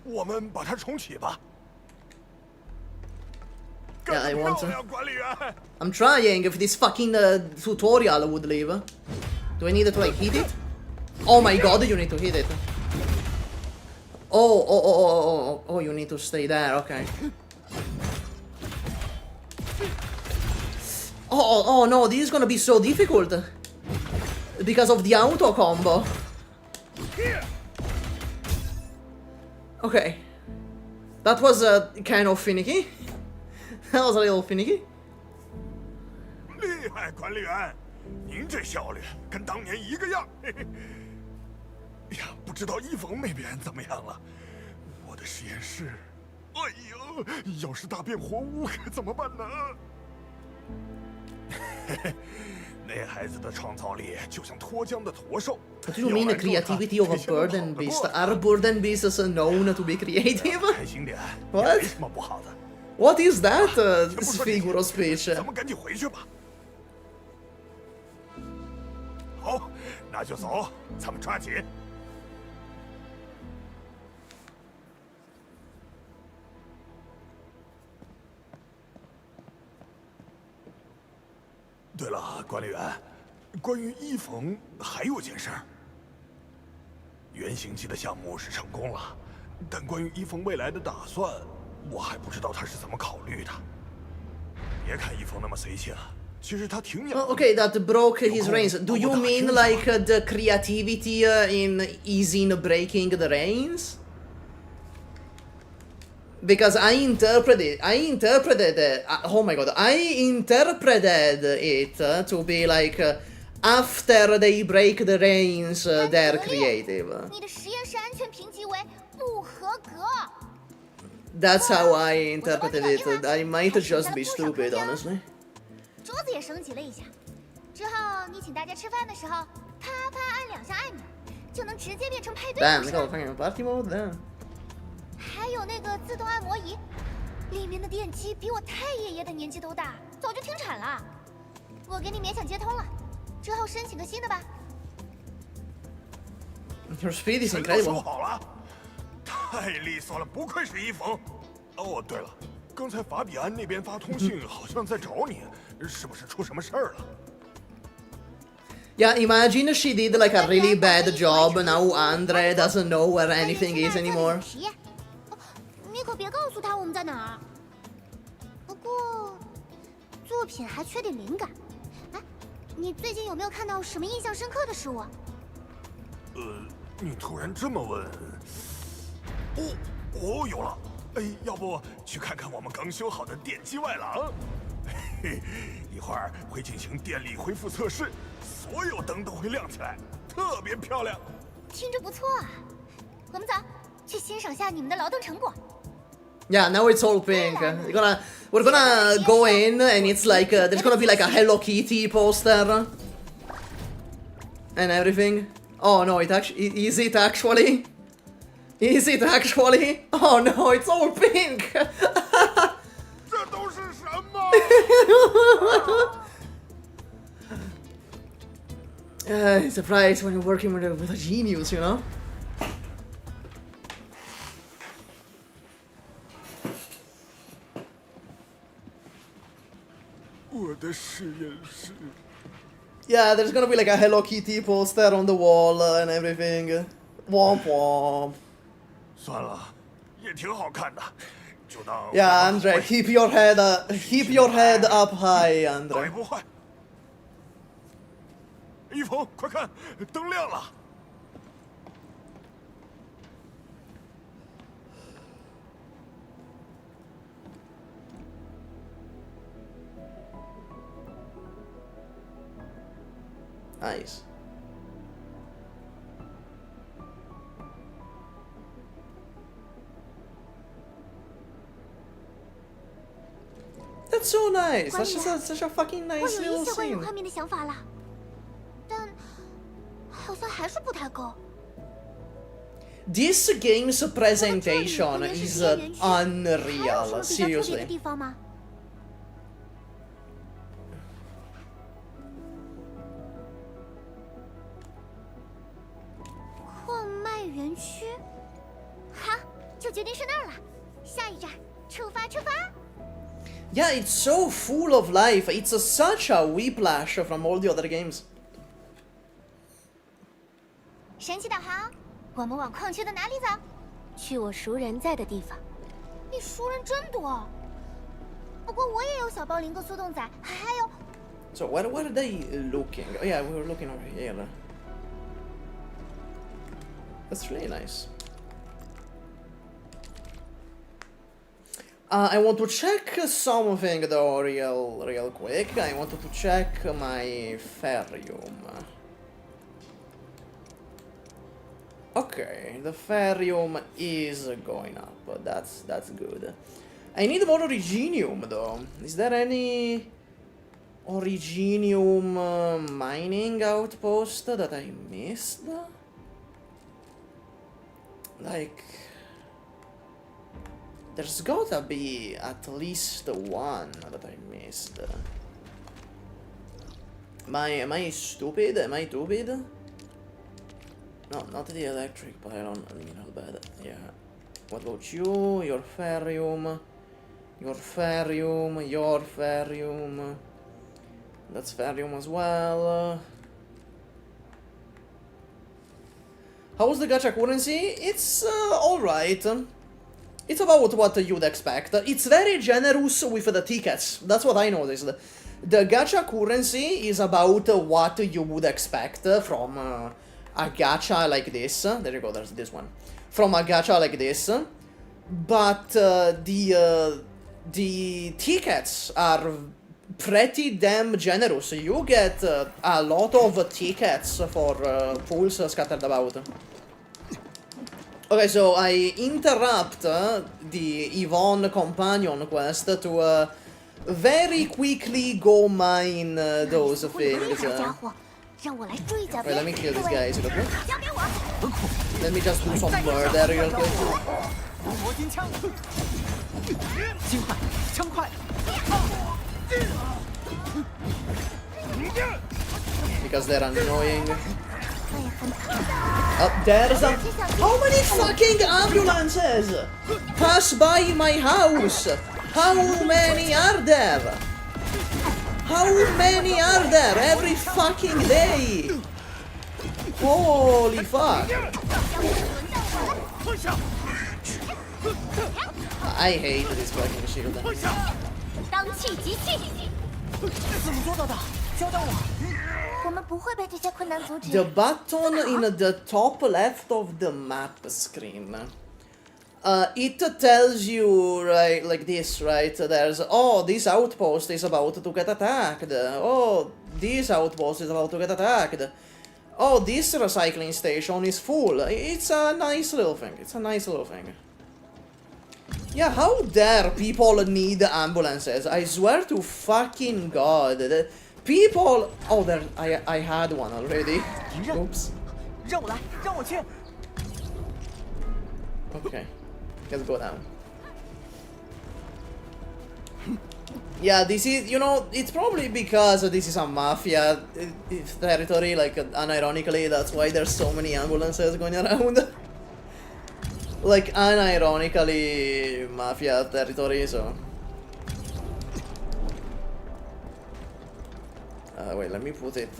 我们把它重启吧。Yeah, I want to. I'm trying if this fucking tutorial would leave. Do I need to like hit it? Oh my god, you need to hit it. Oh, you need to stay there, okay. Oh no, this is gonna be so difficult. Because of the auto combo. Okay. That was kind of finicky. That was a little finicky. 厉害，管理员，您这效率跟当年一个样。哎呀，不知道一冯那边怎么样了？我的实验室，哎呦，要是大变活物可怎么办呢？那孩子的创造力就像脱缰的驼兽。What do you mean the creativity of a bird and beast? Are bird and beasts known to be creative? 开心点， What? 没什么不好的。 What is that figure of speech? 咱们赶紧回去吧。好，那就走，咱们抓紧。对了，管理员，关于一冯还有件事儿。原型机的项目是成功了，但关于一冯未来的打算，我还不知道他是怎么考虑的。别看一冯那么随性，其实他挺有。Okay, that broke his reins. Do you mean like the creativity is in breaking the reins? Because I interpreted oh my god, I interpreted it to be like after they break the reins, they're creative. That's how I interpreted it. I might just be stupid, honestly. 桌子也升级了一下，之后你请大家吃饭的时候，啪啪按2下按钮，就能直接变成派对模式。 Damn, they got fucking party mode there. 还有那个自动按摩仪，里面的电机比我太爷爷的年纪都大，早就停产了。我给你勉强接通了，之后申请个新的吧。 Your speed is incredible. 好了，太利索了，不愧是伊冯。哦，对了，刚才法比安那边发通信，好像在找你，是不是出什么事儿了？ Yeah, imagine she did like a really bad job, now Andre doesn't know where anything is anymore. 实验，你可别告诉他我们在哪儿。不过，作品还缺点灵感。哎，你最近有没有看到什么印象深刻的事物啊？你突然这么问，哦，有了。哎，要不去看看我们刚修好的电击外廊？嘿，一会儿会进行电力恢复测试。 所有灯都会亮起来，特别漂亮。听着不错啊，我们走，去欣赏下你们的劳动成果。Yeah, now it's all pink. We're gonna go in and it's like there's gonna be like a Hello Kitty poster and everything. Oh no, is it actually? Is it actually? Oh no, it's all pink. 这都是什么？ It's a prize when you're working with a genius, you know? 我的实验室。 Yeah, there's gonna be like a Hello Kitty poster on the wall and everything. Womp womp. 算了，也挺好看的，就当。Yeah, Andre, keep your head up high, 倒 Andre. 也不坏。一峰，快看，灯亮了。 Nice. That's so nice. That's just such a fucking 我 nice 有 little 一些关于 scene. 画面的想法了，但好像还是不太够。 This game's presentation is 还有什么 unreal. 别的 Seriously. 地方吗？矿脉园区，好，就决定是那儿了。下一站，出发，出发！ Yeah, it's so full of life. It's such a whiplash from all the other games. 神奇导航，我们往矿区的哪里走？去我熟人在的地方。你熟人真多。不过我也有小包林跟速冻仔，还有。 So where are they looking? Oh yeah, we were looking over here. That's really nice. I want to check something though real quick. I wanted to check my ferrium. Okay, the ferrium is going up. That's good. I need more originium though. Is there any originium mining outpost that I missed? Like, there's gotta be at least one that I missed. Am I stupid? Am I stupid? No, not the electric pylon. Mineral bed. Yeah. What about you? Your ferrium. Your ferrium. Your ferrium. That's ferrium as well. How's the gacha currency? It's alright. It's about what you'd expect. It's very generous with the tickets. That's what I noticed. The gacha currency is about what you would expect from a gacha like this. There you go, there's this one. From a gacha like this. But the tickets are pretty damn generous. You get a lot of tickets for pools scattered about. Okay, so I interrupt the Yvonne companion quest to very quickly go mine those things. Wait, let me kill these guys real quick. Let me just do some murder real quick. Because they're annoying. There's a... How many fucking ambulances pass by my house? How many are there? How many are there every fucking day? Holy fuck. I hate this fucking shield. 当气即气。怎么做到的？教教我。我们不会被这些困难阻止。The button in the top left of the map screen. It tells you, right, like this, right? There's, oh, this outpost is about to get attacked. Oh, this outpost is about to get attacked. Oh, this recycling station is full. It's a nice little thing. It's a nice little thing. Yeah, how dare people need ambulances? I swear to fucking God. The people... Oh, there, I had one already. Oops. 让我来，让我去。 Okay. Let's go down. Yeah, this is, you know, it's probably because this is a mafia territory, like, unironically, that's why there's so many ambulances going around. Like, unironically, mafia territory, so... wait, let me put it,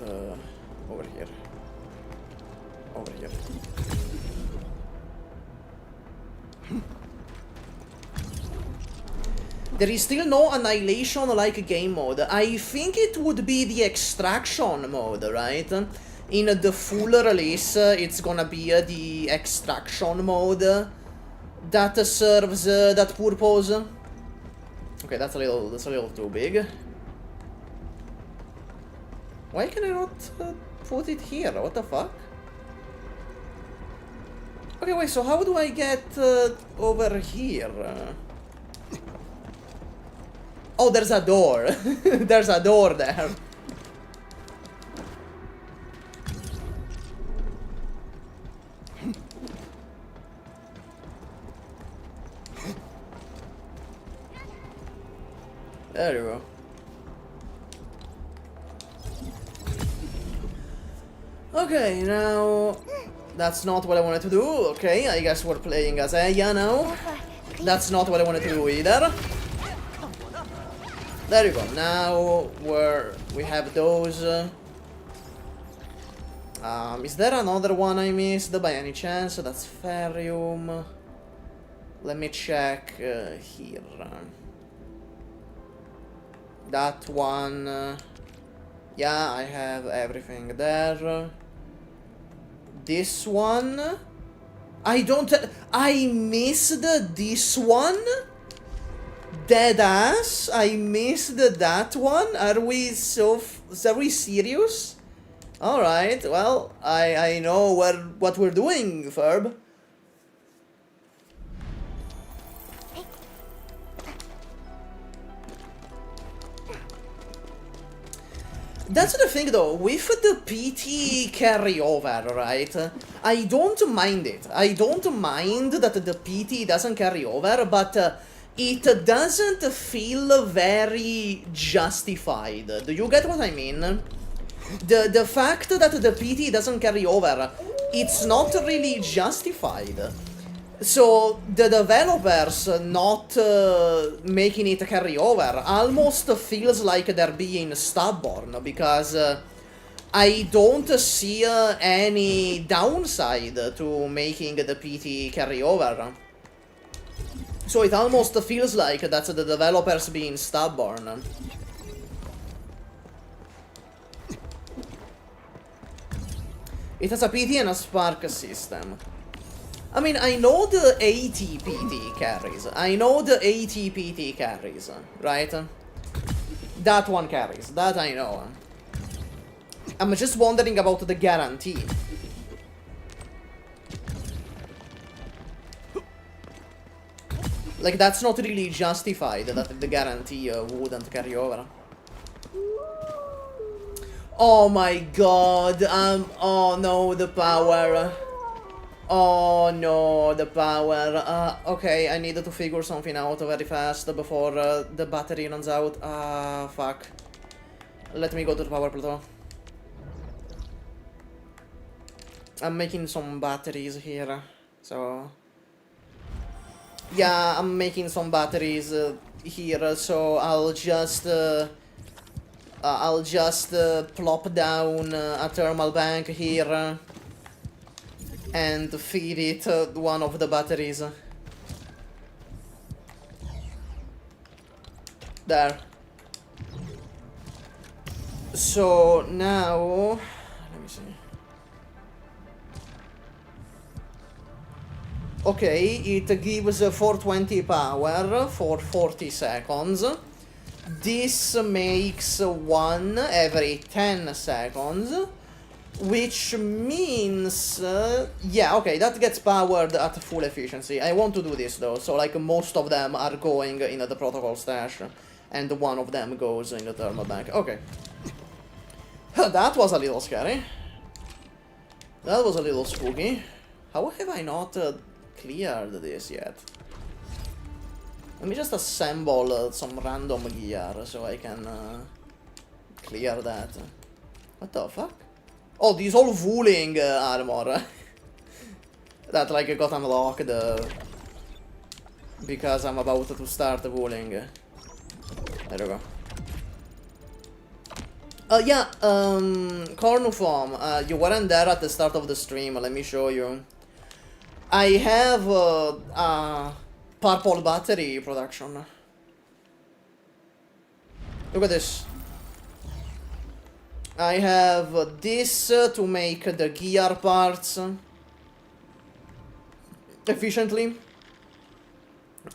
over here. Over here. There is still no Annihilation-like game mode. I think it would be the Extraction mode, right? In the full release, it's gonna be the Extraction mode that serves that purpose. Okay, that's a little too big. Why can I not put it here? What the fuck? Okay, wait, so how do I get over here? Oh, there's a door. There's a door there. There you go. Okay, now... That's not what I wanted to do. Okay, I guess we're playing as Xaihi now. That's not what I wanted to do either. There you go. Now we have those. Is there another one I missed by any chance? That's Ferrium. Let me check here. That one. Yeah, I have everything there. This one. I missed this one. Dead ass? I missed that one? Are we serious? Alright, well, I know what we're doing, Ferb. That's the thing though, with the PT carryover, right? I don't mind it. I don't mind that the PT doesn't carry over, but it doesn't feel very justified. Do you get what I mean? The fact that the PT doesn't carry over, it's not really justified. So the developers not making it carry over almost feels like they're being stubborn, because I don't see any downside to making the PT carry over. So it almost feels like that's the developers being stubborn. It has a PT and a spark system. I mean, I know the ATPT carries. I know the ATPT carries, right? That one carries. That I know. I'm just wondering about the guarantee. Like, that's not really justified that the guarantee wouldn't carry over. Oh my god, oh no, the power. Oh no, the power. Okay, I need to figure something out very fast before the battery runs out. Fuck. Let me go to the power plateau. I'm making some batteries here, so... Yeah, I'm making some batteries here, so I'll just plop down a thermal bank here and feed it one of the batteries. There. So now, let me see. Okay, it gives 420 power for 40 seconds. This makes one every 10 seconds, which means, yeah, okay, that gets powered at full efficiency. I want to do this though, so like most of them are going in the protocol stash, and one of them goes in the thermal bank. Okay. That was a little scary. That was a little spooky. How have I not cleared this yet? Let me just assemble some random gear so I can clear that. What the fuck? Oh, this whole Wuthering armor that like got unlocked because I'm about to start Wuthering. There we go. Yeah, Cornuform, you weren't there at the start of the stream, let me show you. I have a purple battery production. Look at this. I have this to make the gear parts efficiently.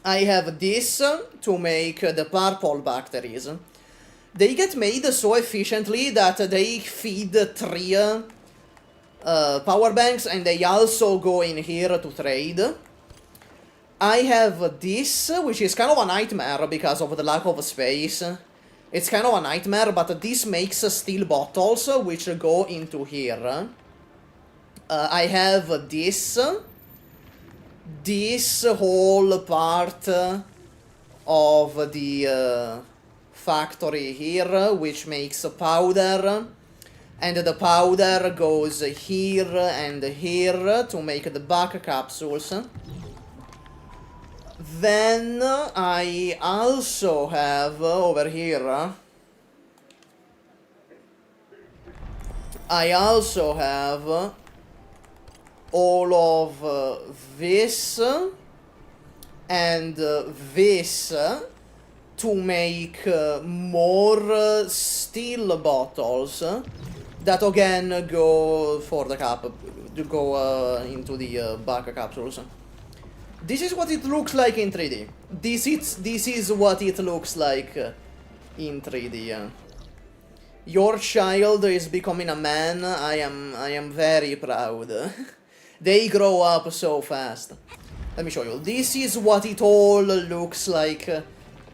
I have this to make the purple batteries. They get made so efficiently that they feed 3 power banks, and they also go in here to trade. I have this, which is kind of a nightmare because of the lack of space. It's kind of a nightmare, but this makes steel bottles, which go into here. I have this whole part of the factory here, which makes powder, and the powder goes here and here to make the back capsules. Then I also have over here, I also have all of this and this to make more steel bottles that again go for the go into the back capsules. This is what it looks like in 3D. This is what it looks like in 3D. Your child is becoming a man. I am very proud. They grow up so fast. Let me show you. This is what it all looks like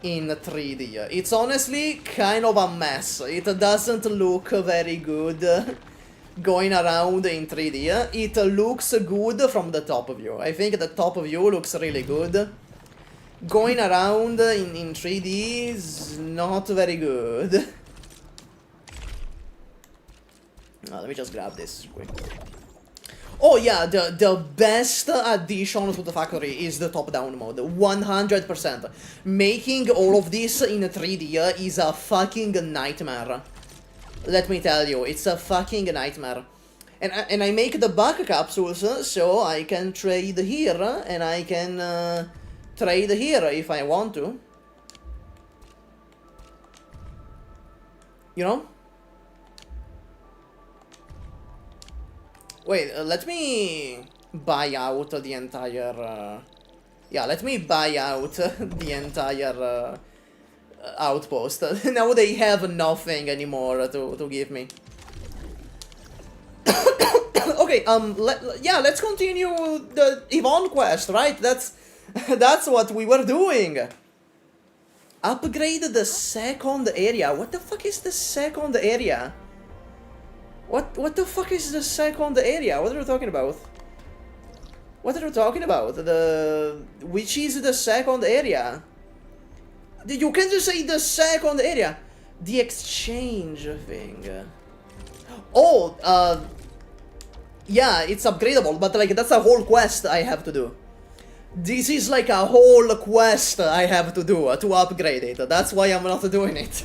in 3D. It's honestly kind of a mess. It doesn't look very good going around in 3D. It looks good from the top view. I think the top view looks really good. Going around in 3D is not very good. Let me just grab this quick. Oh yeah, the best addition to the factory is the top-down mode, 100%. Making all of this in 3D is a fucking nightmare. Let me tell you, it's a fucking nightmare. And I make the back capsules so I can trade here, and I can trade here if I want to. You know? Wait, let me buy out the entire... yeah, let me buy out the entire outpost. Now they have nothing anymore to give me. Okay, yeah, let's continue the Yvonne quest, right? That's what we were doing. Upgrade the second area. What the fuck is the second area? What the fuck is the second area? What are you talking about? What are you talking about? Which is the second area? You can't just say the second area. The exchange thing. Oh, Yeah, it's upgradable, but like that's a whole quest I have to do. This is like a whole quest I have to do to upgrade it. That's why I'm not doing it.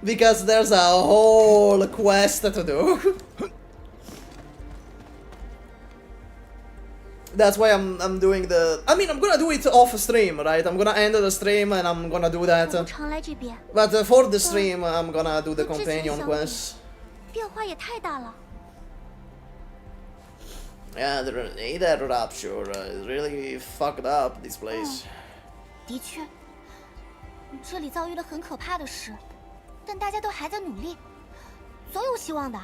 Because there's a whole quest to do. That's why I'm doing the... I mean, I'm gonna do it off stream, right? I'm gonna end the stream and I'm gonna do that. 我常来这边， But for the stream, I'm gonna do the companion quest. 变化也太大了。 Yeah, the Aether Rapture really fucked up this place. 的确，这里遭遇了很可怕的事，但大家都还在努力，总有希望的。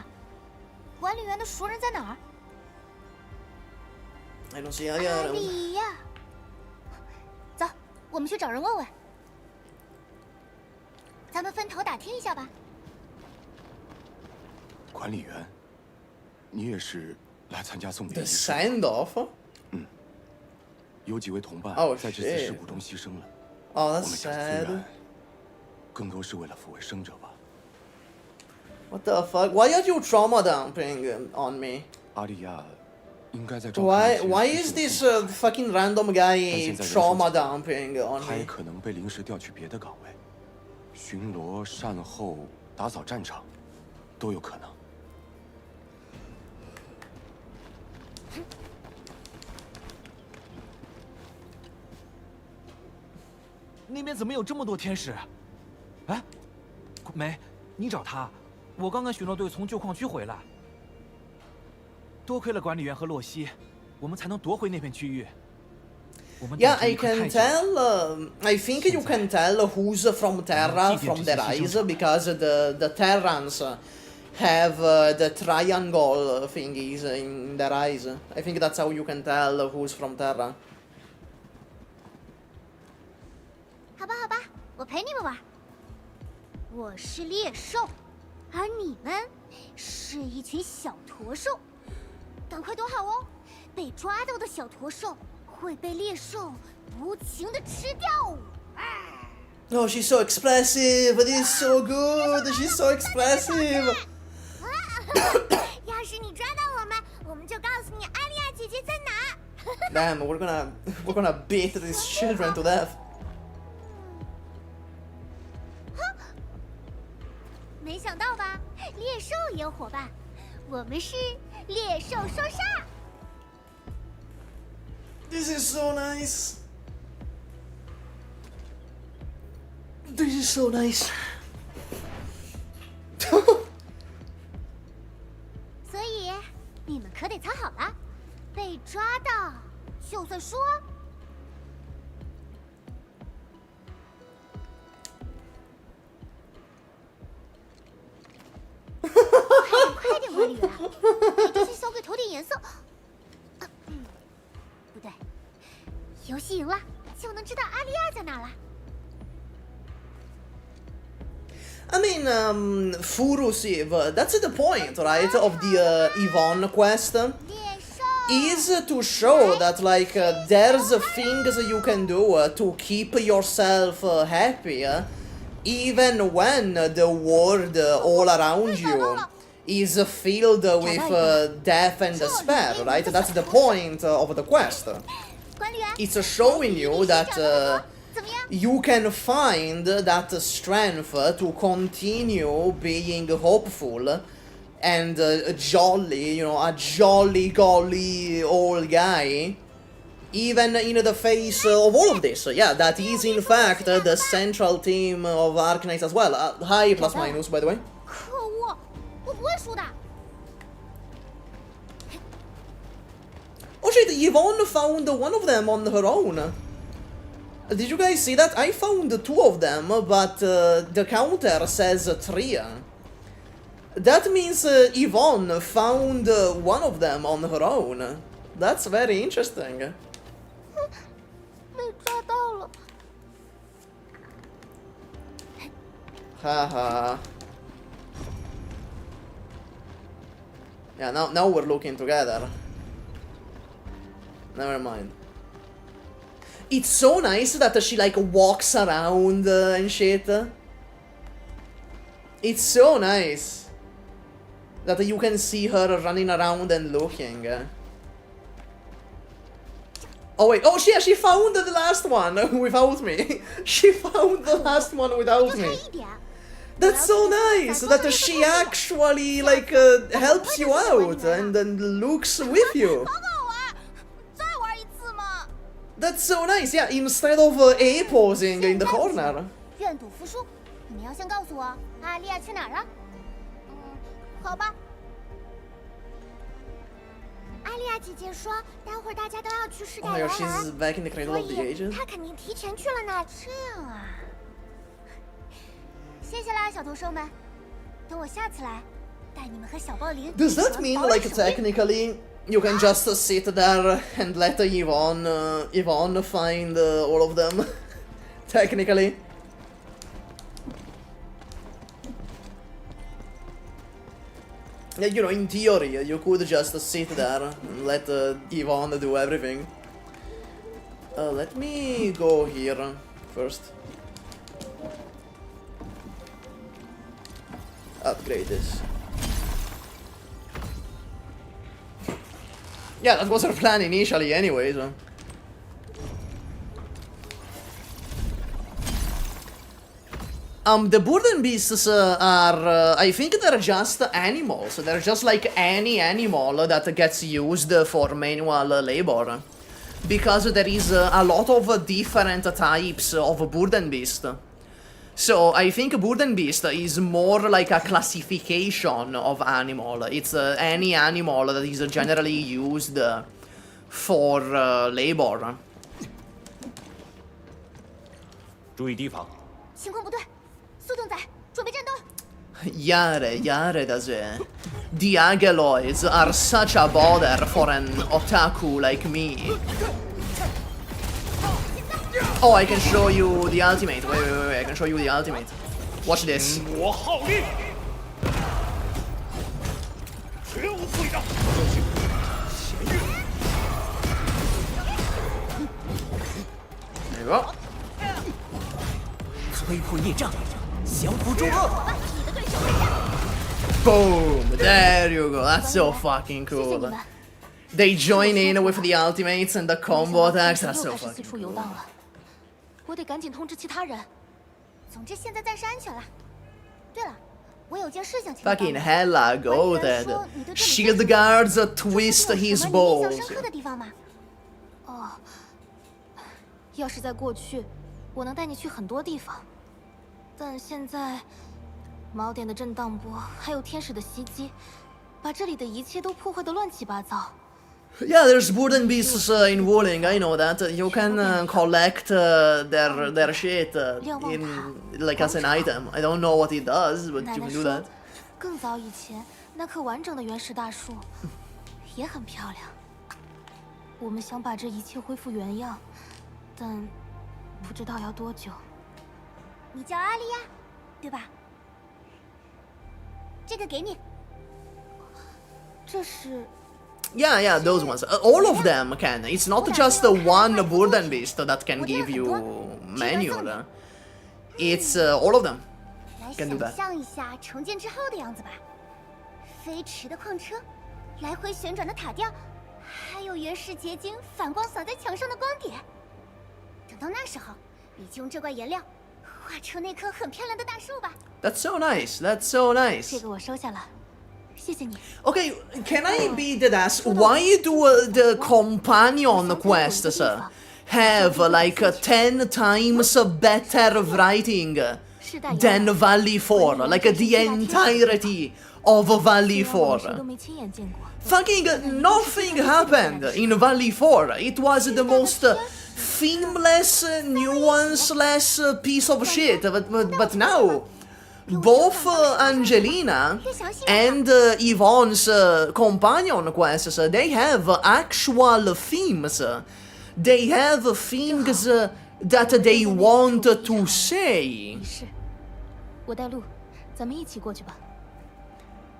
管理员的熟人在哪儿？ I don't see 阿 Aether. 里亚，走，我们去找人问问。咱们分头打听一下吧。管理员，你也是来参加送别 The 仪式？ send off? 有几位同伴 Oh, 在这次事故中牺牲了。 Oh, 我 that's 们想虽 sad. 然更多是为了抚慰生者吧。 What the fuck? Why are you trauma dumping on me? 阿丽亚应该在照看那些 Why 失 is 去 this 的同事 fucking random guy 现在人手 trauma 紧张 dumping on 他也 me? 可能被临时调去别的岗位，巡逻、善后、打扫战场，都有可能。那边怎么有这么多天使？哎，梅，你找他，我刚跟巡逻队从旧矿区回来。多亏了管理员和洛西，我们才能夺回那片区域。我们 Yeah, 等 I 这一刻太 can 久了 tell. I think you can tell who's from Terra from their eyes because the Terrans have the triangle thingies in their eyes. I think that's how you can tell who's from Terra. 好吧，好吧，我陪你们玩。我是猎兽，而你们是一群小驼兽。赶快躲好哦！被抓到的小驼兽会被猎兽无情的吃掉。 Oh, she's so expressive. This is so good. She's so expressive. 要是你抓到我们，我们就告诉你阿丽亚姐姐在哪。 Damn, we're gonna beat these children to death. 没想到吧？猎兽也有伙伴，我们是猎兽双杀。 This is so nice. This is so nice. 所以你们可得藏好了，被抓到就算输哦。快点，管理员，给这些小鬼投点颜色。不对，游戏赢了就能知道阿丽亚在哪了。 I mean, Furusiv, that's the point, right, of the Yvonne quest, 猎兽 is to show that, like, there's things you can do to keep yourself happy, even when the world all around you is filled with death and despair, right? That's the point of the quest. 管理员， It's showing you 找 that 到了怎么样？ you can find that strength to continue being hopeful and jolly, you know, a jolly golly old guy, even in the face of all of this. Yeah, that is in fact the central theme of Arknights as well. Hi, plus minus, by the way. 可恶，我不会输的。 Oh shit, Yvonne found one of them on her own. Did you guys see that? I found two of them, but the counter says 3. That means Yvonne found one of them on her own. That's very interesting. 被抓到了。 Haha. Yeah, now we're looking together. Never mind. It's so nice that she like walks around and shit. It's so nice. that you can see her running around and looking. Oh wait, oh she found the last one without me. She found the last one without me. That's so nice that she actually like helps you out and then looks with you. That's so nice, yeah, instead of A posing in the corner. 愿赌服输，你们要先告诉我阿丽亚去哪儿了。好吧。阿丽亚姐姐说，待会儿大家都要去试戴 Oh my 蓝 god, 蓝， she's back in the cradle of the 所以 ages. 她肯定提前去了那。这样啊，谢谢啦，小徒兽们。等我下次来，带你们和小暴灵。 Does that mean like technically you can just sit there and let Yvonne find all of them? Technically. Yeah, you know, in theory, you could just sit there and let Yvonne do everything. Let me go here first. Upgrade this. Yeah, that was our plan initially anyway, so. The burden beasts are, I think they're just animals. They're just like any animal that gets used for manual labor. Because there is a lot of different types of burden beast. So I think burden beast is more like a classification of animal. It's any animal that is generally used for labor. 注意提防。情况不对，速冻仔，准备战斗。 Yare da sé. The Ageloids are such a bother for an otaku like me. Oh, I can show you the ultimate. Wait, I can show you the ultimate. Watch this. 我号令，全无退让。前运。 There you go. 摧破业障，降服诸恶。 Boom! There you go. That's so fucking cool. They join in with the ultimates and the combo attacks. That's so fucking cool. 我得赶紧通知其他人。总之现在暂时安全了。对了，我有件事想请你帮 Fucking 忙。 hella goated. 说你对这里 Shield guards twist 有 his 什么你印象 balls. 深刻的地方吗？哦，要是在过去，我能带你去很多地方，但现在，锚点的震荡波还有天使的袭击，把这里的一切都破坏得乱七八糟。 Yeah, there's burden beasts in Wuthering, I know that. You can collect their shit in like as an item. I don't know what it does, but 奶 you 奶 can do 说 that.，更早以前那棵完整的原始大树也很漂亮。我们想把这一切恢复原样，但不知道要多久。你叫阿丽亚，对吧？这个给你。这是。 Yeah, those ones. All of them can. It's not just the one burden beast that can give you manual. It's all of them 来 can do 想 that. 象一下重建之后的样子吧，飞驰的矿车，来回旋转的塔吊，还有原始结晶反光洒在墙上的光点。等到那时候，你就用这块颜料画出那棵很漂亮的大树吧。 That's so nice. That's so nice. 这个我收下了，谢谢你。 Okay, can I be the ask? Why do the companion quests have like 10 times better writing than Valley 4? Like the entirety of Valley 4. 谁都没亲眼见过。 Fucking nothing happened in Valley 4. It was the most themeless, nuanceless piece of shit. But now, both Angelina and Yvonne's companion quests, they have actual themes. They have things that they want to say. 是，我带路，咱们一起过去吧。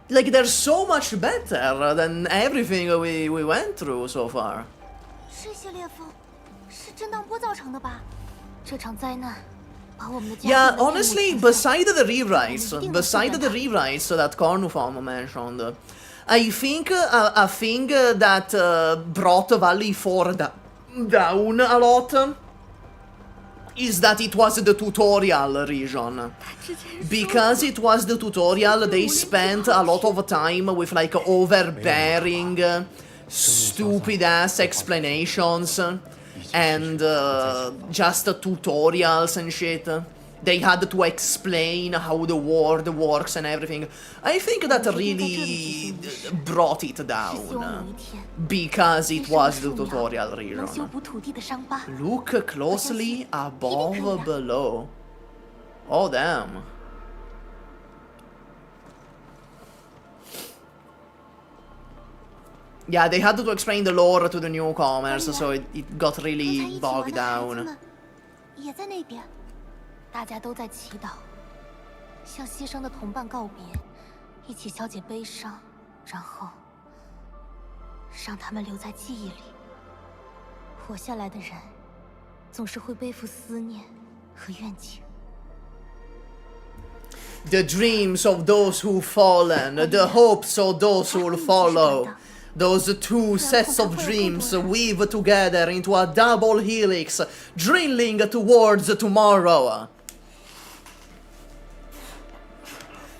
Like, they're so much better than everything we went through so far. 这些裂缝是震荡波造成的吧？这场灾难 Yeah, honestly, beside the rewrites that Cornufam mentioned, I think a thing that brought Valley 4 down a lot is that it was the tutorial region. Because it was the tutorial, they spent a lot of time with like overbearing, stupid-ass explanations and just tutorials and shit. They had to explain how the world works and everything. I think that really brought it down. Because it was the tutorial region. Look closely above, below. Oh, damn. Yeah, they had to explain the lore to the newcomers, so it got really bogged down. 大家都在祈祷，向牺牲的同伴告别，一起消解悲伤，然后让他们留在记忆里。活下来的人，总是会背负思念和怨情。The dreams of those who've fallen, the hopes of those who'll follow. Those two sets of dreams weave together into a double helix, drilling towards tomorrow.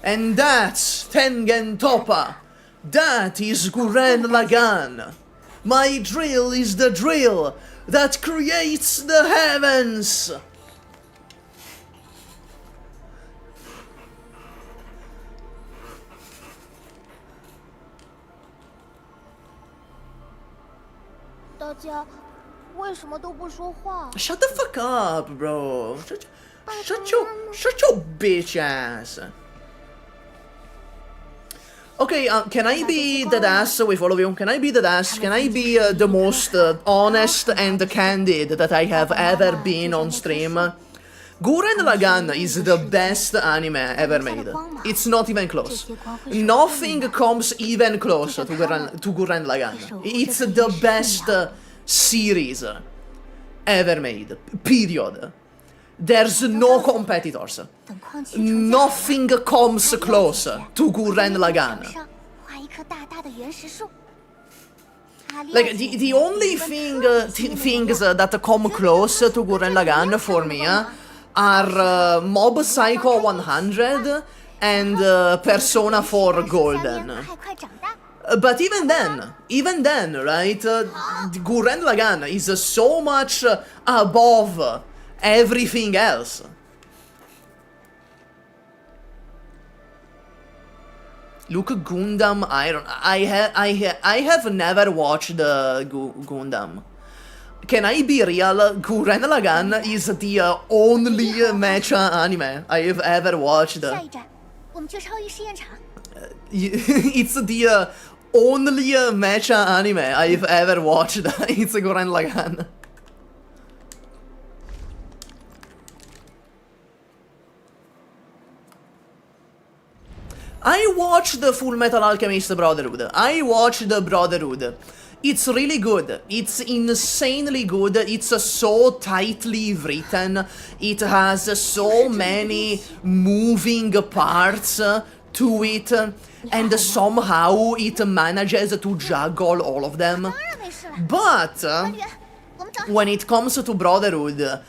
And that's Tengen Toppa. That is Gurren Lagann. My drill is the drill that creates the heavens. Shut the fuck up, bro. Shut your bitch ass. Okay, can I be dead ass with all of you? Can I be dead ass? Can I be the most honest and candid that I have ever been on stream? Gurren Lagann is the best anime ever made. It's not even close. Nothing comes even close to Gurren Lagann. It's the best series ever made. Period. There's no competitors. Nothing comes close to Gurren Lagann. Like, the only things that come close to Gurren Lagann for me are Mob Psycho 100 and Persona 4 Golden. But even then, right, Gurren Lagann is so much above everything else. Look, Gundam Iron. I have never watched Gundam. Can I be real? Gurren Lagann is the only mecha anime I have ever watched. It's the only mecha anime I've ever watched. It's Gurren Lagann. I watched the Full Metal Alchemist Brotherhood. I watched the Brotherhood. It's really good. It's insanely good. It's so tightly written. It has so many moving parts to it. And somehow it manages to juggle all of them. But when it comes to Brotherhood,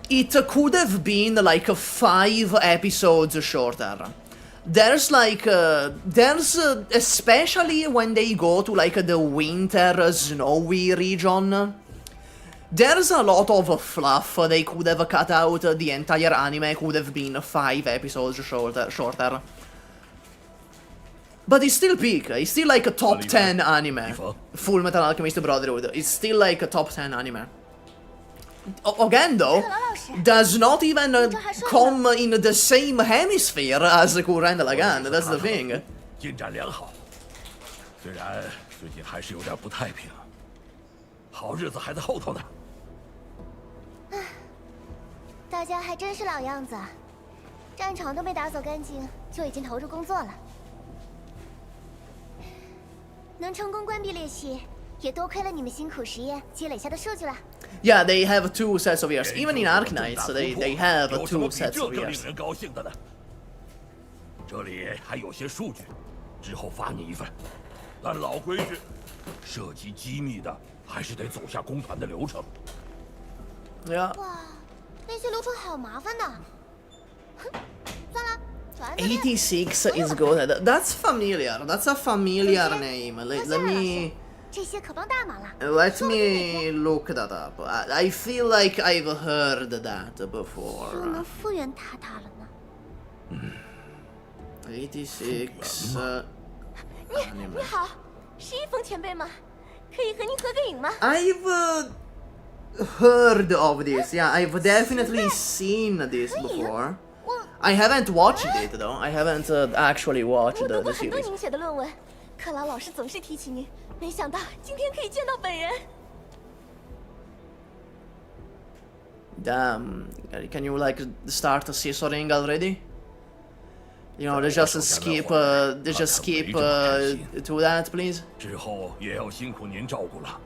it could have been like 5 episodes shorter. There's especially when they go to like the winter snowy region, there's a lot of fluff they could have cut out. The entire anime could have been 5 episodes shorter. But it's still peak. It's still like a top 10 anime. Full Metal Alchemist Brotherhood. It's still like a top 10 anime. Again, though, does not even come in the same hemisphere as Gurren Lagann. That's the thing. 进展良好，虽然最近还是有点不太平，好日子还在后头呢。大家还真是老样子，战场都没打扫干净，就已经投入工作了。能成功关闭裂隙，也多亏了你们辛苦实验积累下的数据了。Yeah, they have 2 sets of ears. Even in Arknights, they have 2 sets of 这更 ears. 令人高兴的呢。这里还有些数据，之后发你一份。但老规矩，涉及机密的还是得走下工团的流程。 Yeah. 哇，那些流程好麻烦呐。哼，算了，反正86 is good. That's familiar. That's a familiar name. Let me 这些可帮大忙了。 let me look that up. I feel like I've heard that 就 before. 能复原塔了呢。 86. 你好，是一峰前辈吗？可以和您合个影吗？ I've heard of this. Yeah, I've definitely seen this before. I haven't watched it though. I haven't actually watched 我 the 读过很多 series. 您写的论文，克劳老师总是提起您，没想到今天可以见到本人。 Damn, can you like start scissoring already? You know, just skip to that, please. 之后也要辛苦您照顾了。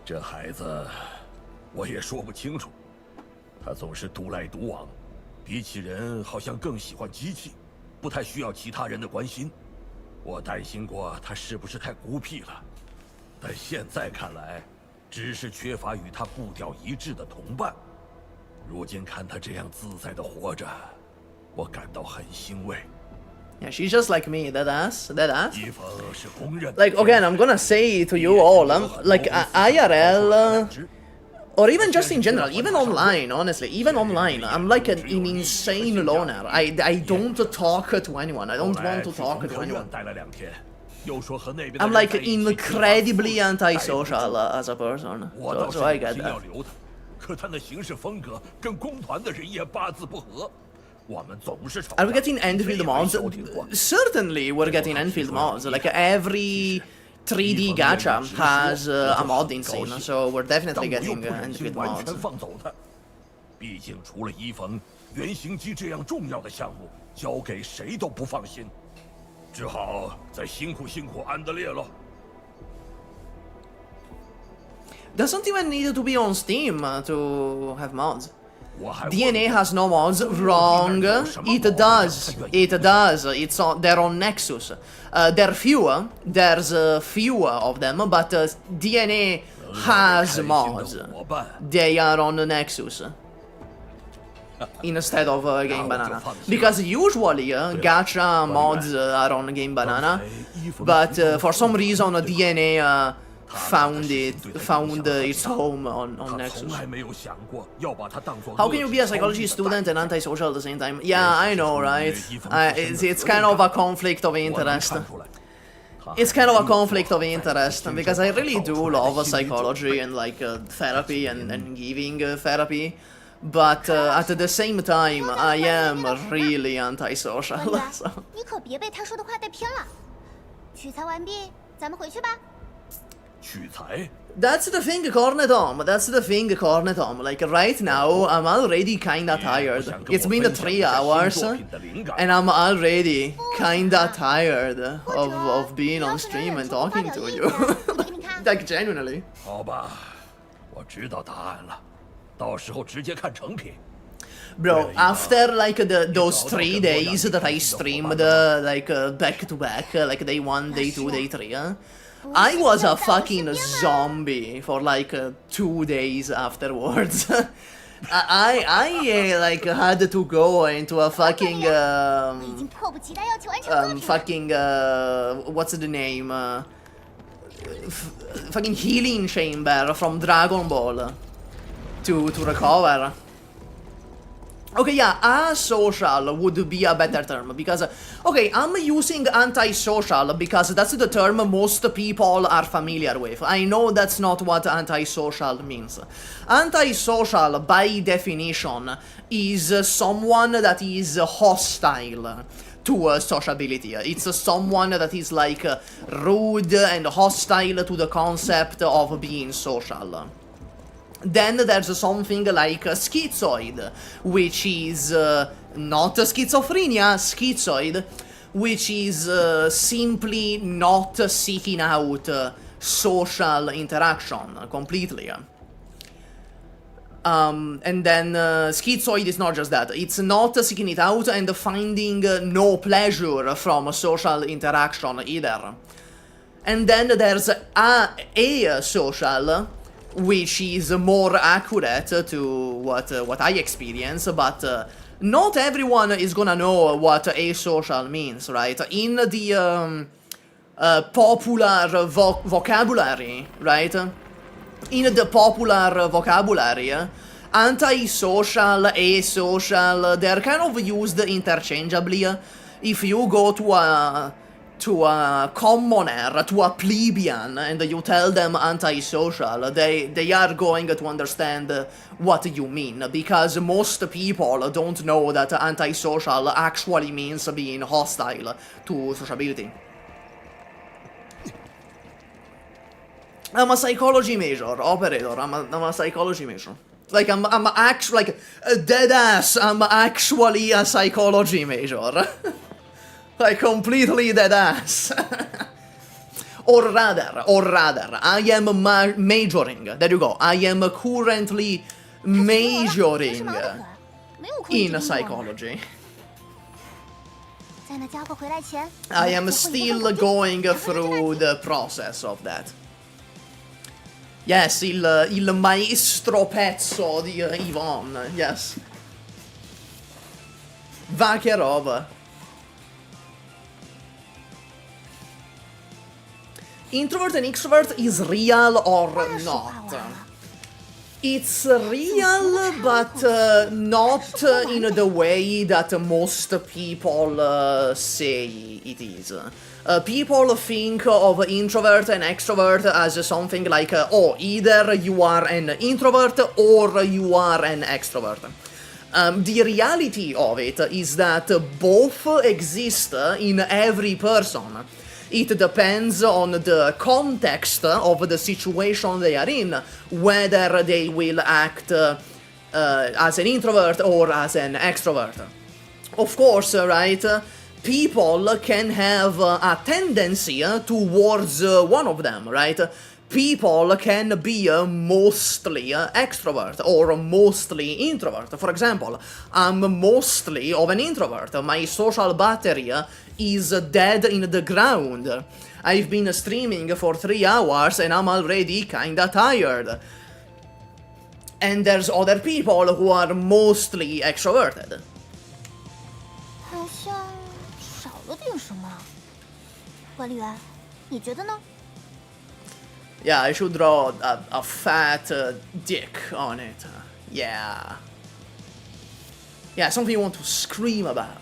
这孩子，我也说不清楚，他总是独来独往，比起人好像更喜欢机器，不太需要其他人的关心。我担心过他是不是太孤僻了，但现在看来，只是缺乏与他步调一致的同伴。如今看他这样自在的活着，我感到很欣慰。 Yeah, she's just like me, that ass. Yvonne 是公认。 Like, again, I'm gonna say to you all, like, IRL, or even just in general, even online, honestly, even online, I'm like an insane loner. I don't talk to anyone. I don't want to talk to anyone. 待了2天，又说和那边的 I'm 人 like 在一起 incredibly antisocial as a person, 我倒是 so I 有 get 心要 that. 留他，可他那行事风格跟工团的人也八字不合，我们总是吵架。 Are we getting Endfield mods? Certainly we're getting Endfield mods. Like every 3D gacha has a mod in scene, so we're 但 definitely 我又 getting 不忍 Endfield 心完 mods. 全放走他，毕竟除了伊冯，原型机这样重要的项目交给谁都不放心，只好再辛苦安德烈喽。 Doesn't even need to be on Steam to have mods. 我还 DNA has no mods. Wrong. It does. It does. It's on. They're on Nexus. They're fewer. There's fewer of them, but DNA has mods. They are on the Nexus instead of Game Banana, because usually gacha mods are on Game Banana, but for some reason DNA found its home on 他 Nexus. 从来没有想过要把它当做 How can you be a psychology student and antisocial at the same time? Yeah, I know, right? It's kind of a conflict of interest. It's kind of a conflict of interest, because I really do love psychology and like therapy and giving therapy, but at the same time, I am really antisocial. 小 So. 你可别被他说的话带偏了。取材完毕，咱们回去吧。取材。 That's the thing, Cornetom. That's the thing, Cornetom. Like, right now, I'm already kinda tired. It's been 3 hours, and I'm already kinda tired of being on stream and talking to you. Like, genuinely. 好吧，我知道答案了，到时候直接看成品。 Bro, after, like, those 3 days that I streamed, like, back to back, like, day 1, day 2, day 3, I was a fucking zombie for like 2 days afterwards. I like had to go into a fucking 我已经迫不及待要去完成作品了。 fucking what's the name? Fucking healing chamber from Dragon Ball to recover. Okay, yeah, asocial would be a better term, because, okay, I'm using antisocial because that's the term most people are familiar with. I know that's not what antisocial means. Antisocial, by definition, is someone that is hostile to sociability. It's someone that is, like, rude and hostile to the concept of being social. Then there's something like schizoid, which is not schizophrenia, schizoid, which is simply not seeking out social interaction completely. And then schizoid is not just that. It's not seeking it out and finding no pleasure from social interaction either. And then there's a social, which is more accurate to what I experience, but not everyone is gonna know what asocial means, right? In the popular vocabulary, right? In the popular vocabulary, antisocial, asocial, they're kind of used interchangeably. If you go to a commoner, to a plebeian, and you tell them antisocial, they are going to understand what you mean, because most people don't know that antisocial actually means being hostile to sociability. I'm a psychology major, operator. I'm a psychology major. Like I'm actually like dead ass. I'm actually a psychology major. Like completely dead ass. or rather, I am majoring. There you go. I am currently majoring in psychology. I am still going through the process of that. Yes, il maestro pezzo di Yvonne, yes. Va che roba. Introvert and extrovert is real or not? It's real, but not in the way that most people say it is. People think of introvert and extrovert as something like, oh, either you are an introvert or you are an extrovert. The reality of it is that both exist in every person. It depends on the context of the situation they are in, whether they will act as an introvert or as an extrovert. Of course, right? People can have a tendency towards one of them, right? People can be mostly extrovert or mostly introvert. For example, I'm mostly of an introvert. My social battery is dead in the ground. I've been streaming for 3 hours and I'm already kinda tired. And there's other people who are mostly extroverted. Yeah, I should draw a fat dick on it. Yeah. Yeah, something you want to scream about.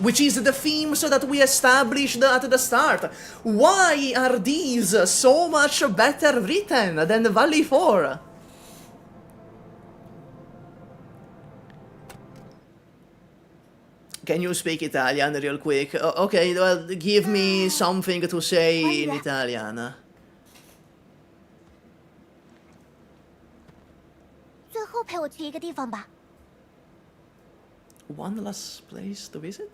Which is the themes that we established at the start. Why are these so much better written than Valley 4? Can you speak Italian real quick? Okay, well, give me something to say in Italian. One last place to visit?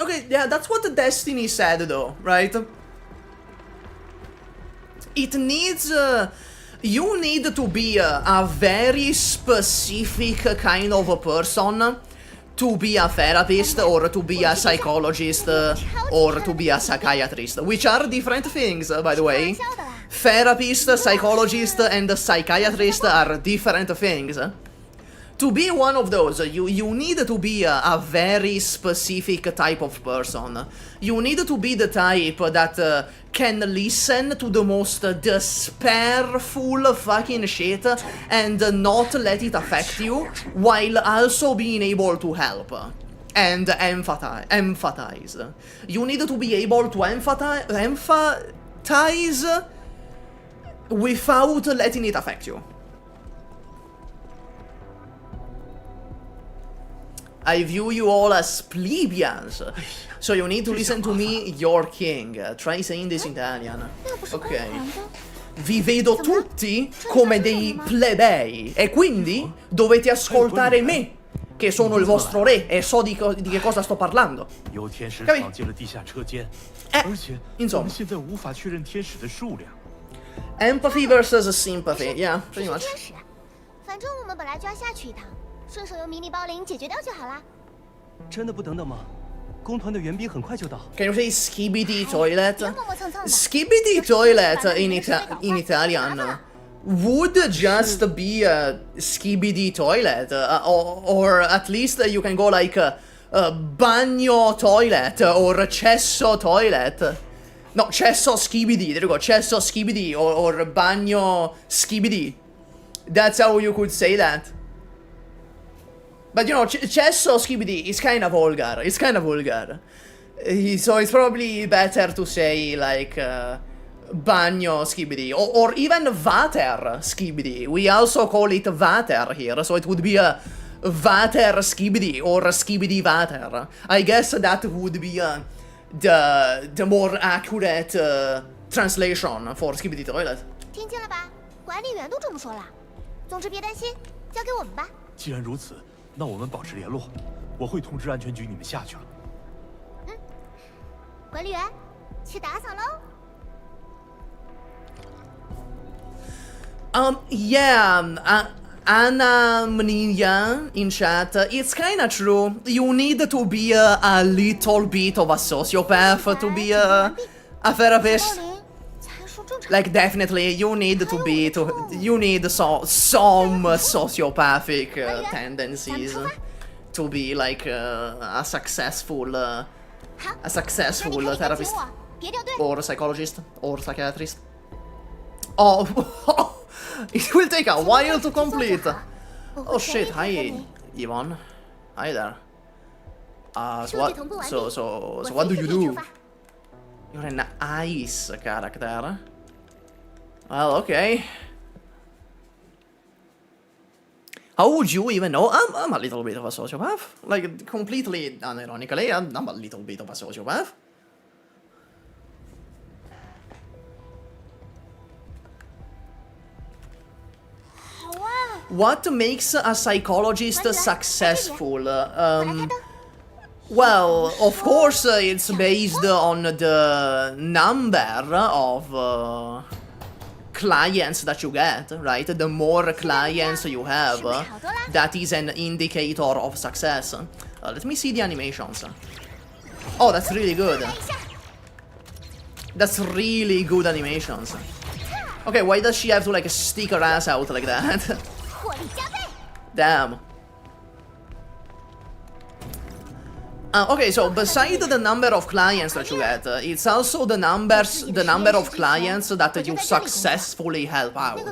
Okay, yeah, that's what the Destiny said though, right? It needs... you need to be a very specific kind of a person to be a therapist or to be a psychologist or to be a psychiatrist, which are different things, by the way. Therapist, psychologist, and psychiatrist are different things. To be one of those, you need to be a very specific type of person. You need to be the type that can listen to the most despairful fucking shit and not let it affect you, while also being able to help and empathize. You need to be able to empathize without letting it affect you. I view you all as plebeians, so you need to listen to me, your king. Try saying this in Italian. Ok. Vi vedo tutti come dei plebei, e quindi dovete ascoltare me, che sono il vostro re e so di che cosa sto parlando. 有天使 Capi 闯进了地下车间， 而且我 insomma 们现在无法确认天使的数量。 Empathy versus sympathy, yeah, 这 pretty 是 much. 天使，反正我们本来就要下去一趟，顺手用迷你暴灵解决掉就好啦。真的不等等吗？工团的援兵很快就到。 Can you say skibidi toilet? 别磨磨蹭蹭的。 Skibidi toilet in Italian would just be a skibidi toilet, or at least you can go like bagno toilet or cesso toilet. No, cesso skibidi, there you go, cesso skibidi or bagno skibidi. That's how you could say that. But you know, cesso skibidi is kind of vulgar, it's kind of vulgar. So it's probably better to say like bagno skibidi or even vater skibidi. We also call it vater here, so it would be a vater skibidi or skibidi vater. I guess that would be the more accurate translation for skibidi toilet. 听见了吧？管理员都这么说了。总之别担心，交给我们吧。既然如此，那我们保持联络，我会通知安全局你们下去了。管理员，去打扫喽。 Yeah, Anna Mnia in chat, it's kinda true. You need to be a little bit of a sociopath to be a therapist. 才说正常。 Like definitely, you need some sociopathic tendencies to be like a successful therapist 别掉队。 or psychologist or psychiatrist. Oh, it will take a while to complete. Oh shit! Hi, Yvonne. Hi there. So what do you do? You're an ice character. Well, okay. How would you even know? I'm a little bit of a sociopath. Like, completely unironically, I'm a little bit of a sociopath. What makes a psychologist successful? Well, of course, it's based on the number of clients that you get, right? The more clients you have, that is an indicator of success. Let me see the animations. Oh, that's really good. That's really good animations. Okay, why does she have to like stick her ass out like that? Damn. Okay, so beside the number of clients that you get, it's also the number of clients that you successfully help out.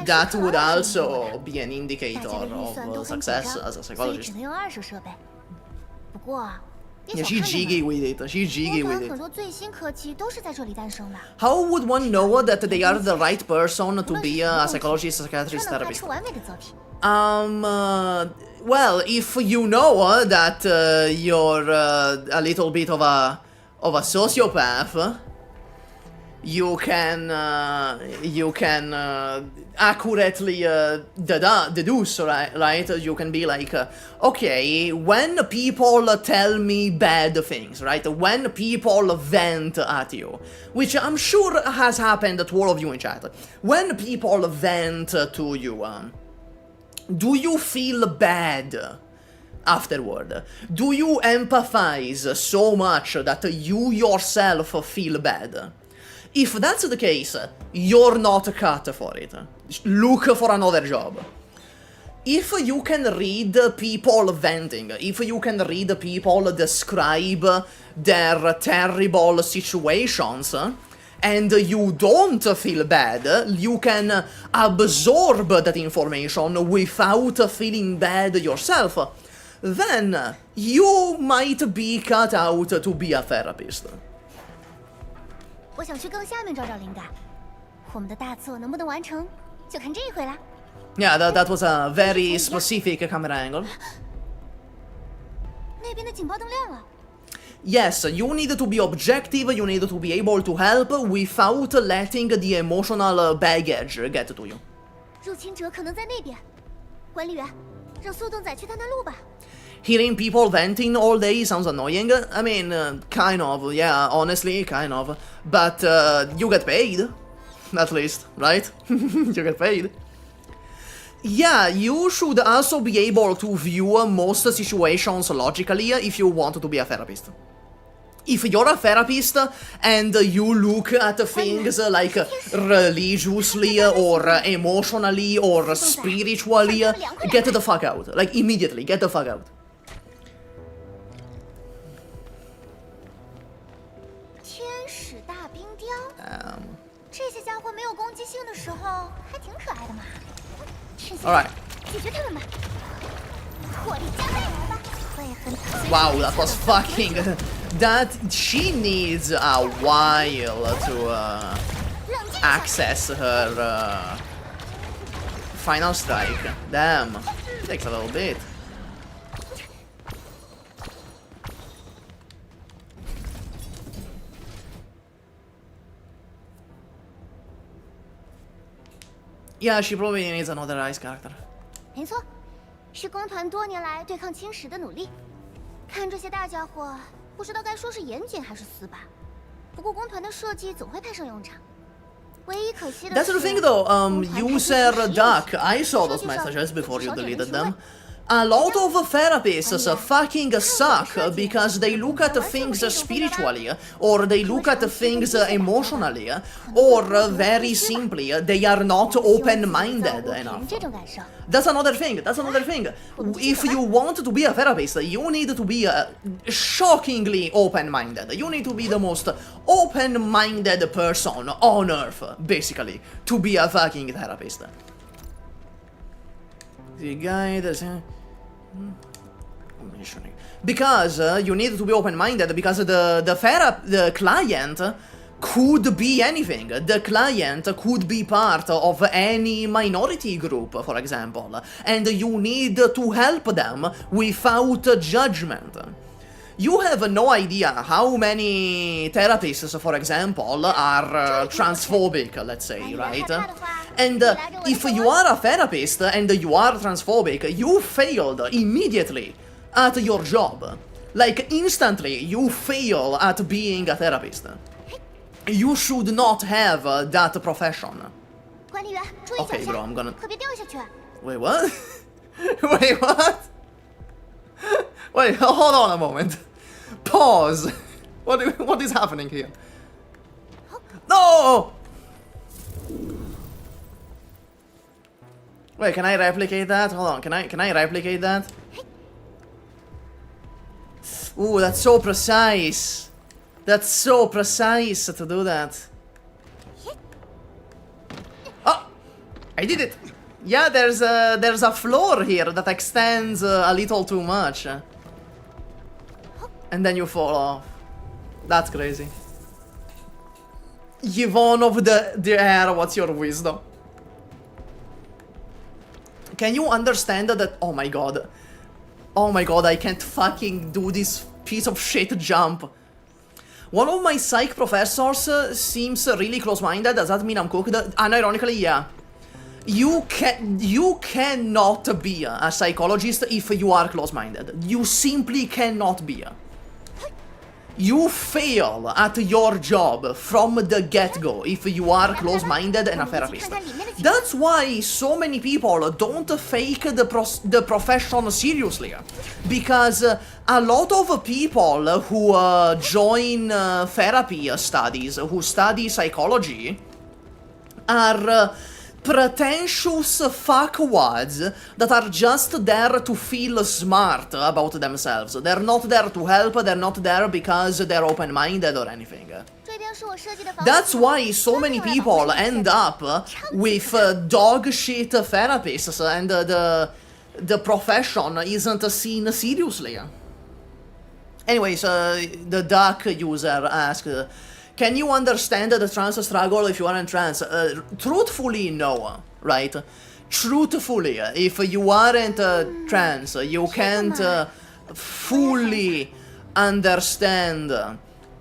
That would also be an indicator of success as a psychologist. Yeah, she's jiggy with it. She's jiggy with it. How would one know that they are the right person to be a psychologist, psychiatrist, therapist? Well, if you know that you're a little bit of a sociopath, you can accurately deduce, right? You can be like, okay, when people tell me bad things, right? When people vent at you, which I'm sure has happened to all of you in chat. When people vent to you, do you feel bad afterward? Do you empathize so much that you yourself feel bad? If that's the case, you're not cut for it. Look for another job. If you can read people venting, if you can read people describe their terrible situations, and you don't feel bad, you can absorb that information without feeling bad yourself, then you might be cut out to be a therapist. 我想去更下面找找灵感，我们的大作能不能完成，就看这一回啦。Yeah, that was a very specific camera angle. 那边的警报灯亮了。 Yes, you need to be objective, you need to be able to help without letting the emotional baggage get to you. 入侵者可能在那边，管理员，让速冻仔去探探路吧。 Hearing people venting all day sounds annoying. I mean, kind of, yeah, honestly, kind of. But you get paid, at least, right? You get paid. Yeah, you should also be able to view most situations logically if you want to be a therapist. If you're a therapist and you look at things like religiously or emotionally or spiritually, get the fuck out. Like, immediately, get the fuck out. 这些家伙没有攻击性的时候，还挺可爱的嘛。All right. 解决他们吧，火力加倍来吧，会很。Wow, that was fucking. That she needs a while to access her final strike. Damn, takes a little bit. Yeah, she probably needs another ice character. 没错，是工团多年来对抗侵蚀的努力。看这些大家伙，不知道该说是严谨还是死板。不过工团的设计总会派上用场。唯一可惜的是 That's the thing though, user Duck, I saw those messages before you deleted them. A lot of therapists fucking suck because they look at things spiritually, or they look at things emotionally, or very simply, they are not open-minded enough. That's another thing, that's another thing. If you want to be a therapist, you need to be shockingly open-minded. You need to be the most open-minded person on earth, basically, to be a fucking therapist. The guy that's... Because you need to be open-minded, because the client could be anything. The client could be part of any minority group, for example, and you need to help them without judgment. You have no idea how many therapists, for example, are transphobic, let's say, right? And if you are a therapist and you are transphobic, you failed immediately at your job. Like, instantly, you fail at being a therapist. You should not have that profession. Okay, bro, I'm gonna... Wait, what? Wait, what? Wait, hold on a moment. Pause. What is happening here? No! Wait, can I replicate that? Hold on, can I replicate that? Ooh, that's so precise. That's so precise to do that. Oh! I did it! Yeah, there's a floor here that extends a little too much. And then you fall off. That's crazy. Yvonne of the air, what's your wisdom? Can you understand that? Oh my god. Oh my god, I can't fucking do this piece of shit jump. One of my psych professors seems really close-minded. Does that mean I'm cooked? Unironically, yeah. You cannot be a psychologist if you are close-minded. You simply cannot be. You fail at your job from the get-go if you are close-minded and a therapist. That's why so many people don't fake the profession seriously. Because a lot of people who join therapy studies, who study psychology, are pretentious fuckwads that are just there to feel smart about themselves. They're not there to help, they're not there because they're open-minded or anything. That's why so many people end up with dog shit therapists and the profession isn't seen seriously. Anyways, the duck user asked, can you understand the trans struggle if you aren't trans? Truthfully, no, right? Truthfully, if you aren't trans, you can't fully understand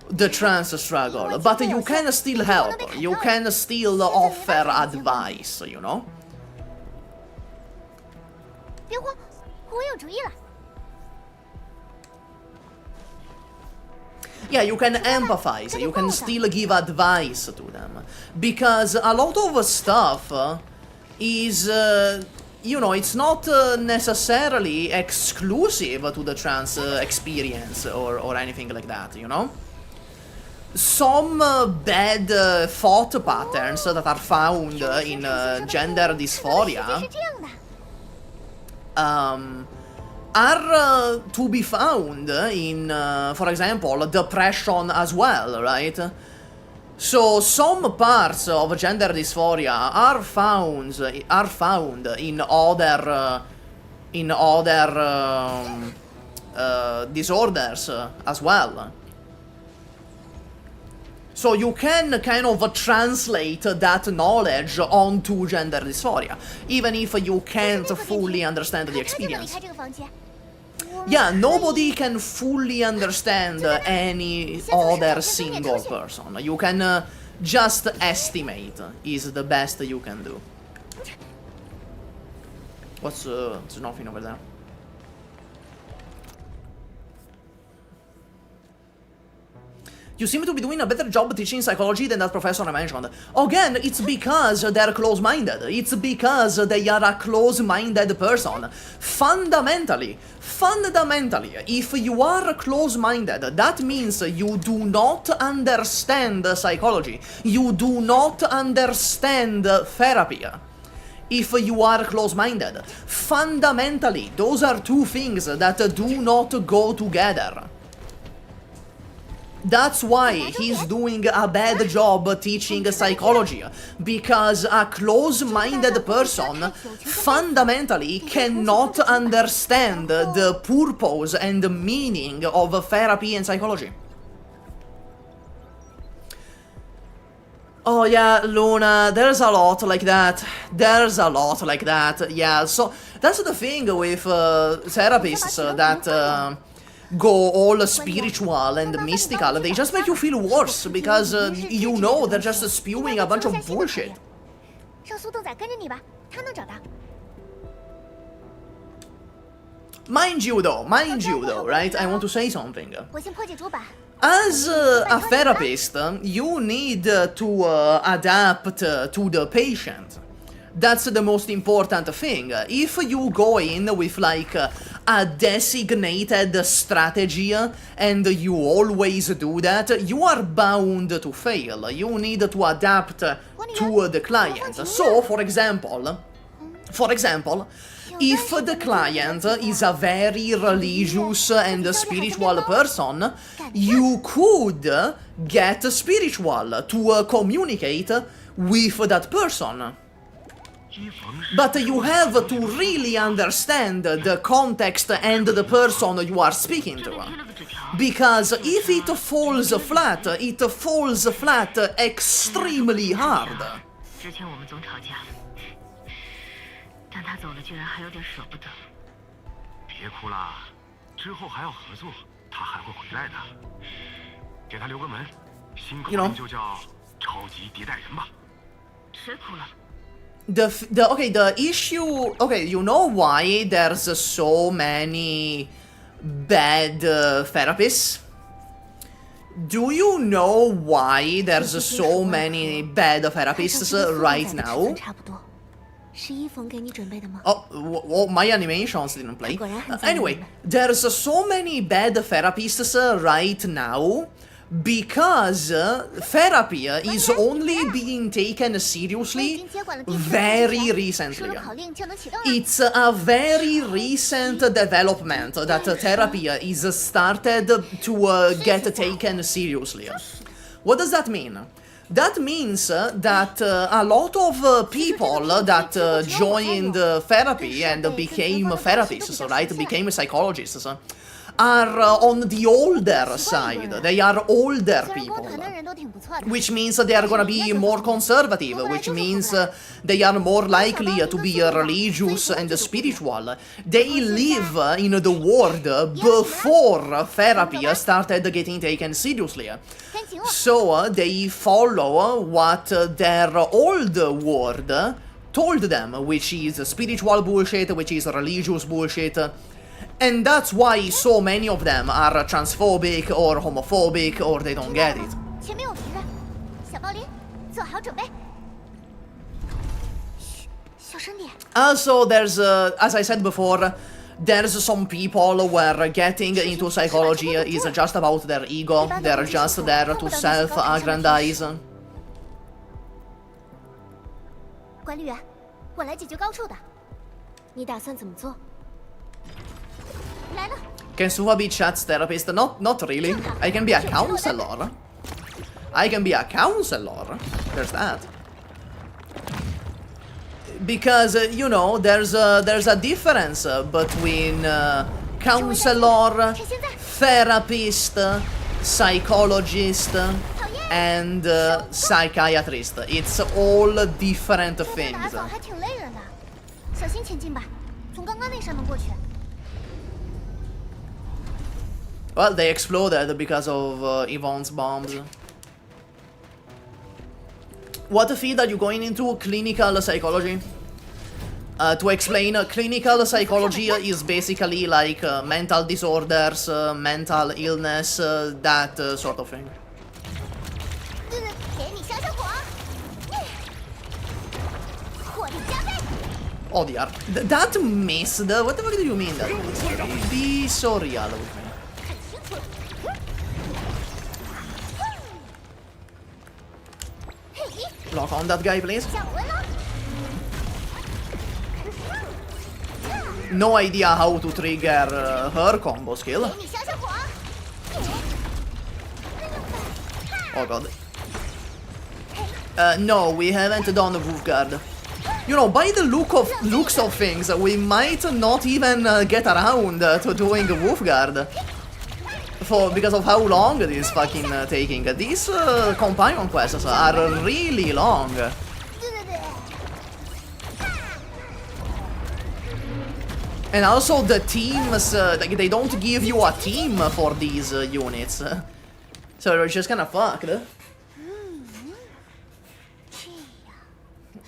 the trans struggle. But you can still help, you can still offer advice, you know? 我有主意了。 Yeah, you can empathize, you can still give advice to them. Because a lot of stuff is, you know, it's not necessarily exclusive to the trans experience or anything like that, you know? Some bad thought patterns that are found in gender dysphoria are to be found in, for example, depression as well, right? So some parts of gender dysphoria are found in other disorders as well. So you can kind of translate that knowledge onto gender dysphoria, even if you can't fully understand the experience. Yeah, nobody can fully understand any other single person. You can just estimate is the best you can do. What's there's nothing over there. You seem to be doing a better job teaching psychology than that professor I mentioned. Again, it's because they're close-minded. It's because they are a close-minded person. Fundamentally, if you are close-minded, that means you do not understand psychology. You do not understand therapy. If you are close-minded. Fundamentally, those are two things that do not go together. That's why he's doing a bad job teaching psychology, because a close-minded person fundamentally cannot understand the purpose and the meaning of therapy and psychology. Oh yeah, Luna, there's a lot like that. Yeah, so that's the thing with therapists that go all spiritual and mystical. They just make you feel worse because you know they're just spewing a bunch of bullshit. Mind you though, right? I want to say something. As a therapist, you need to adapt to the patient. That's the most important thing. If you go in with like a designated strategy and you always do that, you are bound to fail. You need to adapt to the client. So, for example, if the client is a very religious and spiritual person, you could get spiritual to communicate with that person. But you have to really understand the context and the person you are speaking to. Because if it falls flat extremely hard. 但他走了，居然还有点舍不得。别哭了，之后还要合作，他还会回来的。给他留个门，新口令就叫超级迭代人吧。谁哭了？ the issue, you know why there's so many bad therapists? Do you know why there's so many bad therapists right now? Oh, well, my animations didn't play. Anyway, there's so many bad therapists right now because therapy is only being taken seriously very recently. It's a very recent development that therapy is started to get taken seriously. What does that mean? That means that a lot of people that joined therapy and became therapists, right, became psychologists, are on the older side. They are older people, which means they are gonna be more conservative, which means they are more likely to be religious and spiritual. They live in the world before therapy started getting taken seriously. So they follow what their old world told them, which is spiritual bullshit, which is religious bullshit. And that's why so many of them are transphobic or homophobic or they don't get it. 前面有敌人，小暴林，做好准备。嘘，小声点。Also, there's, as I said before, there's some people where getting into psychology is just about their ego. They're just there to self-aggrandize. 管理员，我来解决高处的。你打算怎么做？来了。 Can SUPAH be chat's therapist? Not really. I can be a counselor. I can be a counselor. There's that. Because, you know, there's a difference between counselor, therapist, psychologist, and psychiatrist. It's all different 打 things. 扫还挺累人的，小心前进吧，从刚刚那扇门过去。 Well, they exploded because of Yvonne's bombs. What field are you going into? Clinical psychology. To explain, clinical psychology is basically like mental disorders, mental illness, that sort of thing. 给你消消火，火力加倍。 Oh dear. That missed? What the fuck do you mean that missed? Be so real with me. 看清楚了。嘿， Lock on that guy, please. 降温了。 No idea how to trigger her combo skill. 给你消消火。 Oh god. No, we haven't done the Wolfguard. You know, by the looks of things, we might not even get around to doing Wolfguard. Because of how long it is fucking taking. These companion quests are really long. 对对对。 And also the teams, like they don't give you a team for these units. So you're just kind of fucked.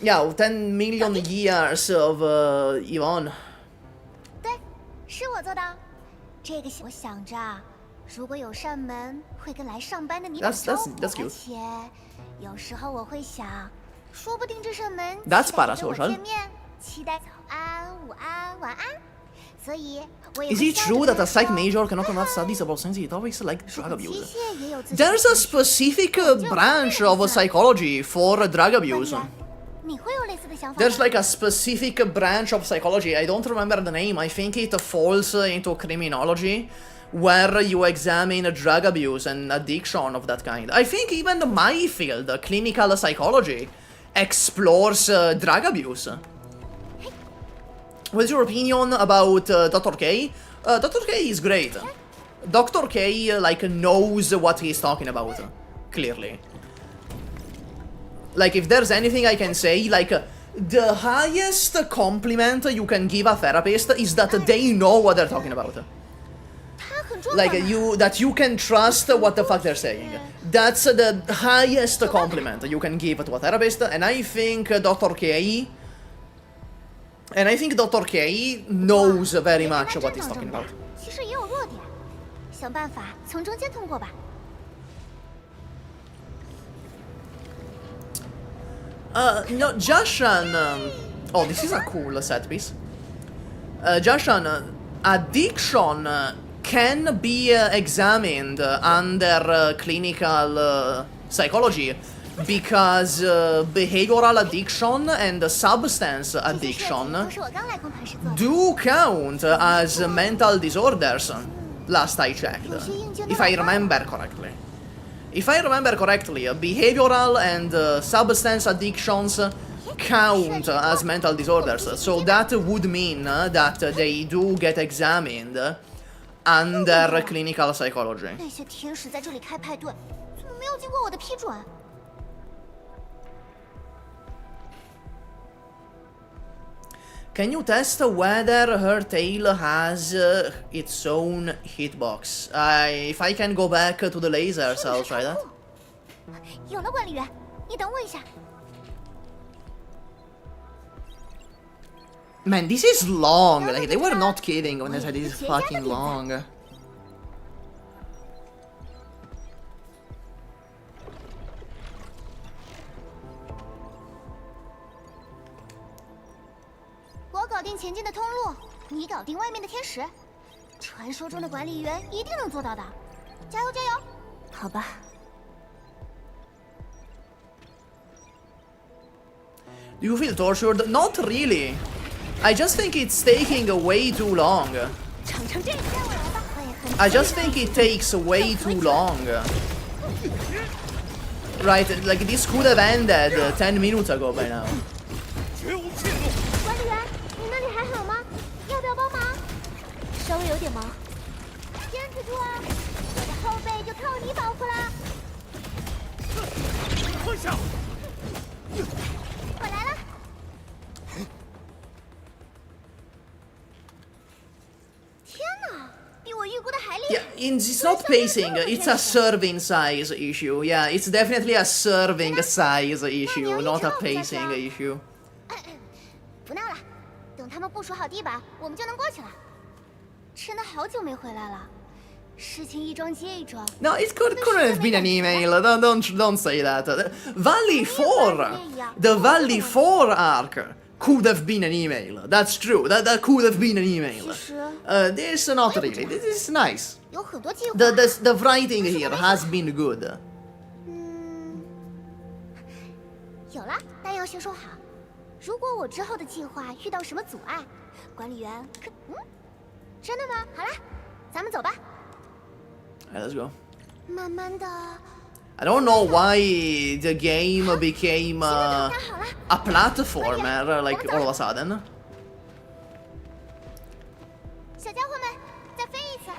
Yeah, 10 million years of Yvonne. 对，是我做的。这个我想着，如果有扇门，会跟来上班的你打招呼。 That's cute. 而且有时候我会想，说不定这扇门 That's 期待着我 parasocial. 见面，期待早安、午安、晚安。所以我也 Is 会 it 笑 true 着 that 跟 a psych 人 major 说 cannot 哈 conduct 哈 studies about sensitive topics like drug 机 abuse? 械也有自己的 There's a 情绪 specific branch of psychology for drug 官 abuse. 员，你会有类似的想法吗？ There's like a specific branch of psychology, I don't remember the name, I think it falls into criminology, where you examine drug abuse and addiction of that kind. I think even my field, clinical psychology, explores drug abuse. What's your opinion about Dr. K? Dr. K is great. Dr. K, like, knows what he's talking about, clearly. Like, if there's anything I can say, like, the highest compliment you can give a therapist is that they know what they're talking about. 他很重要 Like, 嘛 that you can trust what the fuck they're saying. That's the highest compliment you can give to a therapist, and I think Dr. K... And I think Dr. K knows very much what he's talking about. 其实也有弱点，想办法从中间通过吧。 No, Jashan... oh, this is a cool set piece. Jashan, addiction can be examined under clinical psychology because behavioral addiction and substance 这些设计 addiction 都是我刚来工厂时做的。 do count as mental disorders, last I checked, if I remember correctly. If I remember correctly, behavioral and substance addictions count as mental disorders, so that would mean that they do get examined under clinical psychology. 那些天使在这里开派对，怎么没有经过我的批准？ Can you test whether her tail has its own hitbox? If I can go back to the lasers, I'll try that. 有了，管理员，你等我一下。Man, this is long. Like, they were not kidding when they said this is fucking long. 我搞定前进的通路，你搞定外面的天使。传说中的管理员一定能做到的，加油加油！好吧。 Do you feel tortured? Not really. I just think it's taking way too long. I just think it takes way too long. Right, like this could have ended 10 minutes ago by now. 管理员，你那里还好吗？要不要帮忙？稍微有点忙。坚持住啊！我的后背就靠你保护了。退下！ 我来了。天哪，比我预估的还厉害。 Yeah, it's not pacing, it's a serving size issue. Yeah, it's definitely a serving size issue, not a pacing issue. 不闹了，等他们部署好地板，我们就能过去了。真的好久没回来了，事情一桩接一桩。 No, it couldn't have been an email. Don't say that. Valley 4, the Valley 4 arc could have been an email. That's true. That could have been an email. This not really. This is nice. 有很多计划。 The writing here has been good. 有了，但要先说好，如果我之后的计划遇到什么阻碍，管理员可真的吗？好了，咱们走吧。 Let's go. 慢慢的。 I don't know why the game became a platformer, like, all of a sudden. 小家伙们，再飞一次。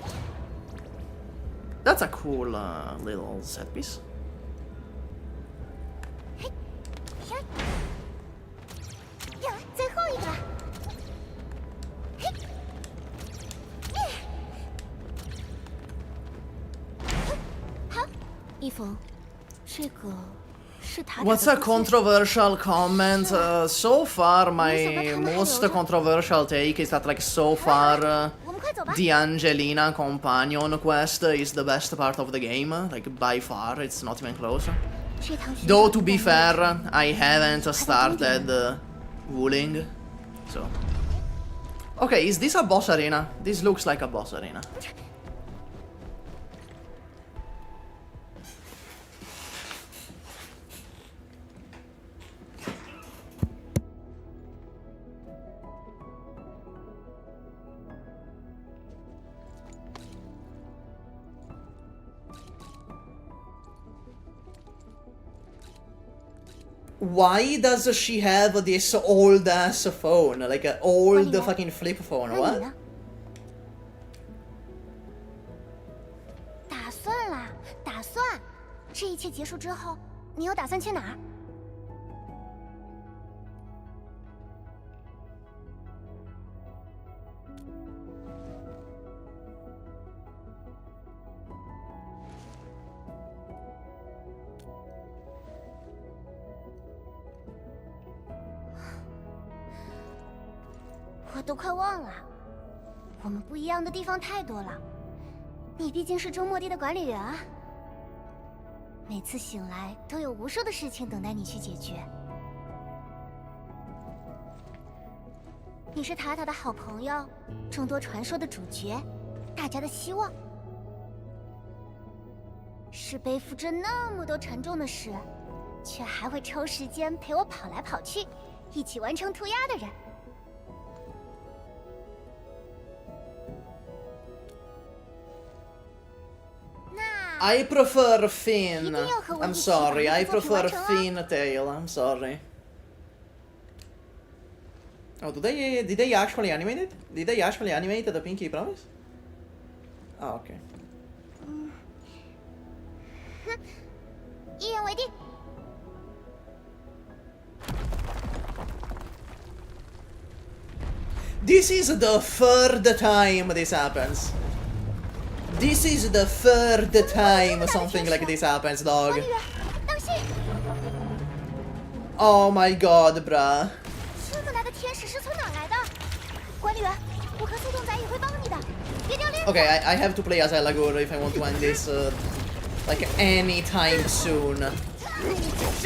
That's a cool little set piece. 最后一个了。好，一峰，这个是他。 What's a controversial comment? So far, my most controversial take is that, like, so far, the Angelina companion quest is the best part of the game. Like, by far, it's not even close. Though, to be fair, I haven't started Wuthering, so... Okay, is this a boss arena? This looks like a boss arena. Why does she have this old ass phone? Like an old fucking flip phone, what? 打算啦，打算。这一切结束之后，你有打算去哪儿？我都快忘了，我们不一样的地方太多了。你毕竟是周末地的管理员啊，每次醒来都有无数的事情等待你去解决。你是塔塔的好朋友，众多传说的主角，大家的希望，是背负着那么多沉重的事，却还会抽时间陪我跑来跑去，一起完成涂鸦的人。 I prefer Finn. I'm sorry, I prefer Finn tail. I'm sorry. Oh, did they actually animate it? Did they actually animate the Pinky Promise? Oh, okay. 一言为定。 This is the third time this happens. This is the third time something like this happens, dog. Oh my god, bruh. 这么大的天使是从哪来的？管理员，我和速冻仔也会帮你的，别掉链子。 Okay, I have to play as Elagor if I want to end this like anytime soon.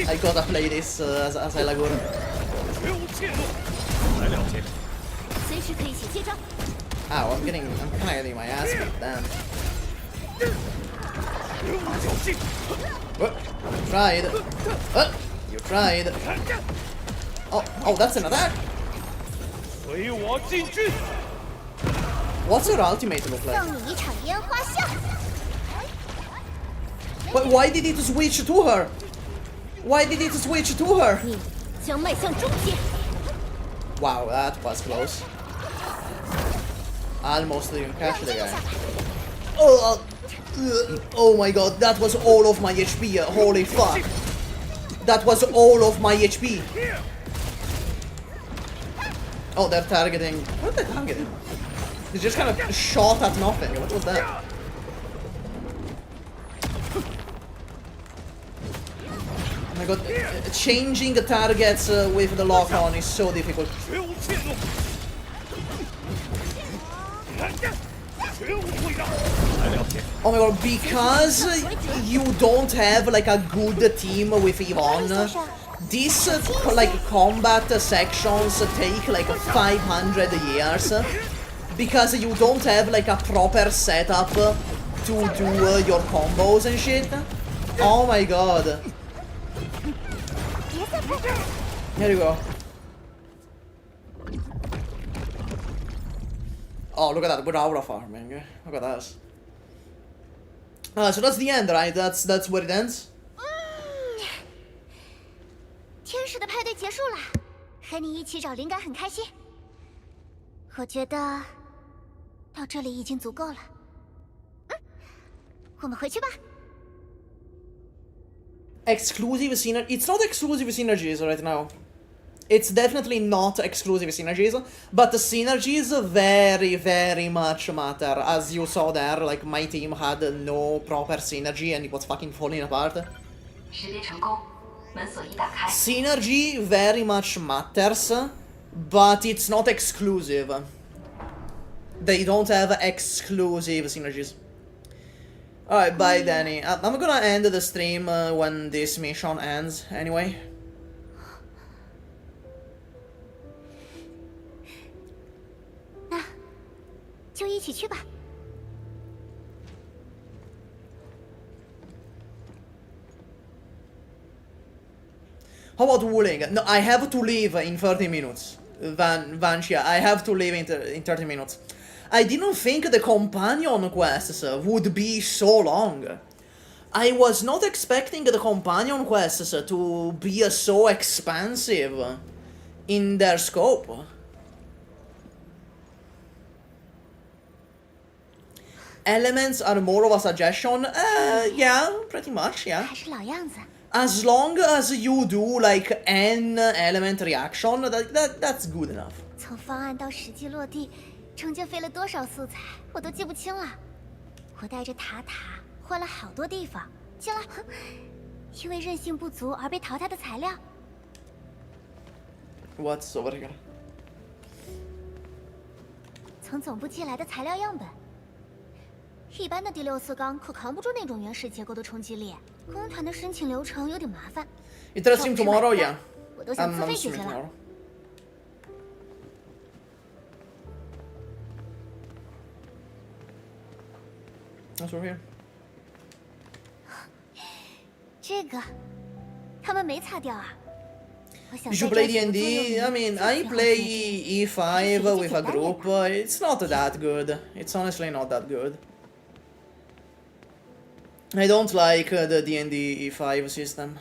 I gotta play this as Elagor. 绝无怯懦，来了解。随时可以写接招。 Ow, I'm kind of getting my ass beat, damn. 绝无侥幸。 What? You tried. You tried. Oh, that's an attack. 随我进军。 What's her ultimate look like? 送你一场烟花秀。 But why did it switch to her? Why did it switch to her? 你将迈向终结。 Wow, that was close. Almost didn't catch the guy. Oh my god, that was all of my HP. Holy fuck. That was all of my HP. Oh, they're targeting. What are they targeting? They just kind of shot at nothing. What was that? Oh my god, changing the targets with the lock on is so difficult. 绝无怯懦。绝无退让。来了解。 Oh my god, because you don't have like a good team with Yvonne, these like combat sections take like 500 years. Because you don't have like a proper setup to do your combos and shit. Oh my god. Here you go. Oh, look at that, we're aura farming. Look at that. So that's the end, right? That's where it ends? 天使的派对结束了，和你一起找灵感很开心。我觉得到这里已经足够了。我们回去吧。 Exclusive synergy. It's not exclusive synergies right now. It's definitely not exclusive synergies, but the synergies very, very much matter. As you saw there, like my team had no proper synergy and it was fucking falling apart. Synergy very much matters, but it's not exclusive. They don't have exclusive synergies. Alright, bye Danny. I'm gonna end the stream when this mission ends, anyway. 那就一起去吧。 How about Wuling? No, I have to leave in 30 minutes. Vanchia, I have to leave in 30 minutes. I didn't think the companion quests would be so long. I was not expecting the companion quests to be so expansive in their scope. Elements are more of a suggestion? Yeah, pretty much, yeah. 还是老样子。 As long as you do like an element reaction, that's good enough. 从方案到实际落地，中间费了多少素材，我都记不清了。我带着塔换了好多地方，进了因为韧性不足而被淘汰的材料。What's over here? 从总部寄来的材料样本。一般的第6次钢可扛不住那种原始结构的冲击力，工团的申请流程有点麻烦。Interesting tomorrow, yeah. 我都想自 I'm 费解 streaming 决了。 tomorrow. What's over here? 这个，他们没擦掉啊。 You should play D&D. I mean, I play E5 with a group. It's not that good. It's honestly not that good. I don't like the D&D E5 system.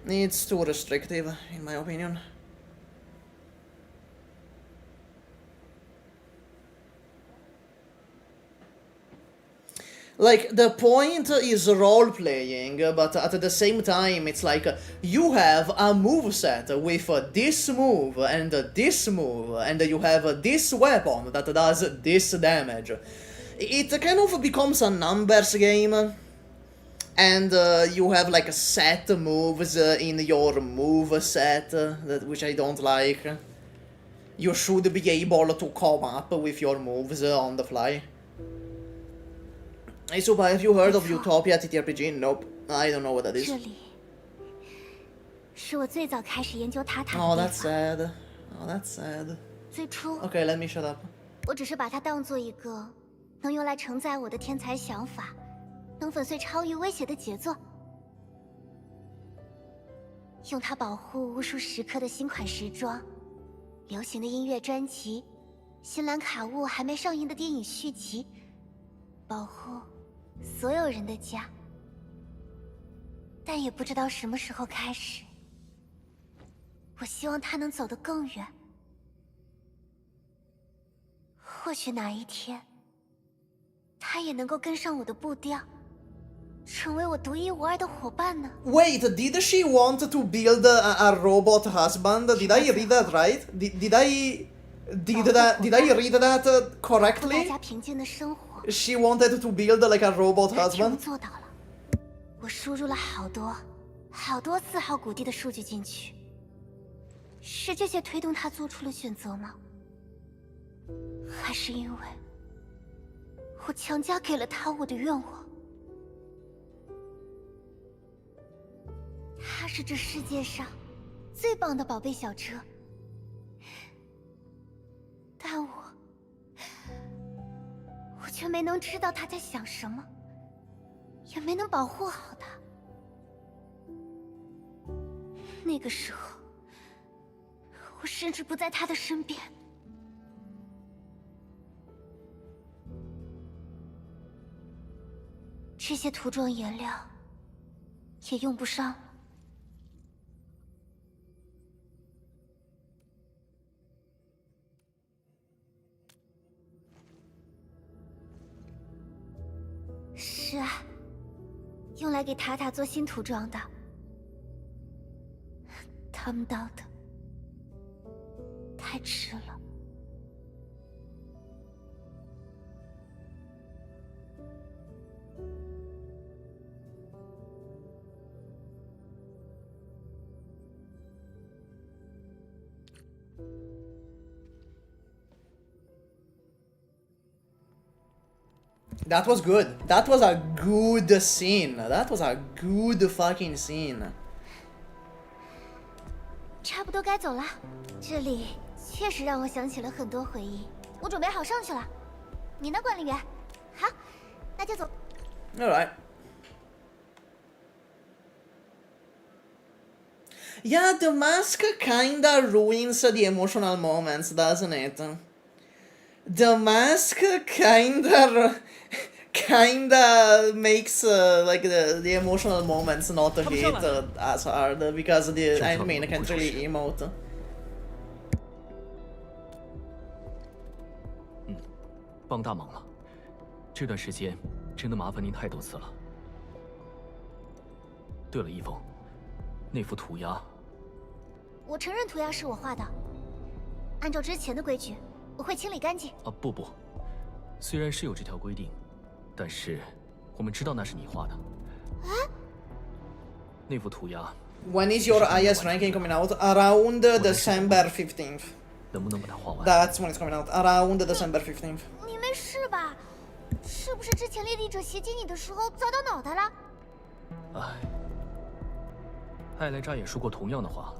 It's too restrictive, in my opinion. Like, the point is role-playing, but at the same time, it's like, you have a moveset with this move, and you have this weapon that does this damage. It kind of becomes a numbers game, and you have like set moves in your moveset, which I don't like. you should be able to come up with your moves on the fly. Hey SUPAH, have you heard of Utopia TTRPG? Nope, I don't know what that is. 这里是我最早开始研究塔塔的 Oh, 地 that's 方。 sad. Oh, that's sad. 最初， Okay, let me shut up. 我只是把它当做一个能用来承载我的天才想法，能粉碎超域威胁的杰作，用它保护无数时刻的新款时装、流行的音乐专辑、新兰卡坞还没上映的电影续集，保护所有人的家。但也不知道什么时候开始，我希望它能走得更远。或许哪一天，它也能够跟上我的步调，成为我独一无二的伙伴呢。Wait, did she want to build a robot husband? Did I read that right? Did I read that 大 correctly? 家平静的生活， She wanted to build like a robot 它全部 husband? 做到了。我输入了好多4号谷地的数据进去，是这些推动他做出了选择吗？还是因为我强加给了他我的愿望？他是这世界上最棒的宝贝小车，但我却没能知道他在想什么，也没能保护好他。那个时候，我甚至不在他的身边。这些涂装颜料也用不上了。是啊，用来给塔塔做新涂装的。他们到的太迟了。That was good. That was a good scene. That was a good fucking scene. 差不多该走了，这里确实让我想起了很多回忆。我准备好上去了，你呢，管理员？好，那就走。All right. Yeah, the mask kinda ruins the emotional moments, doesn't it? The mask kinda makes like the emotional moments not hit as hard because the anime can't really emote. 帮大忙了，这段时间真的麻烦您太多次了。对了，一峰，那幅涂鸦，我承认涂鸦是我画的，按照之前的规矩，我会清理干净。啊不，虽然是有这条规定，但是我们知道那是你画的。那幅涂鸦。When is your IS ranking coming out? Around December 15th. 能不能把它画完 That's when it's coming out. Around December 15th. 你没事吧？是不是之前猎地者袭击你的时候砸到脑袋了？唉，艾莱扎也说过同样的话。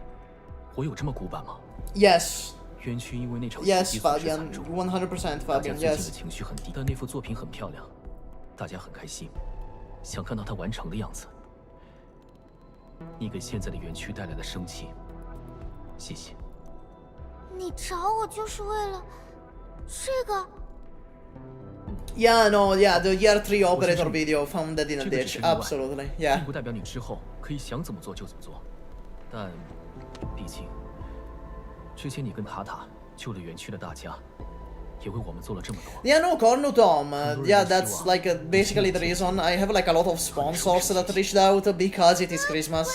我有这么古板吗 Yes. 园区因为那场袭 Yes, 击损失 Fabian. 惨重， 100% 大家 Fabian. 最近的 Yes. 情绪很低，但那幅作品很漂亮，大家很开心，想看到它完成的样子。你给现在的园区带来了生气，谢谢。你找我就是为了这个？ Yeah, no, yeah, the Year 3 operator video found in a ditch. Absolutely, yeah. 并不代表你之后可以想怎么做就怎么做，但毕竟之前你跟塔塔救了园区的大家，也为我们做了这么多。 Yeah, no, Cornu Tom. Yeah, that's like basically the reason I have like a lot of sponsors that reached out because it is Christmas.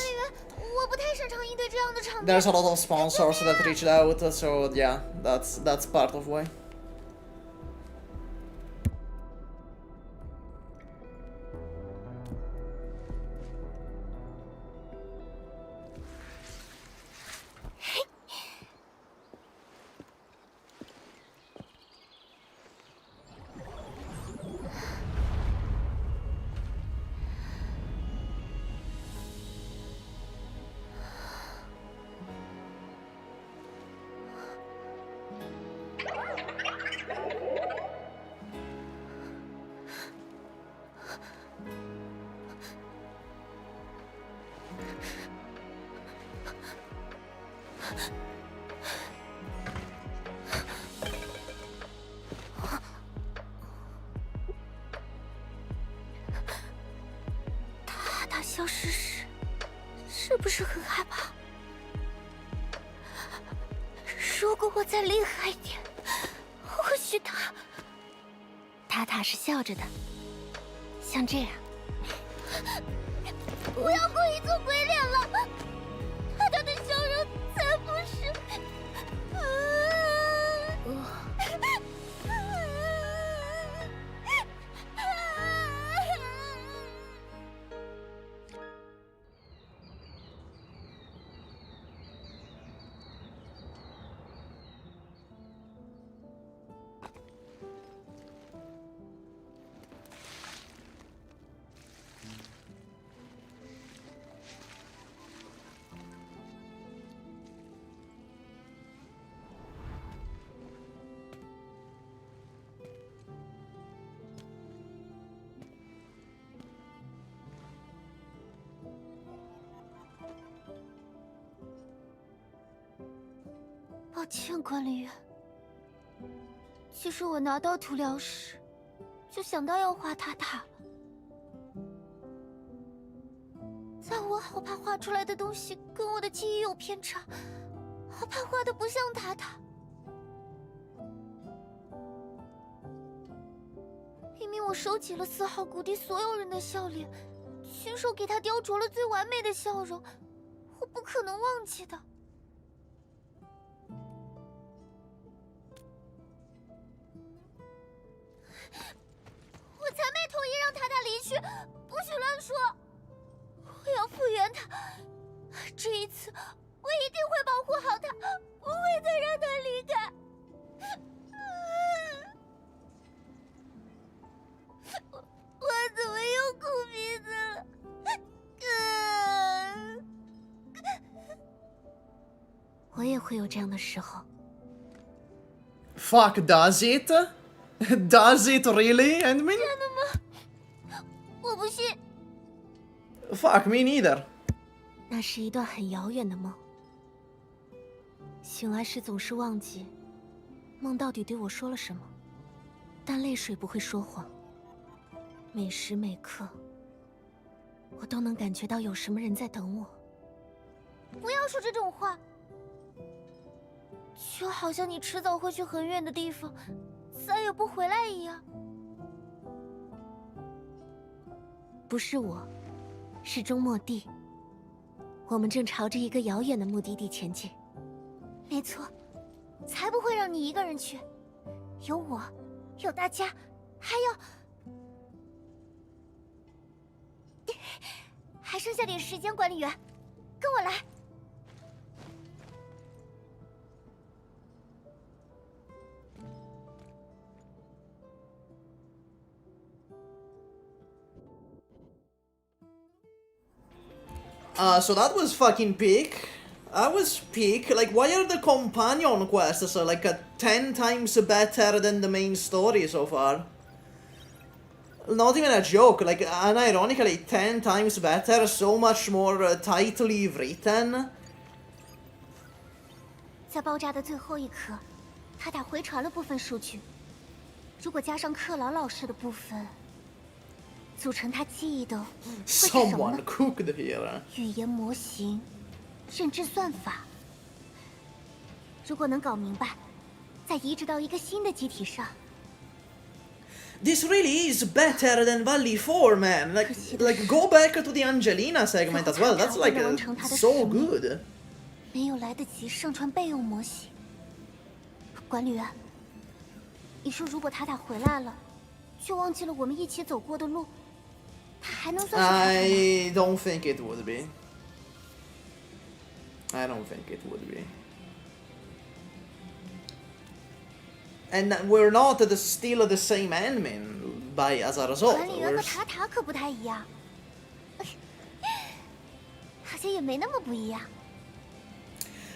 我不太擅长应对这样的场面。 There's a lot of sponsors that reached out, so yeah, that's part of why. 他消失时，是不是很害怕？如果我再厉害一点，或许他是笑着的，像这样。不要故意做鬼脸了，他的笑容才不是。抱歉，管理员。其实我拿到涂料时，就想到要画塔塔了。但我好怕画出来的东西跟我的记忆有偏差，好怕画的不像塔塔。明明我收集了4号谷地所有人的笑脸，亲手给他雕琢了最完美的笑容，我不可能忘记的。我才没同意让塔塔离去，不许乱说！我要复原他，这一次我一定会保护好他，不会再让他离开。我怎么又哭鼻子了？我也会有这样的时候。Fuck, does it? Does it really, Endmin? 真的吗？我不信。Fuck, me neither. 那是一段很遥远的梦。醒来时总是忘记梦到底对我说了什么，但泪水不会说谎。每时每刻，我都能感觉到有什么人在等我。不要说这种话，就好像你迟早会去很远的地方，再也不回来一样。不是我，是中末地。我们正朝着一个遥远的目的地前进。没错，才不会让你一个人去。有我，有大家，还有……还剩下点时间，管理员，跟我来。So that was fucking peak. I was peak. Like, why are the companion quests like 10 times better than the main story so far? Not even a joke, like, unironically 10 times better, so much more tightly written. 在爆炸的最后一刻，塔塔回传了部分数据。如果加上克劳老师的部分，组成他记忆的会是什么呢？ Someone cooked here. 语言模型、认知算法。如果能搞明白，再移植到一个新的机体上。This really is better than Valley 4, man. Like go back to the Angelina segment as well. That's like so good. 没有来得及上传备用模型。管理员，你说如果塔塔回来了，却忘记了我们一起走过的路，他还能算是塔塔吗？ I don't think it would be. I don't think it would be. And we're not still the same admin as a result. 管理员和塔塔可不太一样，好像也没那么不一样。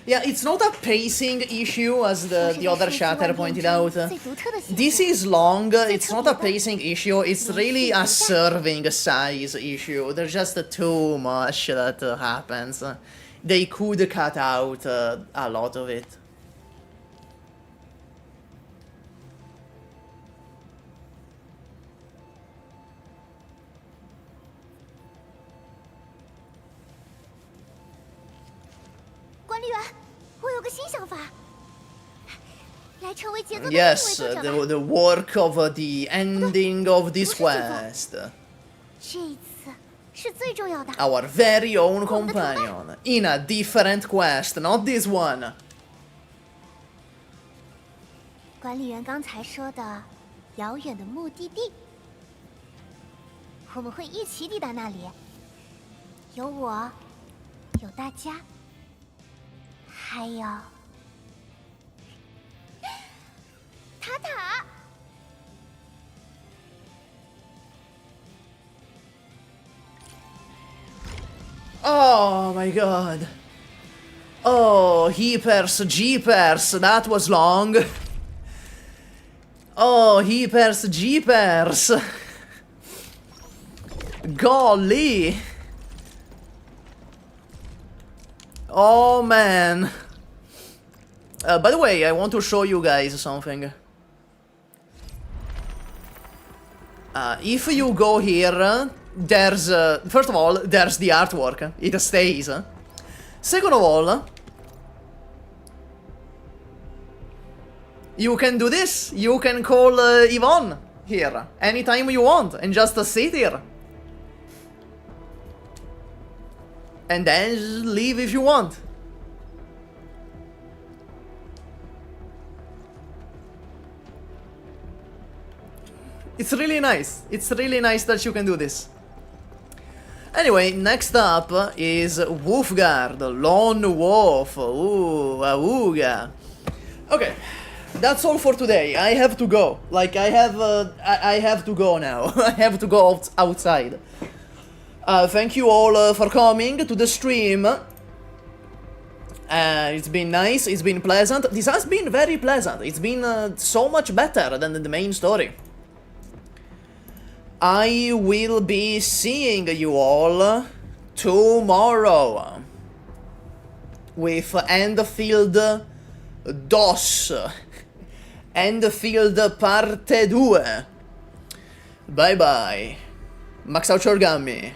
Yeah, it's not a pacing issue as the other chatter pointed out. This is long, it's not a pacing issue, it's really a serving size issue. There's just too much that happens. they could cut out a lot of it. Yes, the work of the ending of this quest. Our very own companion in a different quest, not this one. 管理员刚才说的遥远的目的地，我们会一起抵达那里。有我，有大家，还有塔塔。Oh my god. Oh, heapers, jeepers, that was long. Oh, heapers, jeepers. Golly. Oh man. By the way, I want to show you guys something. If you go here, there's, first of all, there's the artwork. It stays. Second of all, you can do this. You can call Yvonne here anytime you want and just sit here. And then just leave if you want. It's really nice. It's really nice that you can do this. Anyway, next up is Wolfguard, Lone Wolf. Ooh, awooga. Okay, that's all for today. I have to go. Like, I have to go now. I have to go outside. Thank you all for coming to the stream. It's been nice. It's been pleasant. This has been very pleasant. It's been so much better than the main story. I will be seeing you all tomorrow with Endfield DOS. Endfield parte 2. Bye bye. Max out your Gummy.